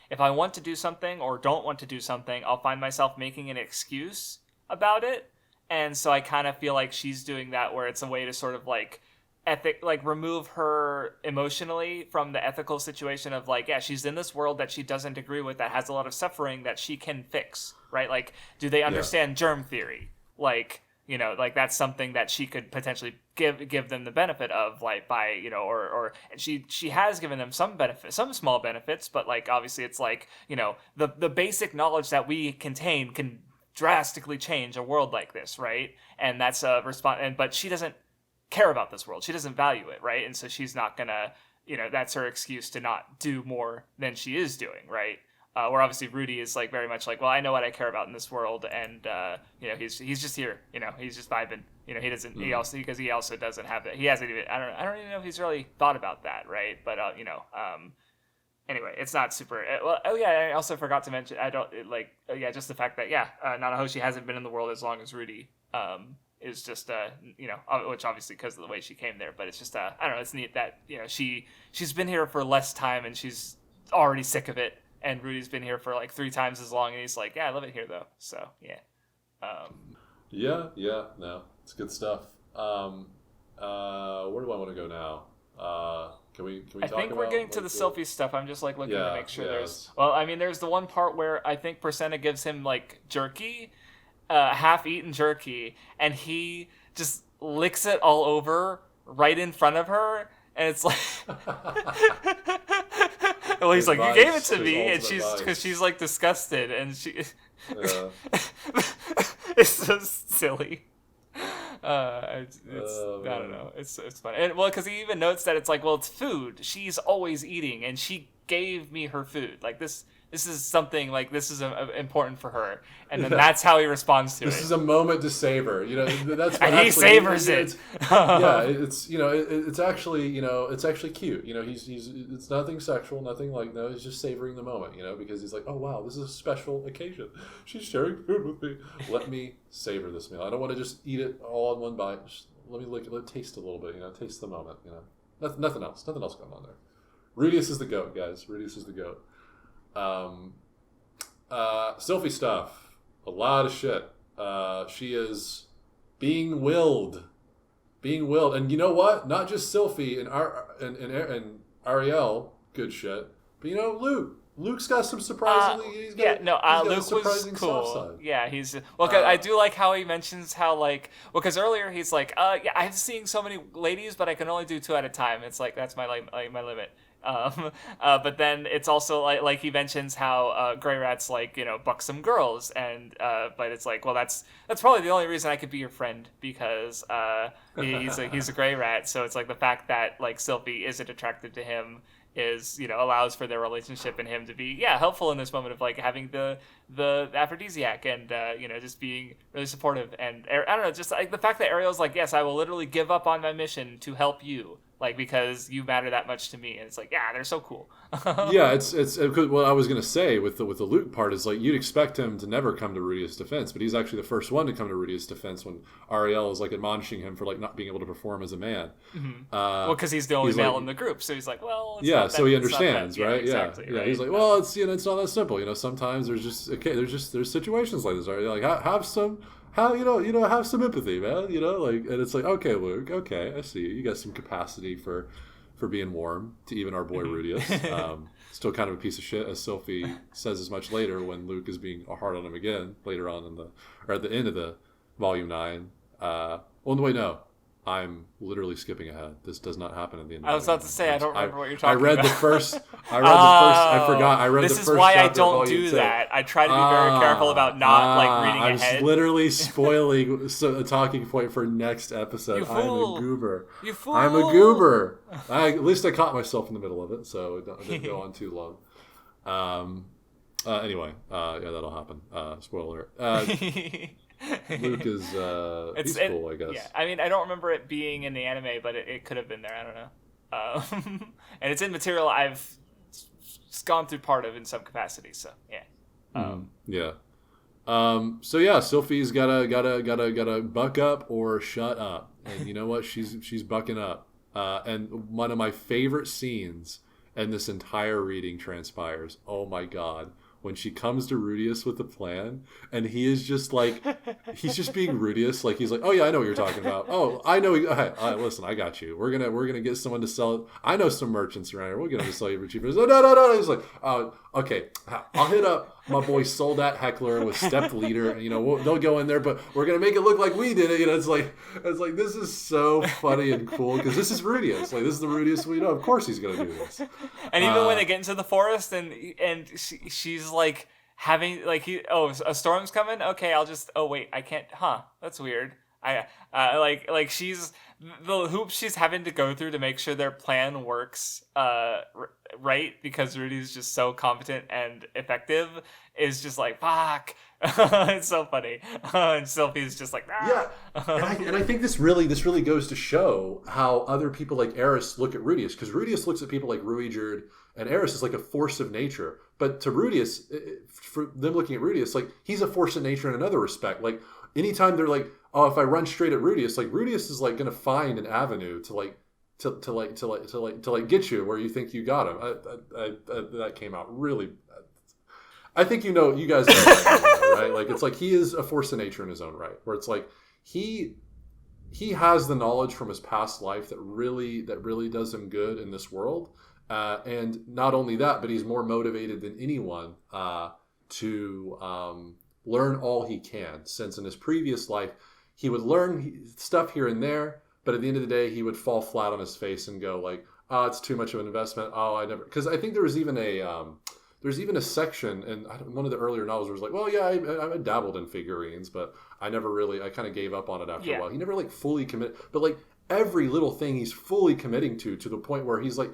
if I want to do something or don't want to do something, I'll find myself making an excuse about it, and so I kind of feel like she's doing that where it's a way to sort of like remove her emotionally from the ethical situation of like, yeah, she's in this world that she doesn't agree with that has a lot of suffering that she can fix, right? Like, do they understand germ theory? Like, like that's something that she could potentially give them the benefit of, like by, or and she has given them some benefit, some small benefits, but like obviously it's like, the basic knowledge that we contain can drastically change a world like this, right? And that's a response, but she doesn't care about this world. She doesn't value it, right? And so she's not gonna, that's her excuse to not do more than she is doing, right? Where obviously Rudy is like very much like, well, I know what I care about in this world, and he's just here, he's just vibing, he doesn't, he also doesn't have that, he hasn't even, I don't even know if he's really thought about that, right? But anyway, it's not super. I also forgot to mention, just the fact that Nanahoshi hasn't been in the world as long as Rudy. Is just which obviously because of the way she came there, but it's just I don't know, it's neat that she's been here for less time and she's already sick of it, and Rudy's been here for like 3 times as long and he's like, I love it here though. So no, it's good stuff. Where do I want to go now? Can we I talk think about, we're getting to the Sylphie stuff. I'm just like looking to make sure there's there's the one part where I think Persenna gives him like jerky, half-eaten jerky, and he just licks it all over right in front of her, And it's like, well, he's like, you gave it to me, and because she's like disgusted, and she, it's so silly. I don't know. It's funny. And, well, because he even notes that it's like, well, it's food. She's always eating, and she gave me her food. Like this is something like this is important for her, and then that's how he responds to it. This is a moment to savor. That's what and he savors it. It's actually it's actually cute. It's nothing sexual, nothing like no. He's just savoring the moment. Because he's like, oh wow, this is a special occasion. She's sharing food with me. Let me savor this meal. I don't want to just eat it all in one bite. Just let me taste a little bit. Taste the moment. Nothing else going on there. Rudeus is the goat, guys. Rudeus is the goat. Sylphie stuff. A lot of shit. She is being willed. And you know what? Not just Sylphie and Ariel, good shit. But Luke. Luke's got some surprisingly. Luke was cool. Yeah, he's I do like how he mentions how because earlier he's like, I'm seeing so many ladies, but I can only do 2 at a time. It's like that's my my limit. But then it's also like he mentions how Grey Rat's buxom girls, and but it's like, well, that's probably the only reason I could be your friend, because he's a Grey Rat. So it's like the fact that Sylphie isn't attracted to him is allows for their relationship and him to be helpful in this moment of having the aphrodisiac and just being really supportive. And I don't know, just the fact that Ariel's like, yes, I will literally give up on my mission to help you, because you matter that much to me. And it's like, they're so cool. Yeah, it's what I was gonna say with the Luke part is you'd expect him to never come to Rudeus' defense, but he's actually the first one to come to Rudeus' defense when Ariel is admonishing him for not being able to perform as a man. Mm-hmm. Because he's the only male in the group, so he's like, well, so he understands, right? Exactly, right. He's like, well, it's it's not that simple. Sometimes there's situations like this. Right? Have some empathy, man. And it's like, okay, Luke, okay, I see you got some capacity for being warm to even our boy Rudeus. Still kind of a piece of shit, as Sylphie says as much later when Luke is being hard on him again later on at the end of the volume 9. Wait, no. I'm literally skipping ahead. This does not happen at the end. I was about to say, I don't remember what you're talking about. I read the first. I forgot. I read the first. This is why I don't do that. I try to be very careful about not reading ahead. I was literally spoiling a talking point for next episode. You fool. I'm a goober. You fool. I'm a goober. At least I caught myself in the middle of it, so it didn't go on too long. Anyway, that'll happen. Spoiler. Luke is he's cool, I guess. Yeah, I mean, I don't remember it being in the anime, but it could have been there. I don't know. And it's in material I've gone through part of in some capacity. So yeah. Sylphie's gotta buck up or shut up, and you know what? She's bucking up. And one of my favorite scenes in this entire reading transpires. Oh my god. When she comes to Rudeus with a plan, and he is just he's just being Rudeus. He's like, oh yeah, I know what you're talking about. Oh, I know. Listen, I got you. We're gonna get someone to sell it. I know some merchants around here. We'll get them to sell you for cheaper. Oh, no. He's like, oh, okay. I'll hit up my boy Soldat Heckler with Step Leader. And, they'll go in there, but we're gonna make it look like we did it. It's like this is so funny and cool because this is Rudeus. This is the Rudeus we know. Of course he's gonna do this. And even when they get into the forest and she's having a storm's coming. Okay, I'll just. Oh wait, I can't. Huh? That's weird. She's the hoops she's having to go through to make sure their plan works right, because Rudy's just so competent and effective, is just fuck. It's so funny. And Sylphie's just and I think this really goes to show how other people like Eris look at Rudeus, because Rudeus looks at people like Ruijerd and Eris is a force of nature, but to Rudeus, for them looking at Rudeus, he's a force of nature in another respect. Anytime they're oh, if I run straight at Rudeus, Rudeus is gonna find an avenue to get you where you think you got him. That came out really. I think you guys know that, right? It's he is a force of nature in his own right, where it's he has the knowledge from his past life that really does him good in this world, and not only that, but he's more motivated than anyone to learn all he can, since in his previous life he would learn stuff here and there, but at the end of the day, he would fall flat on his face and go like, "Oh, it's too much of an investment. Oh, I never." Because I think there was even a section in one of the earlier novels where it was like, "Well, yeah, I dabbled in figurines, but I kind of gave up on it after a while." He never like fully committed, but like every little thing he's fully committing to the point where he's like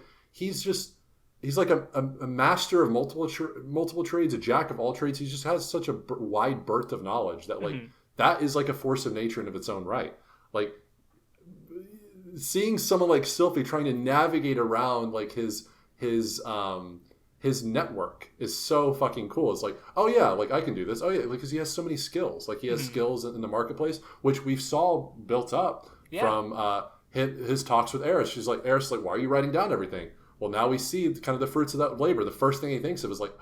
a master of multiple trades, a jack of all trades. He just has such a wide berth of knowledge that like that is like a force of nature in of its own right. Like seeing someone like Sylphie trying to navigate around like his network is so fucking cool. It's like, oh yeah, like I can do this. Oh yeah, because he has so many skills. Like he has skills in the marketplace, which we saw built up from his talks with Eris. She's like, Eris, like, why are you writing down everything? Well, now we see kind of the fruits of that labor. The first thing he thinks of is like,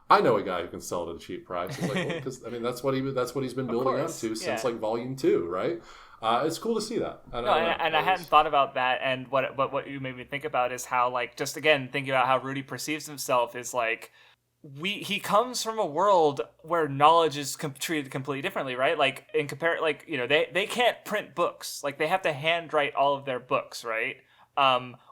I know a guy who can sell it at a cheap price. It's like, because I mean, that's what he's been building up to since like volume 2, right? It's cool to see that. I hadn't thought about that. And what you made me think about is how, like, just again thinking about how Rudy perceives himself is like, he comes from a world where knowledge is treated completely differently, right? Like they can't print books, like they have to handwrite all of their books, right?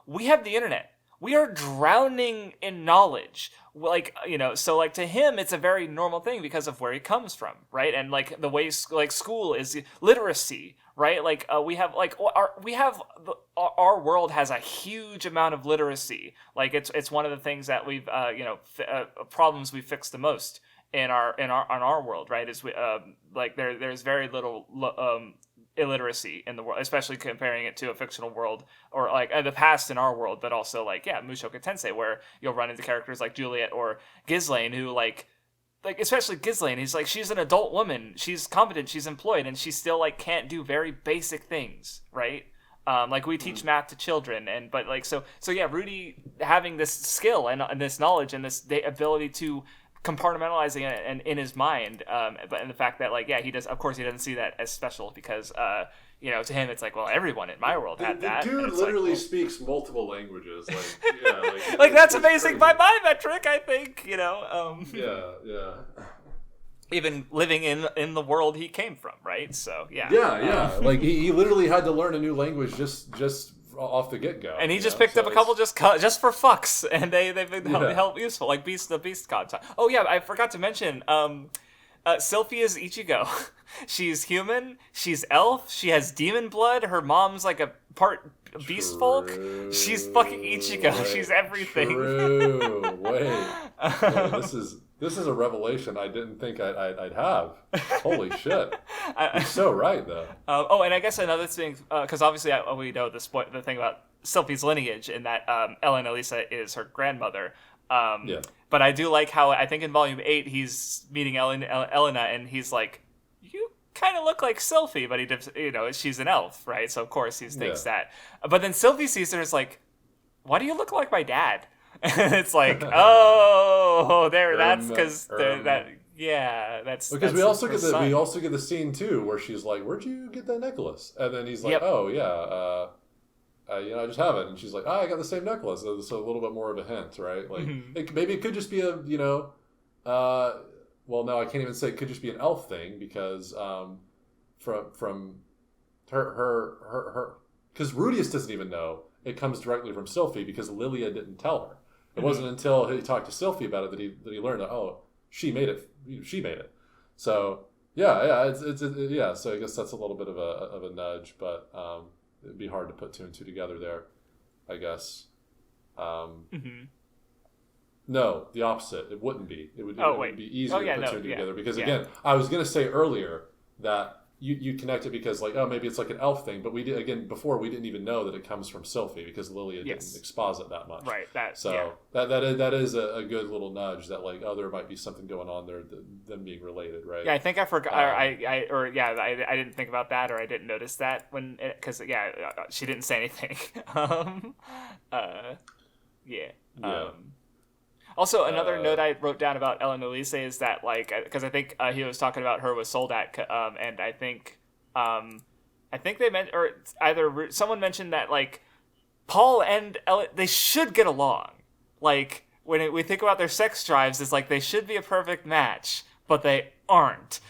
We have the internet. We are drowning in knowledge. Like, so like to him, it's a very normal thing because of where he comes from, right? And like the way like school is literacy, right? Like our world has a huge amount of literacy. Like it's one of the things that we've problems we fixed the most in our world, right? Is like there's very little illiteracy in the world, especially comparing it to a fictional world or like the past in our world, but also like Mushoku Tensei, where you'll run into characters like Juliet or Ghislaine who like especially Ghislaine, he's like, she's an adult woman, she's competent, she's employed, and she still like can't do very basic things, right? Like we teach math to children, but Rudy having this skill and this knowledge and this ability to compartmentalizing it and in his mind, but in the fact that he doesn't see that as special because to him it's like, well, everyone in my world had that. The dude literally speaks multiple languages, like that's amazing by my metric, I think. Even living in the world he came from, right? So like he literally had to learn a new language just off the get-go, and he just picked up a couple just for fucks, and they've been help useful, like the beast god. Oh yeah, I forgot to mention Sylphie is Ichigo. She's human, she's elf, she has demon blood, her mom's like a part beast folk. She's fucking Ichigo. She's everything. True. Wait, this is a revelation I didn't think I'd have. Holy shit. You're so right, though. And I guess another thing, because obviously we know the thing about Sylphie's lineage in that Elinalise is her grandmother. But I do like how I think in volume 8 he's meeting Elena and he's like, you kind of look like Sylphie, but she's an elf, right? So of course he thinks that. But then Sylphie sees her and is like, why do you look like my dad? And it's like, that's because that's because we also get the scene too where she's like, where'd you get that necklace? And then he's like, I just have it, and she's like, I got the same necklace. So a little bit more of a hint, right? Like maybe it could just be a well, no, I can't even say it could just be an elf thing because from her because Rudeus doesn't even know it comes directly from Sylphie because Lilia didn't tell her. It wasn't until he talked to Sylphie about it that he learned that she made it. So it's So I guess that's a little bit of a nudge, but it'd be hard to put 2 and 2 together there, I guess. No, the opposite. It wouldn't be. It would be easier to put 2 together because again, I was going to say earlier that you connect it because maybe it's like an elf thing, but before we didn't even know that it comes from Sylphie because Lilia didn't exposit that much. Right. That is a good little nudge that there might be something going on there, them being related, right? Yeah, I think I forgot, I didn't think about that, or I didn't notice that because she didn't say anything. Also, another note I wrote down about Elinalise is that, because I think he was talking about her with Soldat, and I think they meant, or either someone mentioned that, Paul and they should get along. Like, when we think about their sex drives, it's like they should be a perfect match, but they aren't.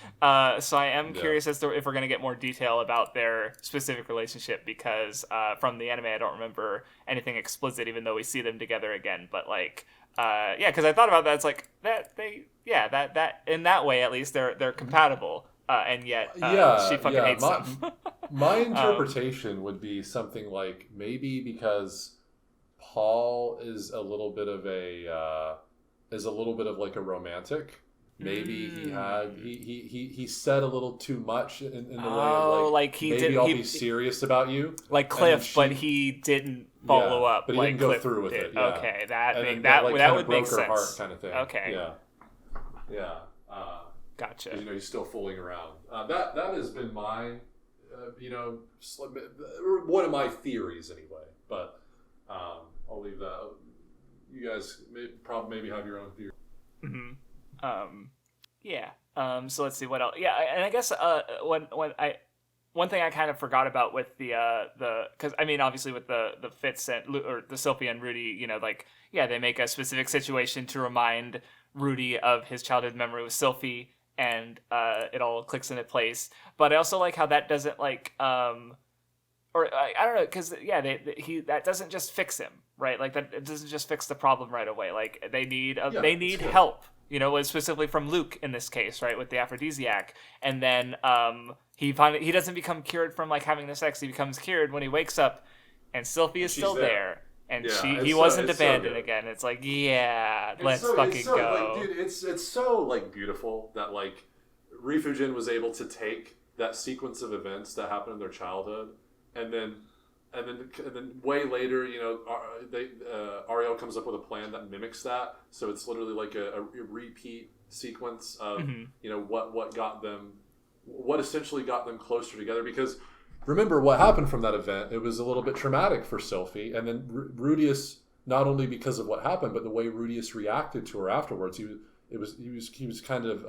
So I am curious as to if we're going to get more detail about their specific relationship, because from the anime I don't remember anything explicit, even though we see them together again. But like, because I thought about that, it's like that in that way at least they're compatible, and yet she fucking hates them. My interpretation would be something like, maybe because Paul is a little bit of like a romantic. Maybe he said a little too much in the way of like he maybe I'll be serious about you, like Cliff, but he didn't follow up. But he didn't go through with it. Yeah. Okay, that would make sense. Heart kind of thing. Okay. Yeah. Gotcha. He's still fooling around. That has been my, one of my theories anyway. But I'll leave that. You guys maybe have your own theory. Mm-hmm. So let's see what else. Yeah, and I guess one thing I kind of forgot about with the because I mean obviously with the Fitz or the Sylphie and Rudy, they make a specific situation to remind Rudy of his childhood memory with Sylphie, and it all clicks into place. But I also like how that doesn't I don't know, because that doesn't just fix him, right? Like that, it doesn't just fix the problem right away. Like they need help. Specifically from Luke in this case, right, with the aphrodisiac, and then he doesn't become cured from like having the sex. He becomes cured when he wakes up, and Sylphie is still there, and he wasn't abandoned again. It's like, let's fucking go. Like, dude, it's so like beautiful that like Rifujin was able to take that sequence of events that happened in their childhood, and then way later, Ariel comes up with a plan that mimics that. So it's literally like a repeat sequence of what essentially got them closer together. Because remember what happened from that event? It was a little bit traumatic for Sylphie, and then Rudeus, not only because of what happened, but the way Rudeus reacted to her afterwards. He was kind of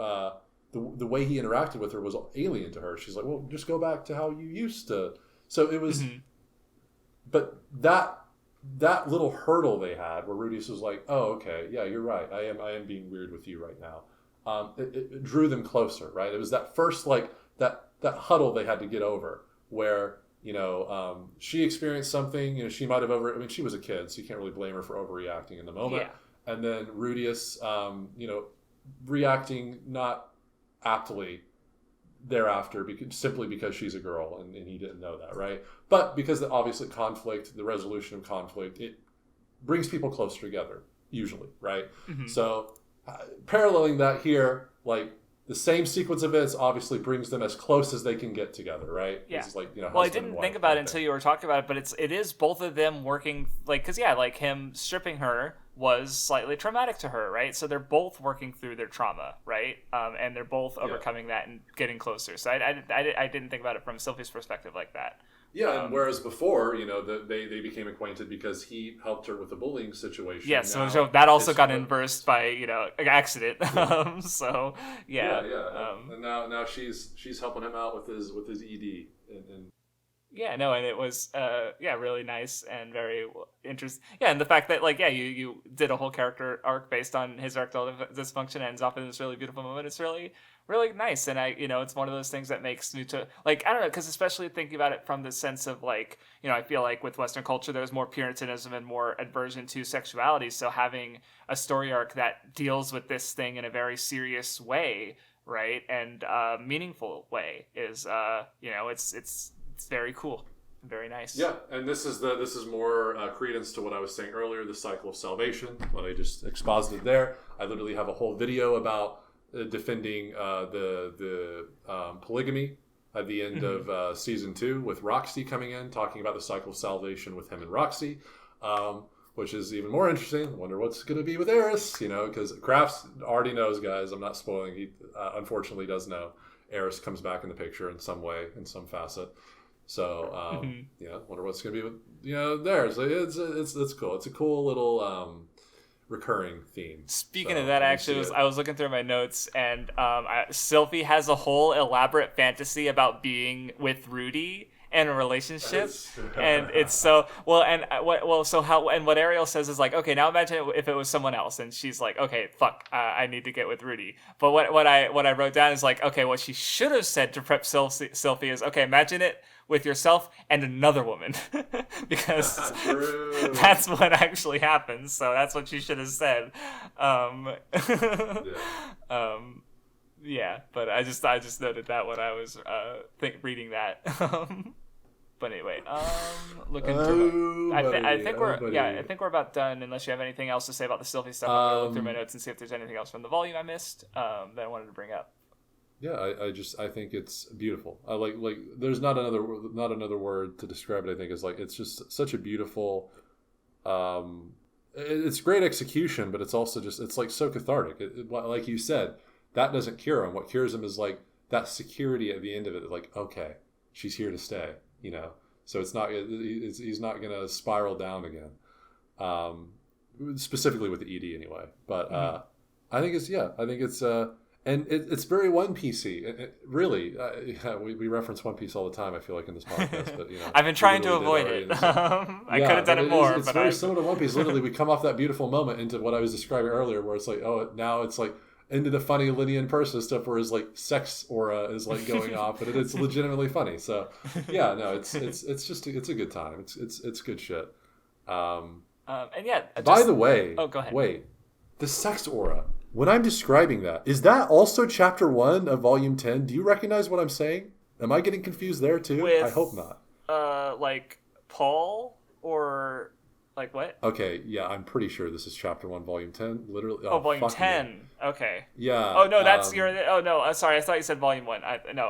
the way he interacted with her was alien to her. She's like, well, just go back to how you used to. So it was. Mm-hmm. But that little hurdle they had, where Rudeus was like, "Oh, okay, yeah, you're right. I am being weird with you right now." It drew them closer, right? It was that first that huddle they had to get over, where she experienced something. She might have she was a kid, so you can't really blame her for overreacting in the moment. Yeah. And then Rudeus, reacting not aptly thereafter, simply because she's a girl, and he didn't know that, right? But because obviously the resolution of conflict, it brings people closer together, usually, right? Mm-hmm. So paralleling that here, like the same sequence of events obviously brings them as close as they can get together, right? Yeah. It's like, well, I didn't think about it until you were talking about it, but it is both of them working, because him stripping her was slightly traumatic to her, right? So they're both working through their trauma, right? And they're both overcoming that and getting closer. So I didn't think about it from Sylphie's perspective like that. Yeah, and whereas before, they became acquainted because he helped her with the bullying situation. Yeah, so that also got inversed by accident. Yeah. And now she's helping him out with his ED and and it was really nice and very interesting. Yeah, and the fact that you did a whole character arc based on his erectile dysfunction ends off in this really beautiful moment. It's really, really nice, and it's one of those things that makes me I don't know, because especially thinking about it from the sense of I feel like with Western culture there's more Puritanism and more aversion to sexuality. So having a story arc that deals with this thing in a very serious way, right, and meaningful way is it's very cool, very nice. Yeah, and this is more credence to what I was saying earlier, the cycle of salvation, what I just exposited there. I literally have a whole video about defending the polygamy at the end of season 2, with Roxy coming in, talking about the cycle of salvation with him and Roxy, which is even more interesting. I wonder what's going to be with Eris, because Crafts already knows, guys. I'm not spoiling. He unfortunately does know. Eris comes back in the picture in some way, in some facet. So, wonder what's going to be with, there. So it's cool. It's a cool little recurring theme. Speaking of that, actually, I was looking through my notes, and Sylphie has a whole elaborate fantasy about being with Rudy, in a relationship, and it's so well. And what Ariel says is like, okay, now imagine if it was someone else, and she's like, okay, fuck, I need to get with Rudy. But what I wrote down is like, okay, what she should have said to prep Sylphie is, okay, imagine it with yourself and another woman, because that's what actually happens. So that's what she should have said. Yeah, but I just noted that when I was reading that. But anyway, looking through. I think we're about done. Unless you have anything else to say about the Sylphie stuff, I'm gonna look through my notes and see if there's anything else from the volume I missed that I wanted to bring up. Yeah, I think it's beautiful. I like there's not another word to describe it. I think is like, it's just such a beautiful. It's great execution, but it's also just, it's like so cathartic. Like you said, that doesn't cure him. What cures him is like that security at the end of it. Like, okay, she's here to stay. So it's not. He's not gonna spiral down again. Specifically with the ED anyway. But I think it's and it's very One Piecey. Really, we reference One Piece all the time. I feel like in this podcast, but I've been trying to avoid it. I could have done it more. It's very similar to One Piece. Literally, we come off that beautiful moment into what I was describing earlier, where it's like, oh, now it's like into the funny Linian person stuff, where his like sex aura is like going off, and it's legitimately funny. So yeah, no, it's just it's a good time. It's good shit. And yeah. By the way, oh, go ahead. Wait, the sex aura. When I'm describing that, is that also chapter 1 of volume 10? Do you recognize what I'm saying? Am I getting confused there too? I hope not. Like Paul or like what? Okay, yeah, I'm pretty sure this is chapter 1, volume 10. Literally. Oh, volume 10. Me. Okay. Yeah. Oh no, that's your. Oh no, sorry. I thought you said volume 1. No.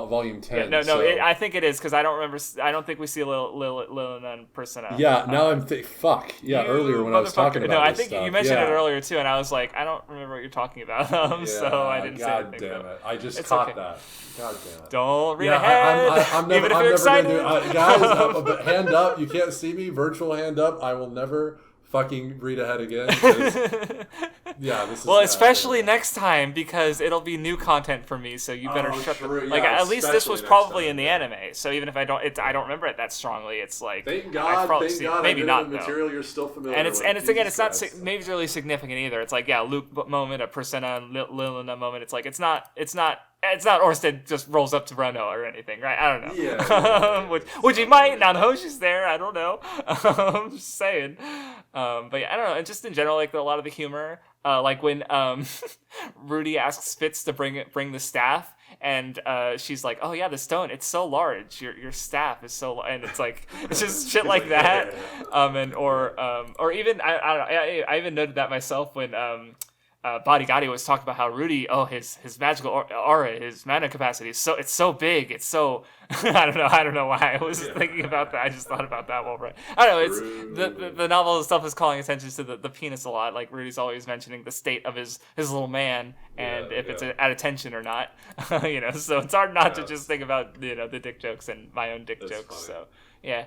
Volume 10. Yeah, no. I think it is, because I don't remember. I don't think we see Lilin and Persona. Yeah. Now I'm fuck. Yeah. Earlier when I was talking about. No, I think you mentioned it earlier too, and I was like, I don't remember what you're talking about. So I didn't say anything. God damn it! I just caught that. God damn it! Don't read ahead. I'm never, even if you're excited, guys. But hand up. You can't see me. Virtual hand up. I will never fucking read ahead again. Yeah, this is especially next time, because it'll be new content for me. So you better shut the like. At least this was probably in the anime. So even if I don't remember it that strongly. It's like, thank God, maybe not material you're still familiar. And it's again, it's not majorly significant either. It's like, yeah, Luke moment, a Persona, and Lilina moment. It's like it's not Orsted just rolls up to Ranoa or anything, right? I don't know. Yeah. which he might. Nanahoshi's there. I don't know. I'm just saying. But yeah, I don't know. And just in general, like a lot of the humor, like when Rudy asks Fitz to bring the staff, and she's like, "Oh yeah, the stone. It's so large. Your staff is so," and it's like, it's just shit like that. Or even I even noted that myself when Badigadi was talking about how Rudy, his magical aura, his mana capacity is it's so big, it's so I don't know why I was thinking about that. I just thought about that while I don't know. It's the novel itself is calling attention to the penis a lot. Like Rudy's always mentioning the state of his little man, and if it's at attention or not. So it's hard not to just think about the dick jokes and my own dick jokes. Funny. So yeah.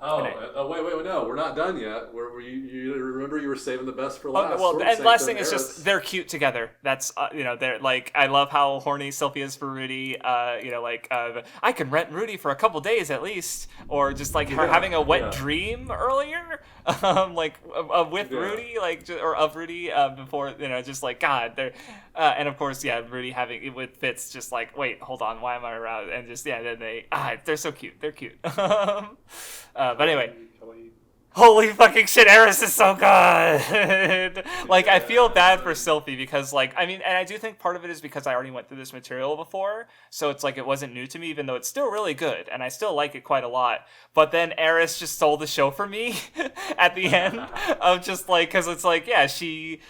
Wait, no, we're not done yet. You remember you were saving the best for last. And last thing is just they're cute together. That's they're like, I love how horny Sylphie is for Rudy. I can rent Rudy for a couple days at least, or just like her having a wet dream earlier, with Rudy, or of Rudy before, just like God. They're and of course, Rudy having it with Fitz, just like, wait, hold on, why am I around? And just then they're so cute. They're cute. But anyway, holy fucking shit, Eris is so good. Like, I feel bad for Sylphie because, and I do think part of it is because I already went through this material before, so it's like it wasn't new to me, even though it's still really good, and I still like it quite a lot. But then Eris just stole the show for me at the end of just because it's like, she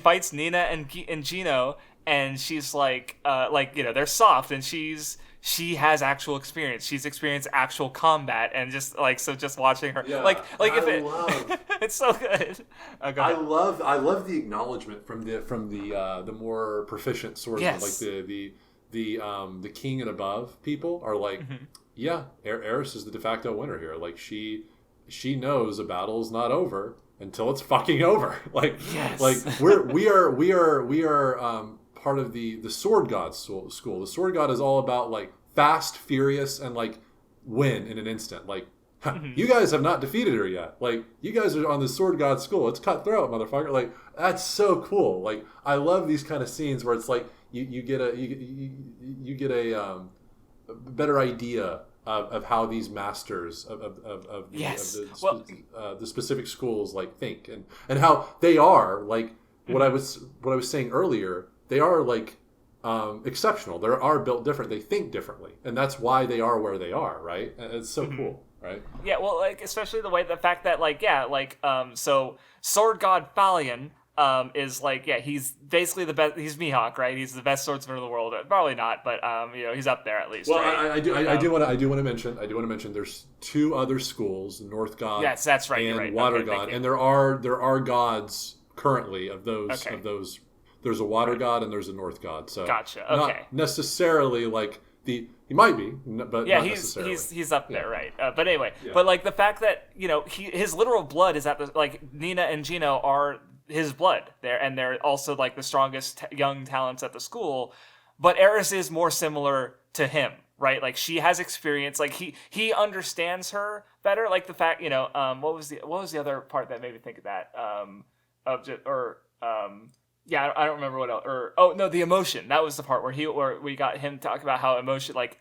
fights Nina and Gino, and she's like they're soft, and she has actual experience. She's experienced actual combat, and just watching her, it's so good. I love the acknowledgement from the more proficient swordsmen, like the king and above people are like, Eris is the de facto winner here. Like she knows a battle's not over until it's fucking over. We are part of the sword god school. The sword god is all about fast, furious, and like win in an instant. Like, you guys have not defeated her yet. Like, you guys are on the Sword God school. It's cutthroat, motherfucker. Like, that's so cool. Like, I love these kind of scenes where it's like you get a better idea of how these masters of the specific schools like think and how they are like what I was saying earlier. They are like exceptional. They are built different. They think differently, and that's why they are where they are. Right? And it's so cool. Right? Yeah. Well, like especially the fact that so Sword God Falion is like, he's basically the best. He's Mihawk, right? He's the best swordsman in the world. Probably not, but he's up there at least. Well, right? I do want to mention. There's two other schools: North God, yes, that's right, and right. Water God, and there are gods currently of those. There's a Water God and there's a North God. So gotcha. Okay. Not necessarily like he might be, but not necessarily. he's up there, right? But anyway, but like the fact that his literal blood is at the Nina and Gino are his blood there, and they're also like the strongest young talents at the school, but Eris is more similar to him, right? Like she has experience, like he understands her better. Like the fact, what was the other part that made me think of that? I don't remember what else. The emotion. That was the part where we got him talk about how emotion, like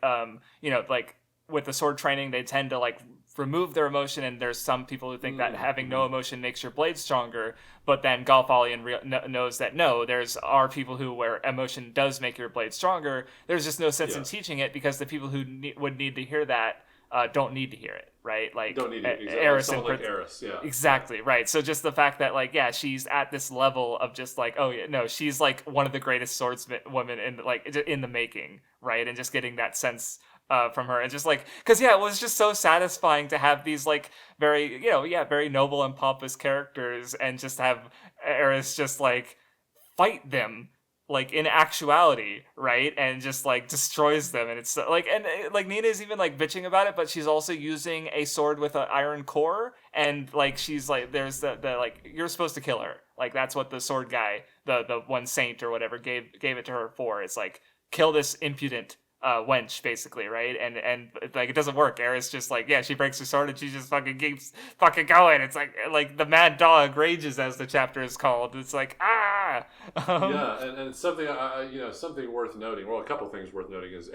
with the sword training, they tend to like remove their emotion, and there's some people who think that having no emotion makes your blade stronger, but then Galfalion knows that no, are people where emotion does make your blade stronger. There's just no sense in teaching it, because the people who would need to hear that don't need to hear it, right? Like don't need it. Exactly. Eris, someone like Eris, yeah. Exactly, right. So just the fact that she's at this level of just like, she's like one of the greatest swordswomen in the making, right? And just getting that sense from her, and just like, because it was just so satisfying to have these like very very noble and pompous characters, and just have Eris just like fight them like in actuality, right? And just like destroys them, and it's like, and like Nina's even like bitching about it, but she's also using a sword with an iron core, and like she's like, there's the like, you're supposed to kill her, like that's what the sword guy, the one saint or whatever gave it to her for. It's like, kill this impudent wench, basically, right? And like it doesn't work. Eris just like, she breaks her sword and she just fucking keeps fucking going. It's like the mad dog rages, as the chapter is called. It's like and it's something something worth noting. Well, a couple things worth noting is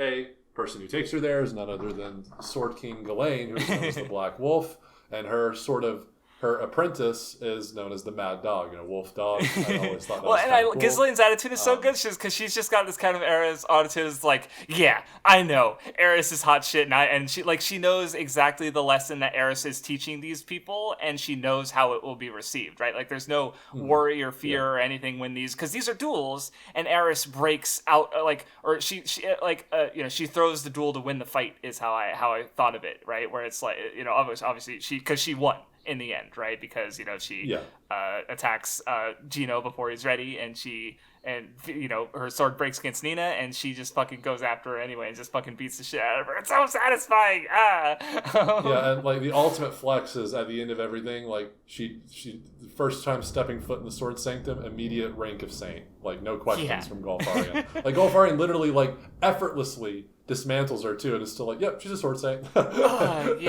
person who takes her there is none other than Sword King Ghislaine, who's known as the Black Wolf, and her apprentice is known as the Mad Dog, Wolf Dog. I always thought that was cool. Ghislaine's attitude is so good, because she's just got this kind of Eris attitude. Is like, I know Eris is hot shit, and she knows exactly the lesson that Eris is teaching these people, and she knows how it will be received, right? Like there's no worry or fear or anything when because these are duels, and Eris breaks out she throws the duel to win the fight, is how I thought of it, right? Where it's like, obviously because she won in the end, right? Because she attacks Gino before he's ready, and her sword breaks against Nina, and she just fucking goes after her anyway and just fucking beats the shit out of her. It's so satisfying. And like the ultimate flex is at the end of everything, like she the first time stepping foot in the sword sanctum, immediate rank of saint, like no questions from Galfarian. Like Galfarian literally like effortlessly dismantles her too, and it's still like, yep, she's a sword saint. He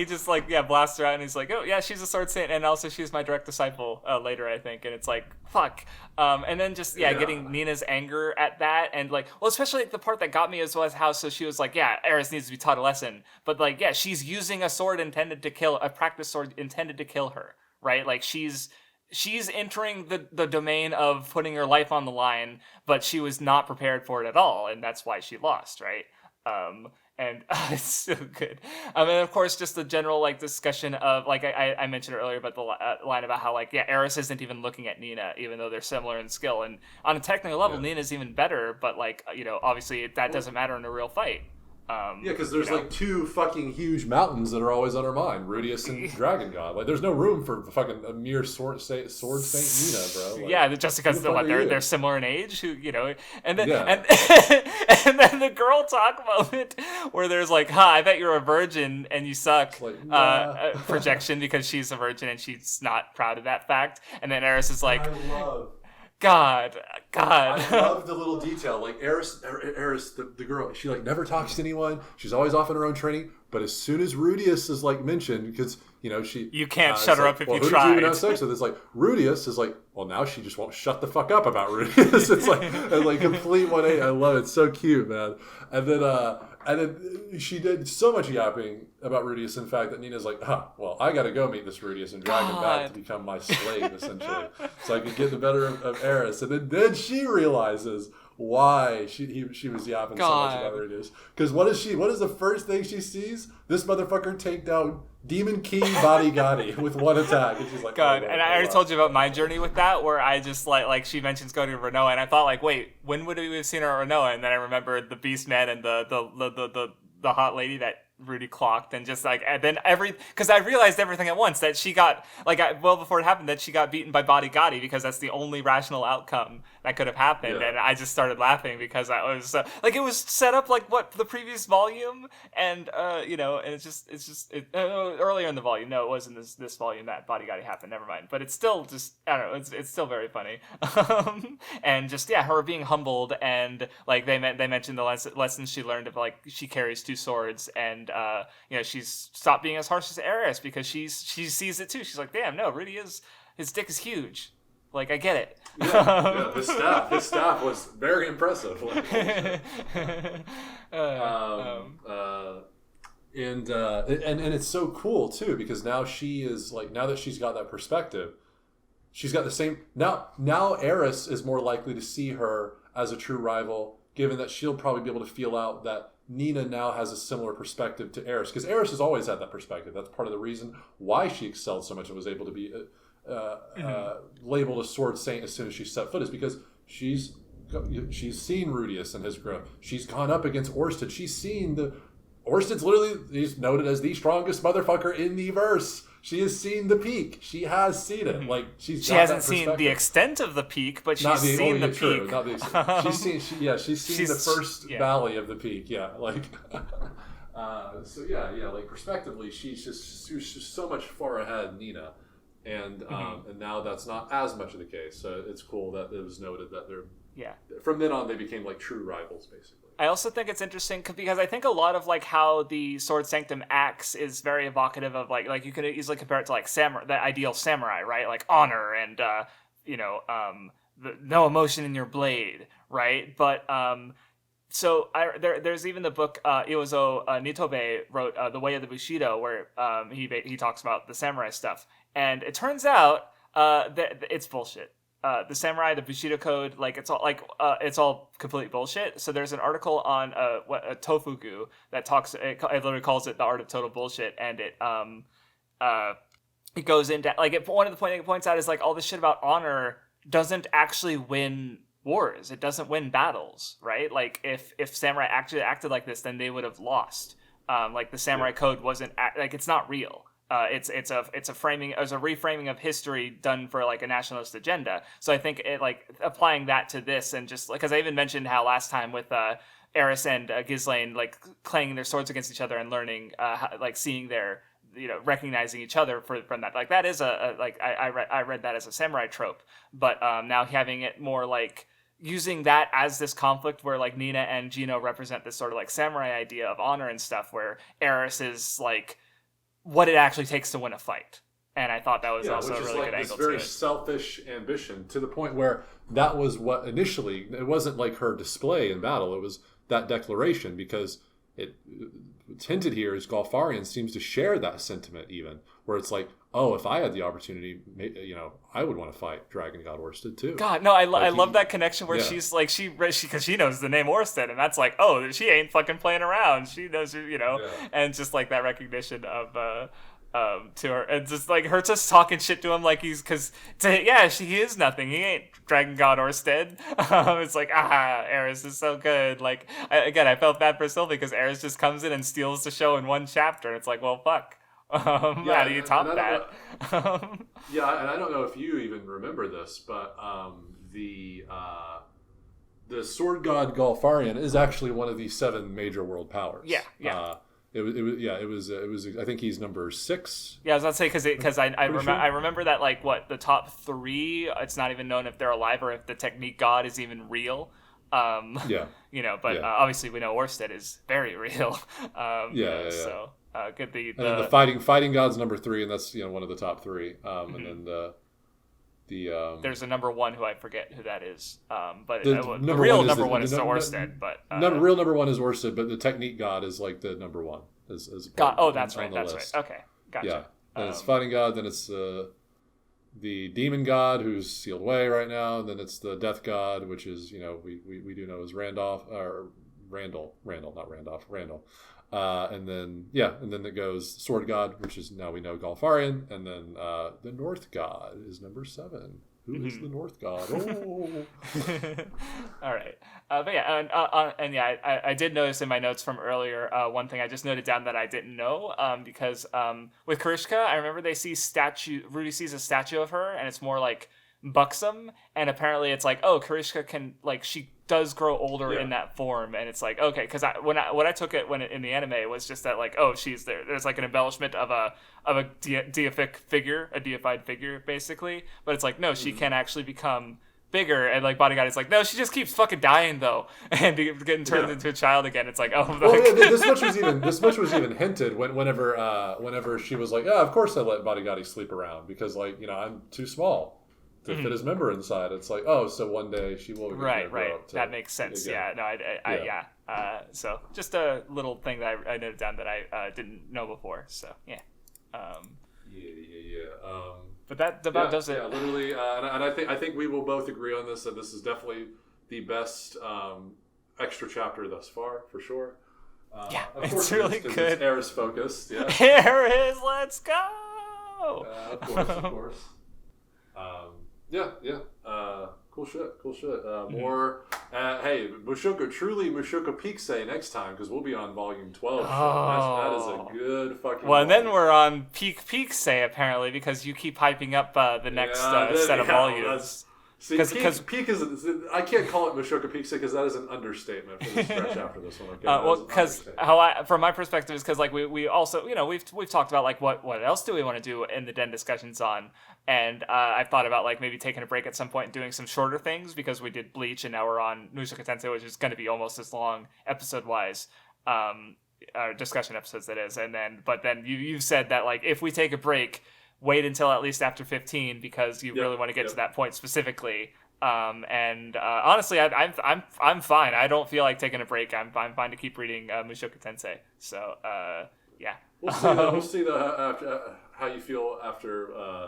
just like blasts her out, and he's like, oh yeah, she's a sword saint, and also she's my direct disciple later, I think. And it's like, fuck. And then just getting Nina's anger at that, and like, well, especially like, the part that got me was how she was like, Eris needs to be taught a lesson, but like, she's using a sword a practice sword intended to kill her, right? Like she's entering the domain of putting her life on the line, but she was not prepared for it at all, and that's why she lost, right? And it's so good. And of course, just the general like discussion of like I mentioned earlier, but the line about how like Eris isn't even looking at Nina, even though they're similar in skill, and on a technical level, Nina's even better. But like obviously that doesn't matter in a real fight. Because there's like two fucking huge mountains that are always on her mind, Rudeus and Dragon God. Like, there's no room for fucking a mere sword saint Nina, bro. Like, just because they're similar in age, and then and then the girl talk moment where there's like, I bet you're a virgin and you suck, like, nah. Projection, because she's a virgin and she's not proud of that fact, and then Eris is like, I love the little detail. Like Eris, the girl, she like never talks to anyone. She's always off in her own training. But as soon as Rudeus is like mentioned, because you can't shut her up if you try. try. Who did you even have sex with? It's like Rudeus is like, well, now she just won't shut the fuck up about Rudeus. It's like complete 180. I love it. It's so cute, man. And then she did so much yapping about Rudeus, in fact, that Nina's like, well, I got to go meet this Rudeus and drag him back to become my slave, essentially, so I can get the better of Eris. And then she realizes why she was yapping so much about Rudeus. Because what is the first thing she sees? This motherfucker take down Demon King Badigadi with one attack. And she's like, God. And I already told you about my journey with that, where I just like she mentions going to Ranoa, and I thought like, wait, when would we have seen her at Ranoa? And then I remembered the Beast Man and the hot lady that Rudy clocked, and just like, and then because I realized everything at once, that she got well before it happened, that she got beaten by Badigadi, because that's the only rational outcome that could have happened. And I just started laughing because I was like, it was set up like what the previous volume, and and it's just earlier in the volume. No, it wasn't this volume that Badigadi happened. Never mind. But it's still just, I don't know. It's still very funny. And just her being humbled, and like they mentioned the lessons she learned of like she carries two swords, and she's stopped being as harsh as Eris because she sees it too. She's like, damn, no, Rudy his dick is huge. Like, I get it. His staff was very impressive. And it's so cool too, because now she is like, now that she's got that perspective, she's got the same now Eris is more likely to see her as a true rival, given that she'll probably be able to feel out that Nina now has a similar perspective to Eris, because Eris has always had that perspective. That's part of the reason why she excelled so much and was able to be labeled a sword saint as soon as she set foot, is because she's seen Rudeus and his growth. She's gone up against Orsted. She's seen Orsted's literally, he's noted as the strongest motherfucker in the verse. She has seen the peak. She has seen it. Like she hasn't seen the extent of the peak, but she's seen the peak. Not the extent. She's seen the first valley of the peak. Yeah, like like prospectively, she was just so much far ahead, Nina, and and now that's not as much of the case. So it's cool that it was noted that they're from then on they became like true rivals, basically. I also think it's interesting because I think a lot of like how the Sword Sanctum acts is very evocative of like you could easily compare it to like samurai, the ideal samurai, right? Like honor and no emotion in your blade, right? But there's even the book Iwazo Nitobe wrote, The Way of the Bushido, where he talks about the samurai stuff, and it turns out that it's bullshit. The samurai, the Bushido code, like it's all complete bullshit. So there's an article on a Tofugu that talks. It literally calls it the art of total bullshit, and it goes into like one of the points it points out is like all this shit about honor doesn't actually win wars. It doesn't win battles, right? Like if samurai actually acted like this, then they would have lost. Like the samurai code wasn't like it's not real. It's a reframing of history done for like a nationalist agenda. So I think it like applying that to this, and just like, because I even mentioned how last time with Eris and Ghislaine like clanging their swords against each other and learning like seeing their recognizing each other from that, like that is I read that as a samurai trope, but now having it more like using that as this conflict where like Nina and Gino represent this sort of like samurai idea of honor and stuff, where Eris is like what it actually takes to win a fight. And I thought that was also a really good angle to it. Very selfish ambition, to the point where that was what initially, it wasn't like her display in battle, it was that declaration, because it hinted here is Golfarian seems to share that sentiment even, where it's like, oh, if I had the opportunity, I would want to fight Dragon God Orsted too. God, no, I love that connection where she's like, because she knows the name Orsted, and that's like, oh, she ain't fucking playing around. She knows, and just like that recognition of to her, and just like her just talking shit to him like he is nothing. He ain't Dragon God Orsted. It's like, Eris is so good. Like I felt bad for Sylvie because Eris just comes in and steals the show in one chapter. It's like, well, fuck. How do you top that? And I don't know if you even remember this, but the sword god Golfarian is actually one of the 7 major world powers. It was. I think he's number 6. Yeah, I was about to say because I remember that like the top 3. It's not even known if they're alive or if the technique god is even real. Yeah. But obviously we know Orsted is very real. So could be and then the fighting god's number 3, and that's one of the top 3. And then the there's a number 1 who I forget who that is. But the real number one is Orsted. But real number 1 is Orsted, but the technique god is like the number 1. God, that's right. That's right. Okay, gotcha. Yeah, and it's fighting god. Then it's the demon god who's sealed away right now. And then it's the death god, which is we do know is Randall. And then it goes sword god, which is now we know Galfarian, and then the North god is number 7. Who is the North god? Oh. All right. I did notice in my notes from earlier one thing I just noted down that I didn't know because with Karishka, I remember Rudy sees a statue of her, and it's more like buxom, and apparently it's like, oh, Karishka can, like, she does grow older in that form, and it's like, okay, because when I took it in the anime, it was just that, like, oh, she's there's like an embellishment of a deific figure, a deified figure basically, but it's like, no, she can actually become bigger, and like Badigadi is like, no, she just keeps fucking dying though, and getting turned into a child again. It's like, oh, this much was even hinted whenever she was like, of course I let Badigadi sleep around because, like, I'm too small to fit his member inside. It's like, oh, so one day she will right. That makes sense. Again. Yeah, no, so just a little thing that I noted down that I didn't know before. So yeah. But that about does it. Yeah, literally, and I think we will both agree on this that this is definitely the best extra chapter thus far, for sure. It's really good. It's Eris focused. Yeah. Eris, let's go. Of course. Cool shit. More. Hey, Mushoku Tensei next time, because we'll be on volume 12. That is a good fucking. Well, and then we're on Peak Say apparently, because you keep hyping up the next set of volumes. See, peak is. I can't call it Mushoku Tensei because that is an understatement for the stretch after this one. Okay? Well, because from my perspective, is because like we also we've talked about like what else do we want to do in the Den discussions on, and I've thought about like maybe taking a break at some point and doing some shorter things because we did Bleach and now we're on Mushoku Tensei, which is going to be almost as long episode wise. Discussion episodes that is, but then you've said that like if we take a break, wait until at least after 15 because you really want to get to that point specifically. Honestly, I'm fine. I don't feel like taking a break. I'm fine to keep reading Mushoku Tensei. So yeah, we'll see how you feel after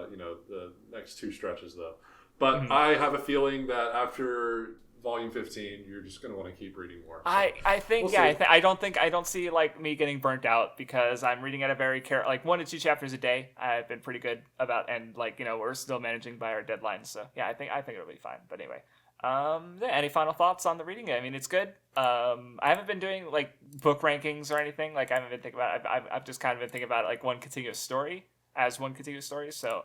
the next 2 stretches though. But I have a feeling that after volume 15, you're just going to want to keep reading more. So I think, I don't see like me getting burnt out because I'm reading at a very like 1 to 2 chapters a day. I've been pretty good about, and like, we're still managing by our deadlines. So yeah, I think it'll be fine. But anyway, any final thoughts on the reading? I mean, it's good. I haven't been doing like book rankings or anything. Like I haven't been thinking about it. I've just kind of been thinking about it like one continuous story. So,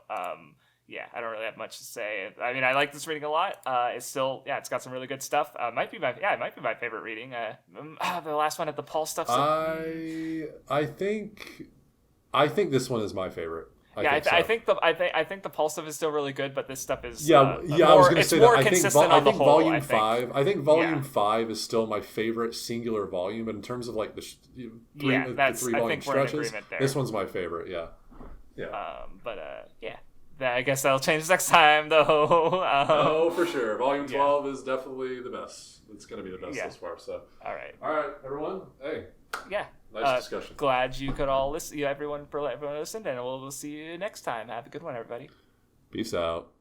yeah, I don't really have much to say. I mean, I like this reading a lot. It's still, it's got some really good stuff. It might be my favorite reading. The last one at the Paul stuff. I think this one is my favorite. I think the Paul stuff is still really good, but this stuff is I was going to say that. I think volume 5. I think volume 5 is still my favorite singular volume, but in terms of like the 3 volume stretches, this one's my favorite. Yeah. I guess that'll change next time, though. For sure. Volume 12 is definitely the best. It's going to be the best thus far. So, all right, everyone. Hey. Yeah. Nice discussion. Glad you could all listen. Everyone listened, and we'll see you next time. Have a good one, everybody. Peace out.